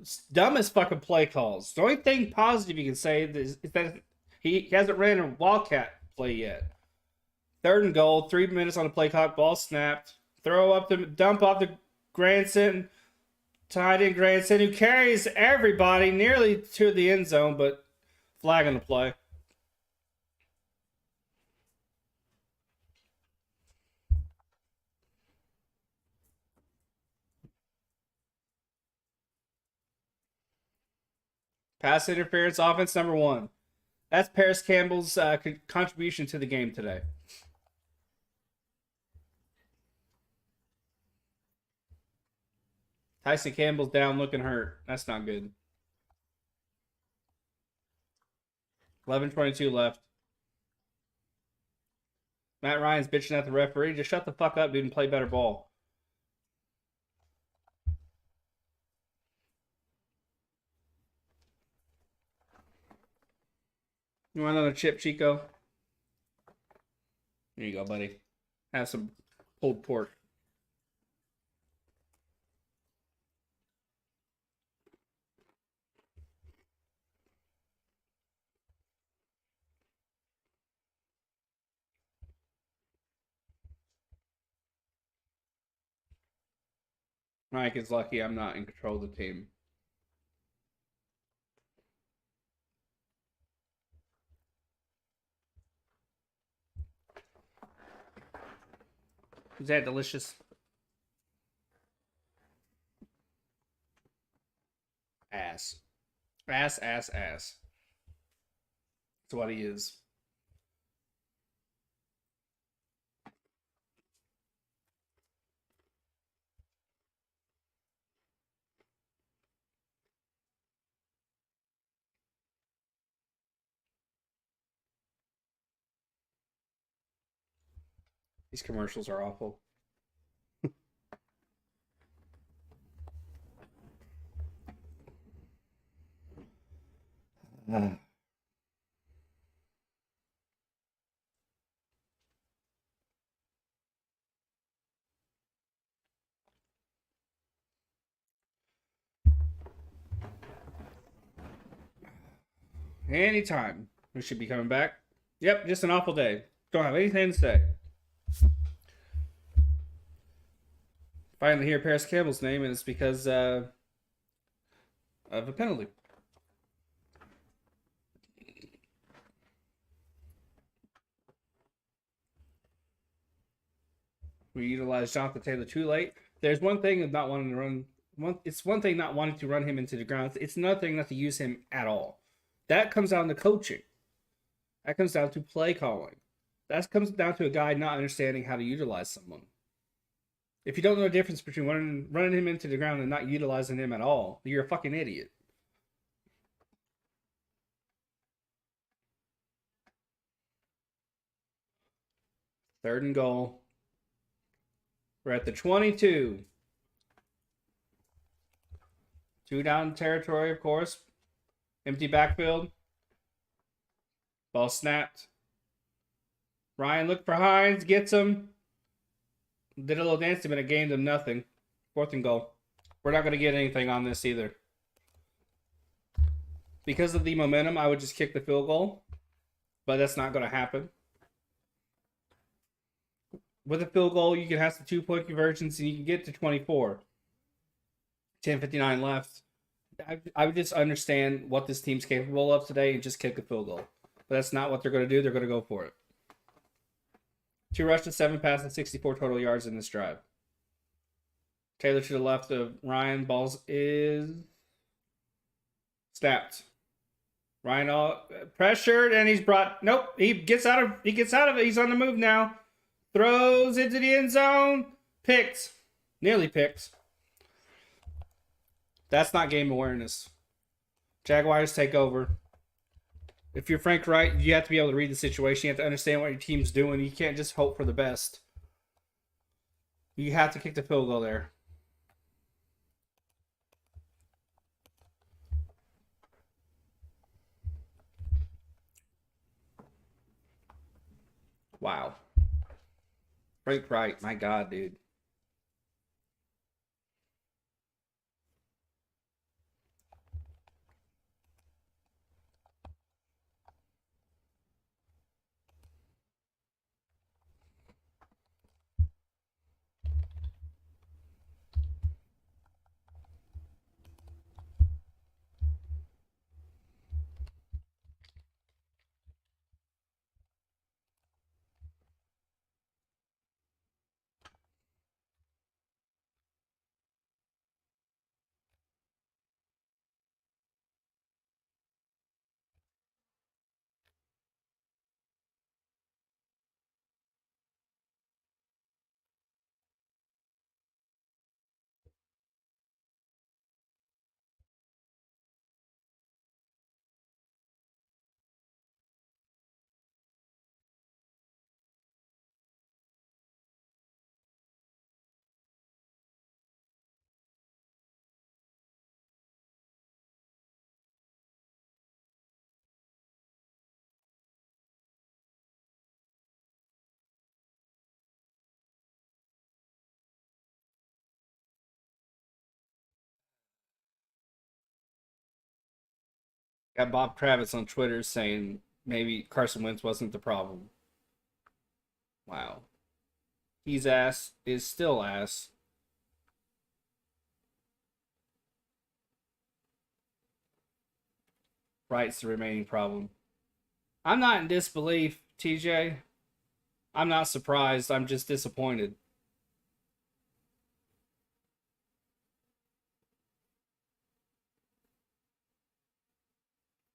It's dumb as fucking play calls. The only thing positive you can say is that he hasn't ran a Wildcat play yet. 3rd and goal, 3 minutes on the play clock, ball snapped. Throw up the dump off the Granson, tied in Granson, who carries everybody nearly to the end zone, but flag on the play. Pass interference, offense number 1. That's Paris Campbell's contribution to the game today. Tyson Campbell's down looking hurt. That's not good. 11:22 left. Matt Ryan's bitching at the referee. Just shut the fuck up, dude, and play better ball. You want another chip, Chico? Here you go, buddy. Have some pulled pork. Mike is lucky I'm not in control of the team. Is that delicious? Ass. Ass. That's what he is. These commercials are awful. Anytime. We should be coming back. Yep, just an awful day. Don't have anything to say. Finally hear Paris Campbell's name, and it's because of a penalty. We utilized Jonathan Taylor too late. There's one thing of not wanting to run. It's one thing not wanting to run him into the ground. It's another thing not to use him at all. That comes down to coaching. That comes down to play calling. That comes down to a guy not understanding how to utilize someone. If you don't know the difference between running him into the ground and not utilizing him at all, you're a fucking idiot. Third and goal. We're at the 22. 2 down territory, of course. Empty backfield. Ball snapped. Ryan looked for Hines. Gets him. Did a little dancing, but it gained him nothing. 4th and goal. We're not going to get anything on this either. Because of the momentum, I would just kick the field goal. But that's not going to happen. with a field goal, you can have some 2-point conversions and you can get to 24. 10:59 left. I would just understand what this team's capable of today and just kick a field goal. But that's not what they're going to do. They're going to go for it. 2 rushes, 7 passes, 64 total yards in this drive. Taylor to the left of Ryan. Balls is snapped. Ryan all pressured and he's brought. Nope. He gets out of it. He's on the move now. Throws into the end zone. Picked. Nearly picked. That's not game awareness. Jaguars take over. If you're Frank Wright, you have to be able to read the situation. You have to understand what your team's doing. You can't just hope for the best. You have to kick the field goal there. Wow. Frank Wright, my God, dude. Got Bob Kravitz on Twitter saying maybe Carson Wentz wasn't the problem. Wow. He's ass, is still ass. Wright's the remaining problem. I'm not in disbelief, TJ. I'm not surprised. I'm just disappointed.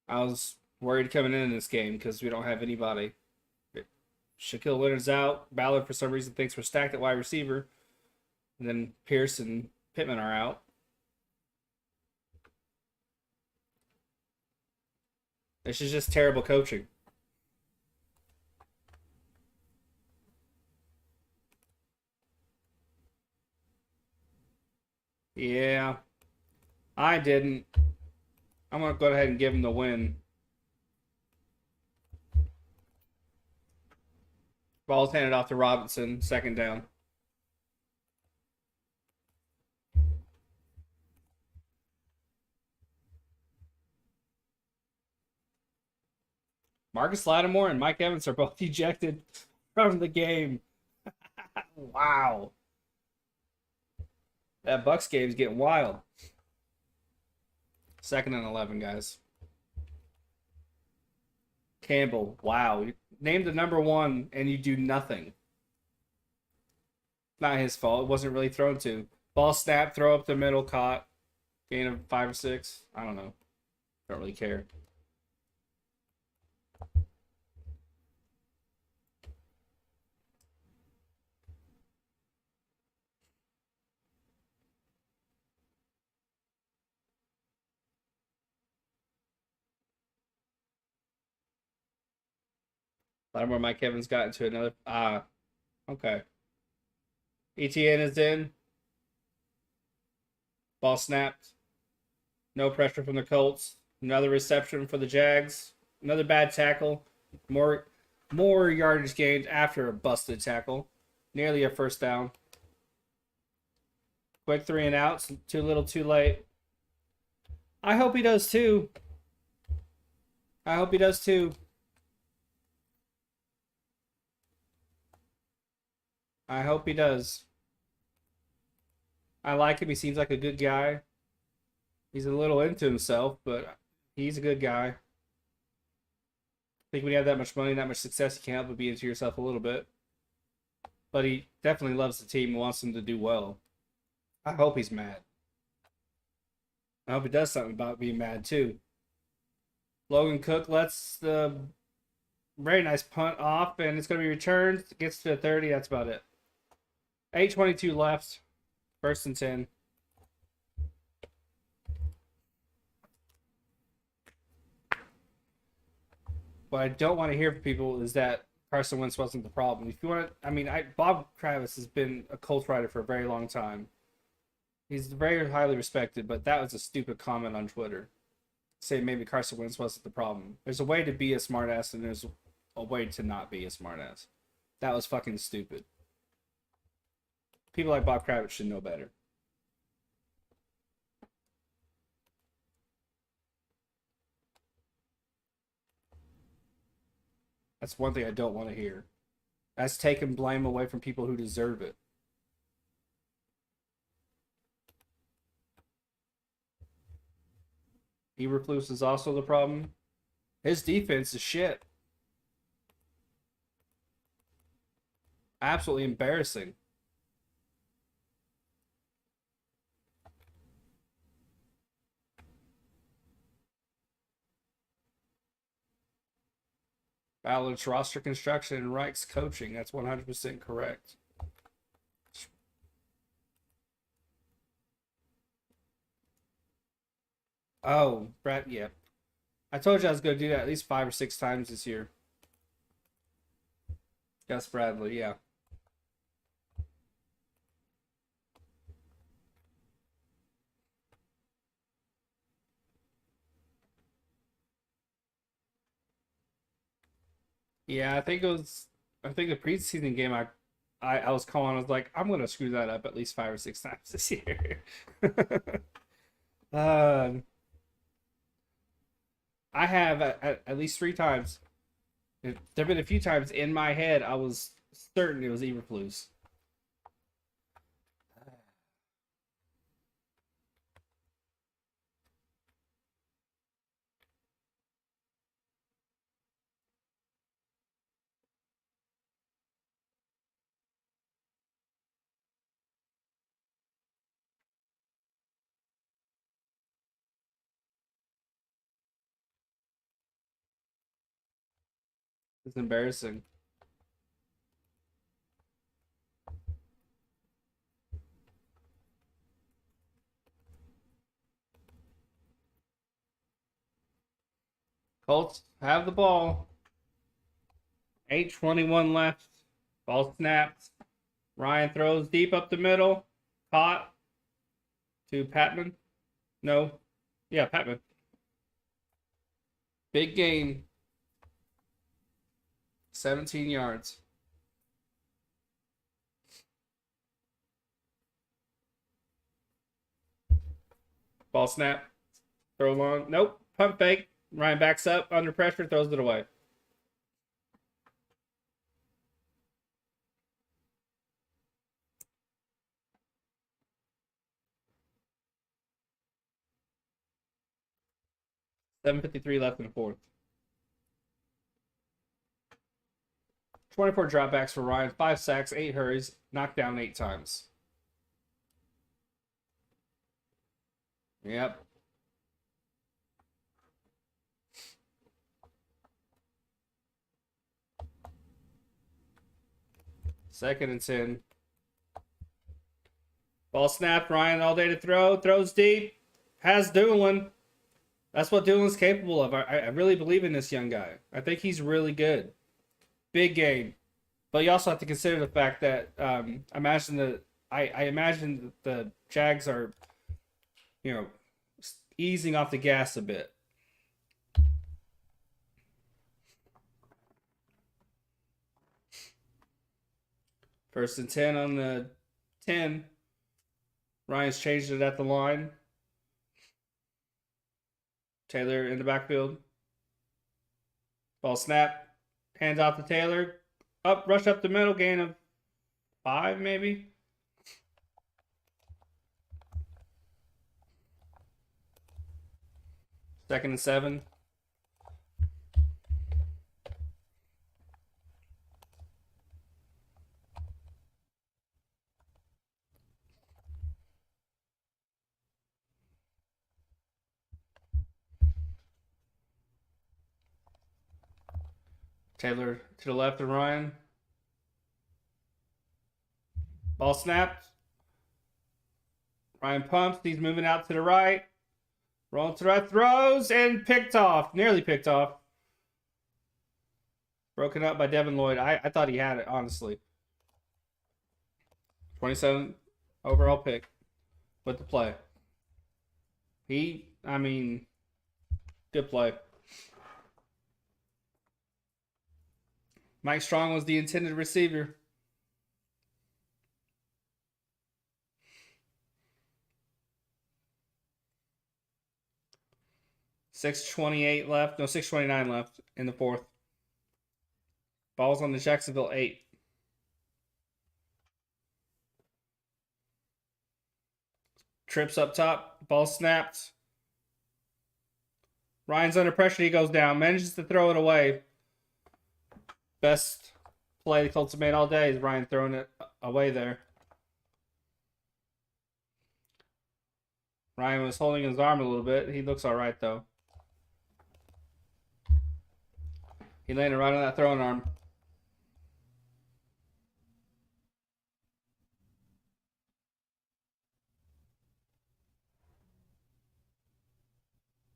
I was worried coming in this game because we don't have anybody. Shaquille Leonard's out. Ballard, for some reason, thinks we're stacked at wide receiver. And then Pierce and Pittman are out. This is just terrible coaching. Yeah. I didn't. I'm going to go ahead and give him the win. Ball's handed off to Robinson. Second down. Marcus Lattimore and Mike Evans are both ejected from the game. Wow. That Bucks game's getting wild. 2nd and 11, guys. Campbell, wow. You named the number 1 and you do nothing. Not his fault. It wasn't really thrown to. Ball snap, throw up the middle, caught. Gain of 5 or 6. I don't know. Don't really care. Lattimore, Mike Evans got into another. Okay. ETN is in. Ball snapped. No pressure from the Colts. Another reception for the Jags. Another bad tackle. More yardage gained after a busted tackle. Nearly a first down. Quick 3 and outs. Too little, too late. I hope he does too. I hope he does too. I hope he does. I like him. He seems like a good guy. He's a little into himself, but he's a good guy. I think when you have that much money, that much success, you can't help but be into yourself a little bit. But he definitely loves the team and wants them to do well. I hope he's mad. I hope he does something about being mad too. Logan Cook lets the very nice punt off, and it's going to be returned. Gets to 30. That's about it. 8:22 left. First and 10. What I don't want to hear from people is that Carson Wentz wasn't the problem. If you want to, I mean, Bob Kravis has been a Colts writer for a very long time. He's very highly respected, but that was a stupid comment on Twitter. Say maybe Carson Wentz wasn't the problem. There's a way to be a smartass, and there's a way to not be a smartass. That was fucking stupid. People like Bob Kravis should know better. That's one thing I don't want to hear. That's taking blame away from people who deserve it. Eberflus is also the problem. His defense is shit. Absolutely embarrassing. Ballard's roster construction and Reich's coaching. That's 100% correct. Oh, Brad, yeah. I told you I was going to do that at least 5 or 6 times this year. Gus Bradley, yeah. Yeah, I think the preseason game I was calling, I was like, I'm gonna screw that up at least 5 or 6 times this year. um, I have at least 3 times. There have been a few times in my head I was certain it was Eberflus. It's embarrassing. Colts have the ball. 8:21 left. Ball snapped. Ryan throws deep up the middle. Caught to Patman. No. Yeah, Patman. Big gain. 17 yards. Ball snap. Throw long. Nope. Pump fake. Ryan backs up under pressure, throws it away. $7:53 left in the fourth. 24 dropbacks for Ryan, 5 sacks, 8 hurries, knocked down 8 times. Yep. Second and 10. Ball snapped. Ryan all day to throw. Throws deep. Has Doolin. That's what Doolin's capable of. I really believe in this young guy. I think he's really good. Big game. But you also have to consider the fact that I imagine the Jags are, easing off the gas a bit. First and 10 on the 10. Ryan's changed it at the line. Taylor in the backfield. Ball snap. Hands off to Taylor. Rush up the middle. Gain of 5, maybe. Second and 7. Taylor to the left of Ryan. Ball snapped. Ryan pumps. He's moving out to the right. Rolling to the right. Throws and picked off. Nearly picked off. Broken up by Devin Lloyd. I thought he had it, honestly. 27 overall pick with the play. I mean, good play. Mike Strong was the intended receiver. $6:28 left. No, $6:29 left in the fourth. Ball's on the Jacksonville 8. Trips up top. Ball snapped. Ryan's under pressure. He goes down. Manages to throw it away. Best play the Colts have made all day is Ryan throwing it away there. Ryan was holding his arm a little bit. He looks all right, though. He landed right on that throwing arm.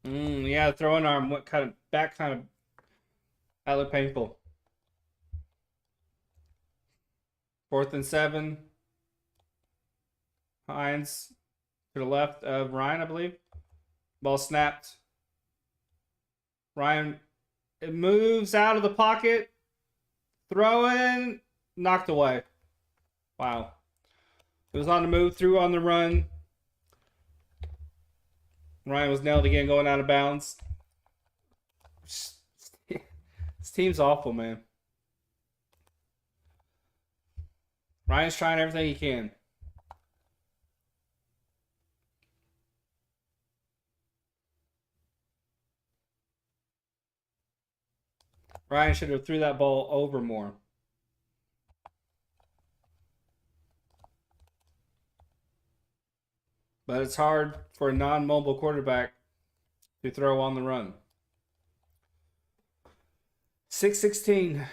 Yeah, the throwing arm went kind of back, that looked painful. 4th and 7. Hines to the left of Ryan, I believe. Ball snapped. Ryan, it moves out of the pocket. Throwing, knocked away. Wow. It was on the move, threw on the run. Ryan was nailed again, going out of bounds. This team's awful, man. Ryan's trying everything he can. Ryan should have threw that ball over more. But it's hard for a non-mobile quarterback to throw on the run. 6:16.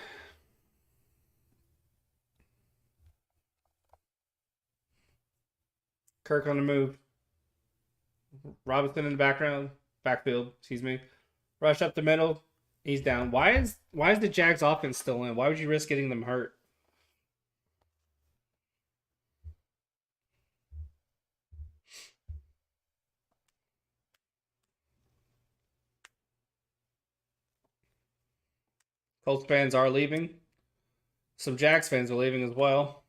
Kirk on the move. Robinson in the backfield, excuse me. Rush up the middle. He's down. Why is the Jags offense still in? Why would you risk getting them hurt? Colts fans are leaving. Some Jags fans are leaving as well.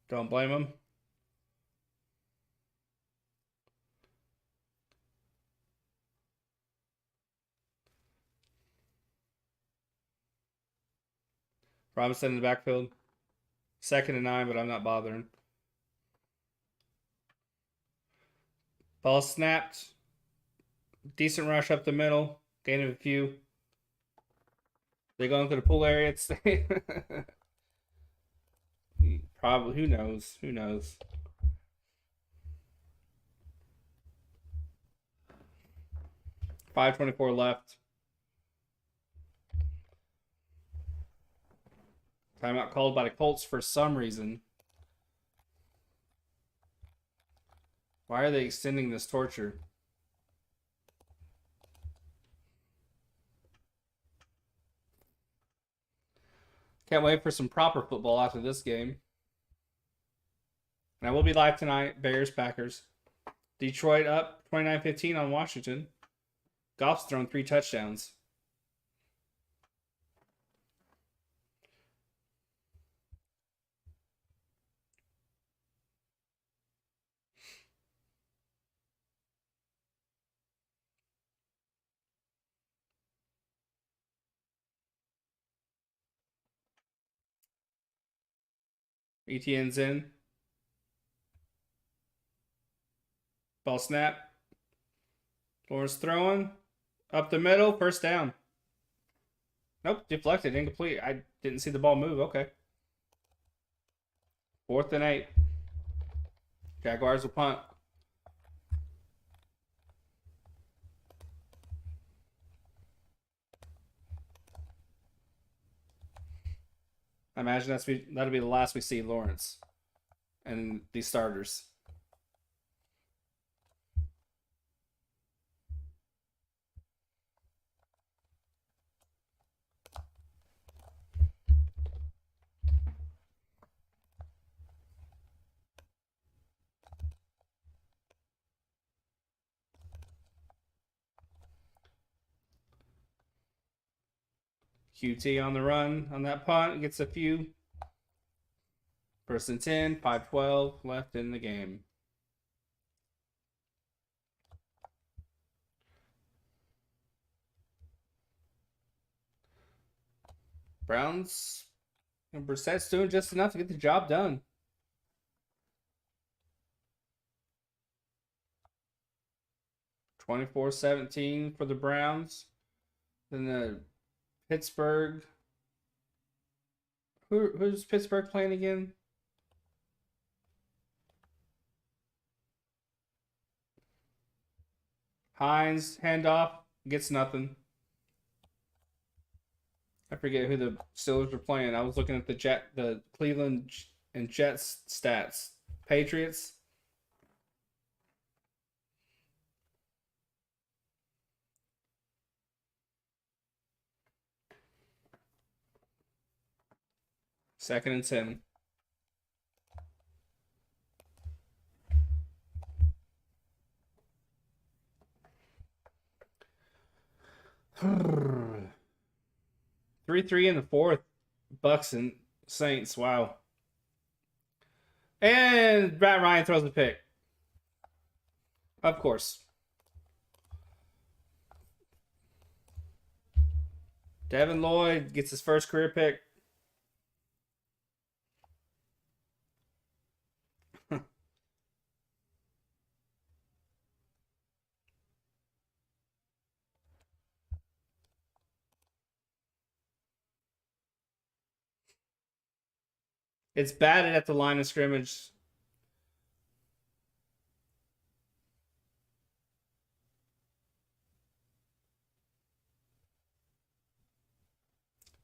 Don't blame them. Robinson in the backfield. 2nd and 9, but I'm not bothering. Ball snapped. Decent rush up the middle. Gain of a few. They go into the pool area. Probably. Who knows? Who knows? $5:24 left. Timeout called by the Colts for some reason. Why are they extending this torture? Can't wait for some proper football after this game. And I will be live tonight. Bears, Packers. Detroit up 29-15 on Washington. Goff's thrown 3 touchdowns. ETN's in. Ball snap. Lawrence throwing. Up the middle. First down. Nope. Deflected. Incomplete. I didn't see the ball move. Okay. 4th and 8. Jaguars will punt. I imagine that'll be the last we see Lawrence and these starters. QT on the run on that punt. Gets a few. 1st and 10. 5:12 left in the game. Browns and Brissett's doing just enough to get the job done. (24-17) for the Browns. Then the Pittsburgh. Who's Pittsburgh playing again? Hines, handoff, gets nothing. I forget who the Steelers were playing. I was looking at the Cleveland and Jets stats. Patriots. Second and 10. Three in the 4th. Bucks and Saints. Wow. And Matt Ryan throws a pick. Of course. Devin Lloyd gets his first career pick. It's batted at the line of scrimmage.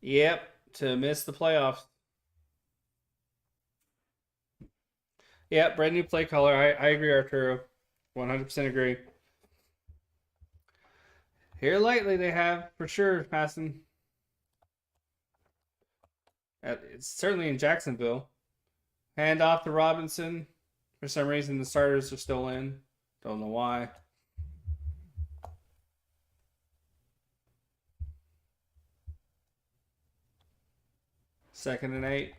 Yep, to miss the playoffs. Yep, brand new play caller. I agree, Arturo. 100% agree. Here lately, they have, for sure, passing. It's certainly in Jacksonville. Hand off to Robinson. For some reason, the starters are still in. Don't know why. Second and 8.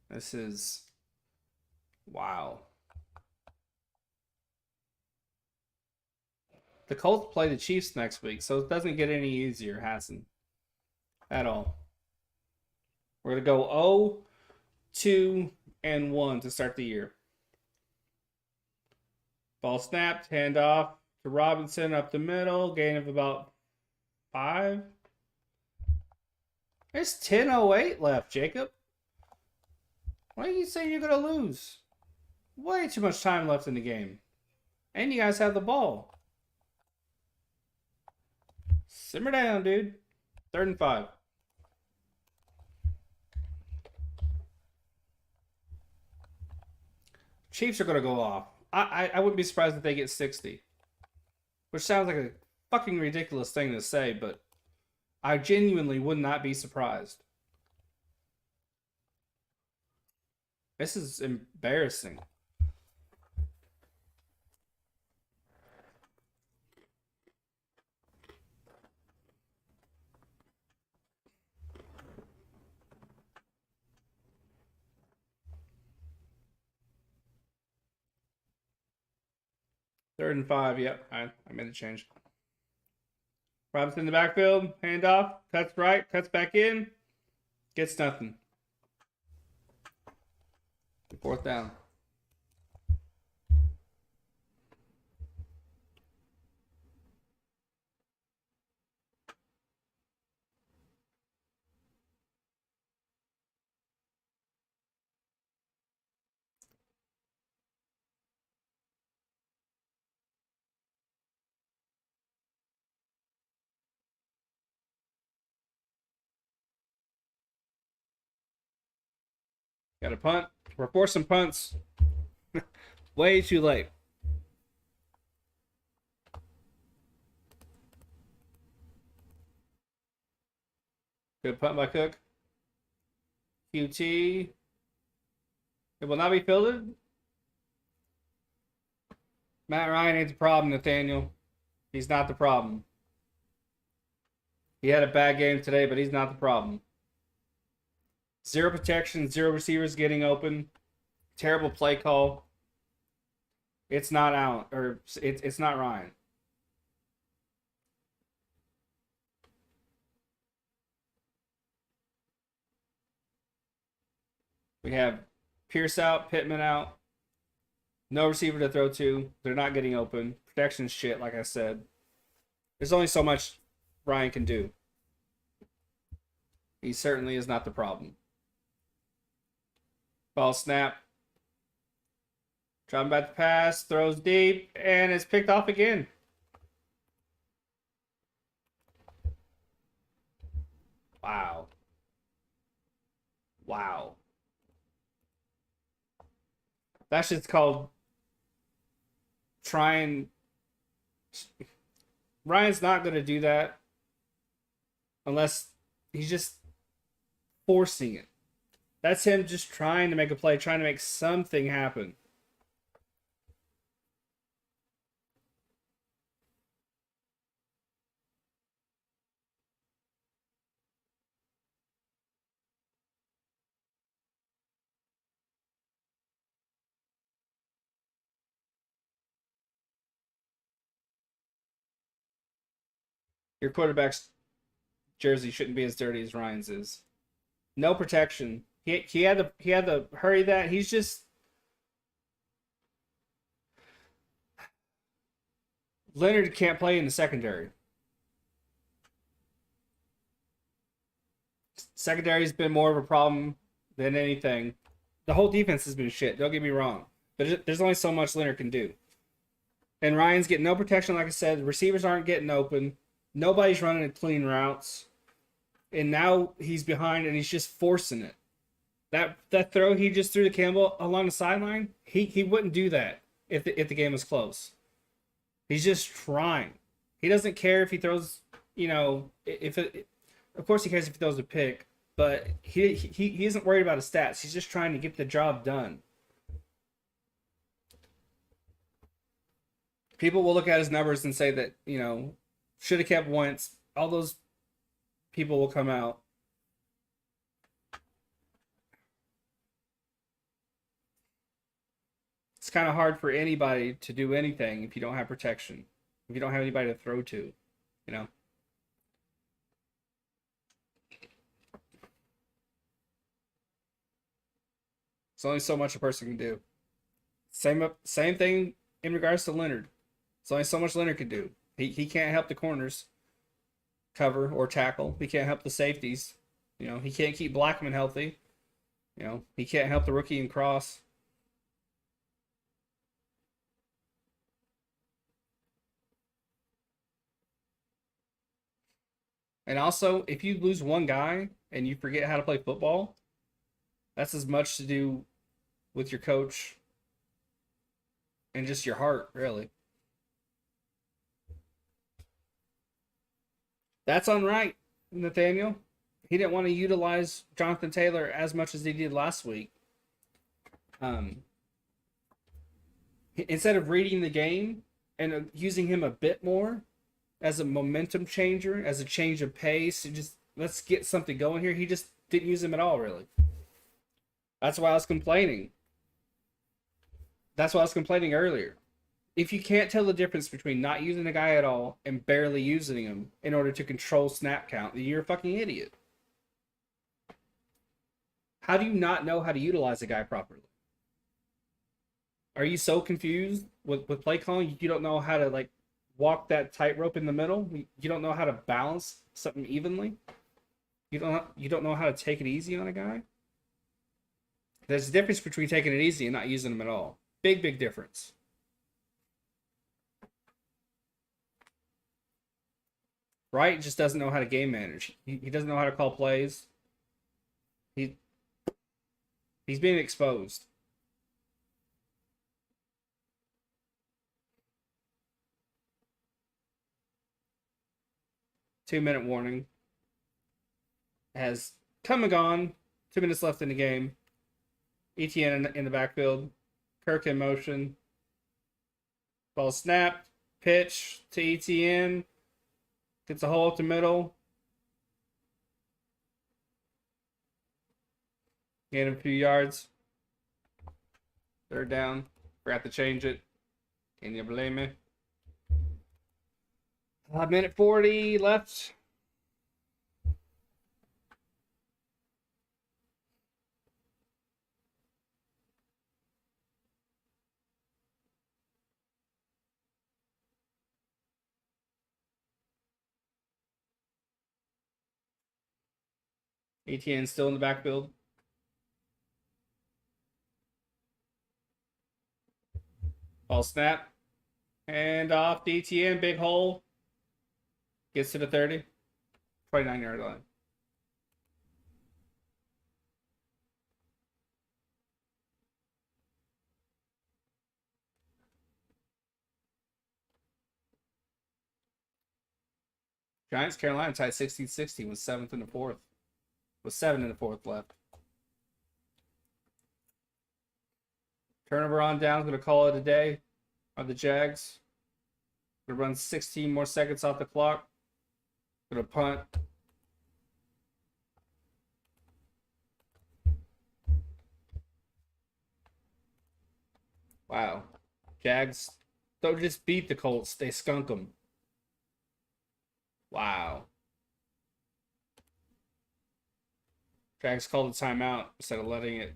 This is wow. The Colts play the Chiefs next week, so it doesn't get any easier, Hassan. At all. We're going to go 0, 2, and 1 to start the year. Ball snapped, hand off to Robinson up the middle, gain of about 5. There's 10:08 left, Jacob. Why are you saying you're going to lose? Way too much time left in the game. And you guys have the ball. Simmer down, dude. 3rd and 5. Chiefs are going to go off. I wouldn't be surprised if they get 60. Which sounds like a fucking ridiculous thing to say, but I genuinely would not be surprised. This is embarrassing. Third and 5. Yep, I made the change. Robinson in the backfield, handoff, cuts right, cuts back in, gets nothing. Fourth down. Got a punt. We're forcing punts. Way too late. Good punt by Cook. QT. It will not be fielded. Matt Ryan ain't the problem, Nathaniel. He's not the problem. He had a bad game today, but he's not the problem. Zero protection, zero receivers getting open. Terrible play call. It's not Allen, or it's not Ryan. We have Pierce out, Pittman out. No receiver to throw to. They're not getting open. Protection shit, like I said. There's only so much Ryan can do. He certainly is not the problem. Ball snap. Dropping back to pass. Throws deep. And it's picked off again. Wow. Wow. That shit's called trying. Ryan's not going to do that unless he's just forcing it. That's him just trying to make a play, trying to make something happen. Your quarterback's jersey shouldn't be as dirty as Ryan's is. No protection. He had to hurry that. He's just Leonard can't play in the secondary. Secondary's been more of a problem than anything. The whole defense has been shit. Don't get me wrong, but there's only so much Leonard can do. And Ryan's getting no protection, like I said. The receivers aren't getting open. Nobody's running clean routes. And now he's behind and he's just forcing it. That throw he just threw to Campbell along the sideline, he wouldn't do that if the game was close. He's just trying. He doesn't care if he throws, of course he cares if he throws a pick, but he isn't worried about his stats. He's just trying to get the job done. People will look at his numbers and say that, should have kept Wentz. All those people will come out. It's kind of hard for anybody to do anything if you don't have protection. If you don't have anybody to throw to, There's only so much a person can do. Same thing in regards to Leonard. There's only so much Leonard can do. He can't help the corners cover or tackle. He can't help the safeties. He can't keep Blackman healthy. He can't help the rookie and Cross. And also, if you lose one guy and you forget how to play football, that's as much to do with your coach and just your heart, really. That's unright, Nathaniel. He didn't want to utilize Jonathan Taylor as much as he did last week. Instead of reading the game and using him a bit more as a momentum changer, as a change of pace, just let's get something going here, he just didn't use him at all, really. That's why I was complaining. That's why I was complaining earlier. If you can't tell the difference between not using a guy at all and barely using him in order to control snap count, then you're a fucking idiot. How do you not know how to utilize a guy properly? Are you so confused with play calling you don't know how to like walk that tightrope in the middle? You don't know how to balance something evenly? You don't know how to take it easy on a guy? There's a difference between taking it easy and not using them at all. Big, big difference. Wright just doesn't know how to game manage. He doesn't know how to call plays. He he's being exposed. Two-minute warning has come and gone. 2 minutes left in the game. ETN in the backfield. Kirk in motion. Ball snapped. Pitch to ETN. Gets a hole up the middle. Gain a few yards. Third down. Forgot to change it. Can you blame me? 1 minute 40 left. ETN still in the backfield. Ball snap. And off the ETN. Big hole. Gets to the 30. 29-yard line. Giants Carolina tied 16-16 with 7th in the 4th. With 7 in the 4th left. Turnover on down. Going to call it a day. Are the Jags. Going to run 16 more seconds off the clock. Going to punt. Wow. Jags don't just beat the Colts. They skunk them. Wow. Jags called a timeout instead of letting it.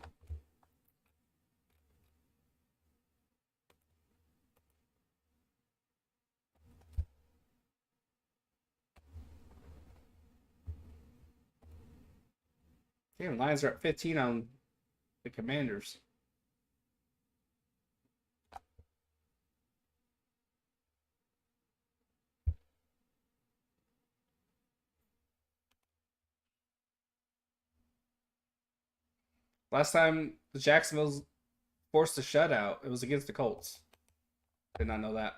Damn, Lions are at 15 on the Commanders. Last time the Jacksonville's forced a shutout, it was against the Colts. Did not know that.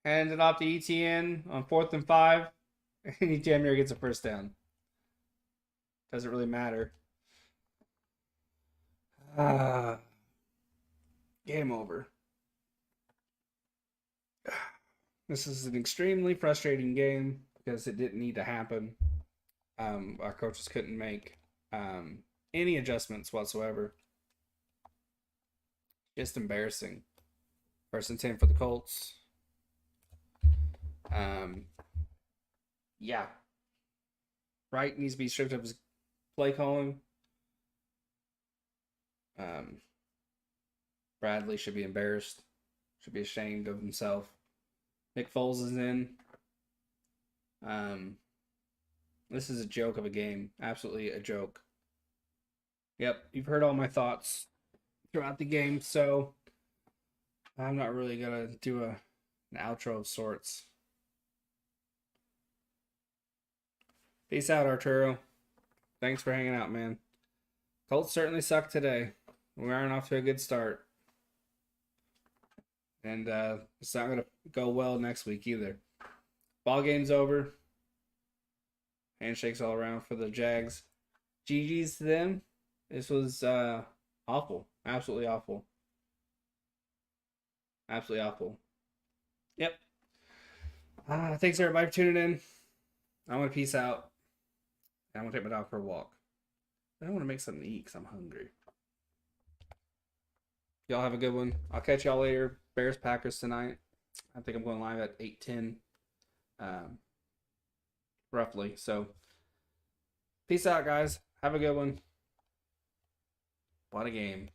Handed off to ETN on 4th and 5. And he damn near gets a first down. Doesn't really matter. Game over. This is an extremely frustrating game because it didn't need to happen. Our coaches couldn't make any adjustments whatsoever. Just embarrassing. 1st and 10 for the Colts. Yeah. Wright needs to be stripped of his play calling. Bradley should be embarrassed. Should be ashamed of himself. Nick Foles is in. This is a joke of a game. Absolutely a joke. Yep, you've heard all my thoughts throughout the game, so I'm not really going to do an outro of sorts. Peace out, Arturo. Thanks for hanging out, man. Colts certainly suck today. We aren't off to a good start. And it's not going to go well next week either. Ball game's over. Handshakes all around for the Jags. GG's to them. This was awful. Absolutely awful. Absolutely awful. Yep. Thanks everybody for tuning in. I want to peace out. I want to take my dog for a walk. I want to make something to eat because I'm hungry. Y'all have a good one. I'll catch y'all later. Bears Packers tonight. I think I'm going live at 8:10, roughly. So, peace out, guys. Have a good one. What a game.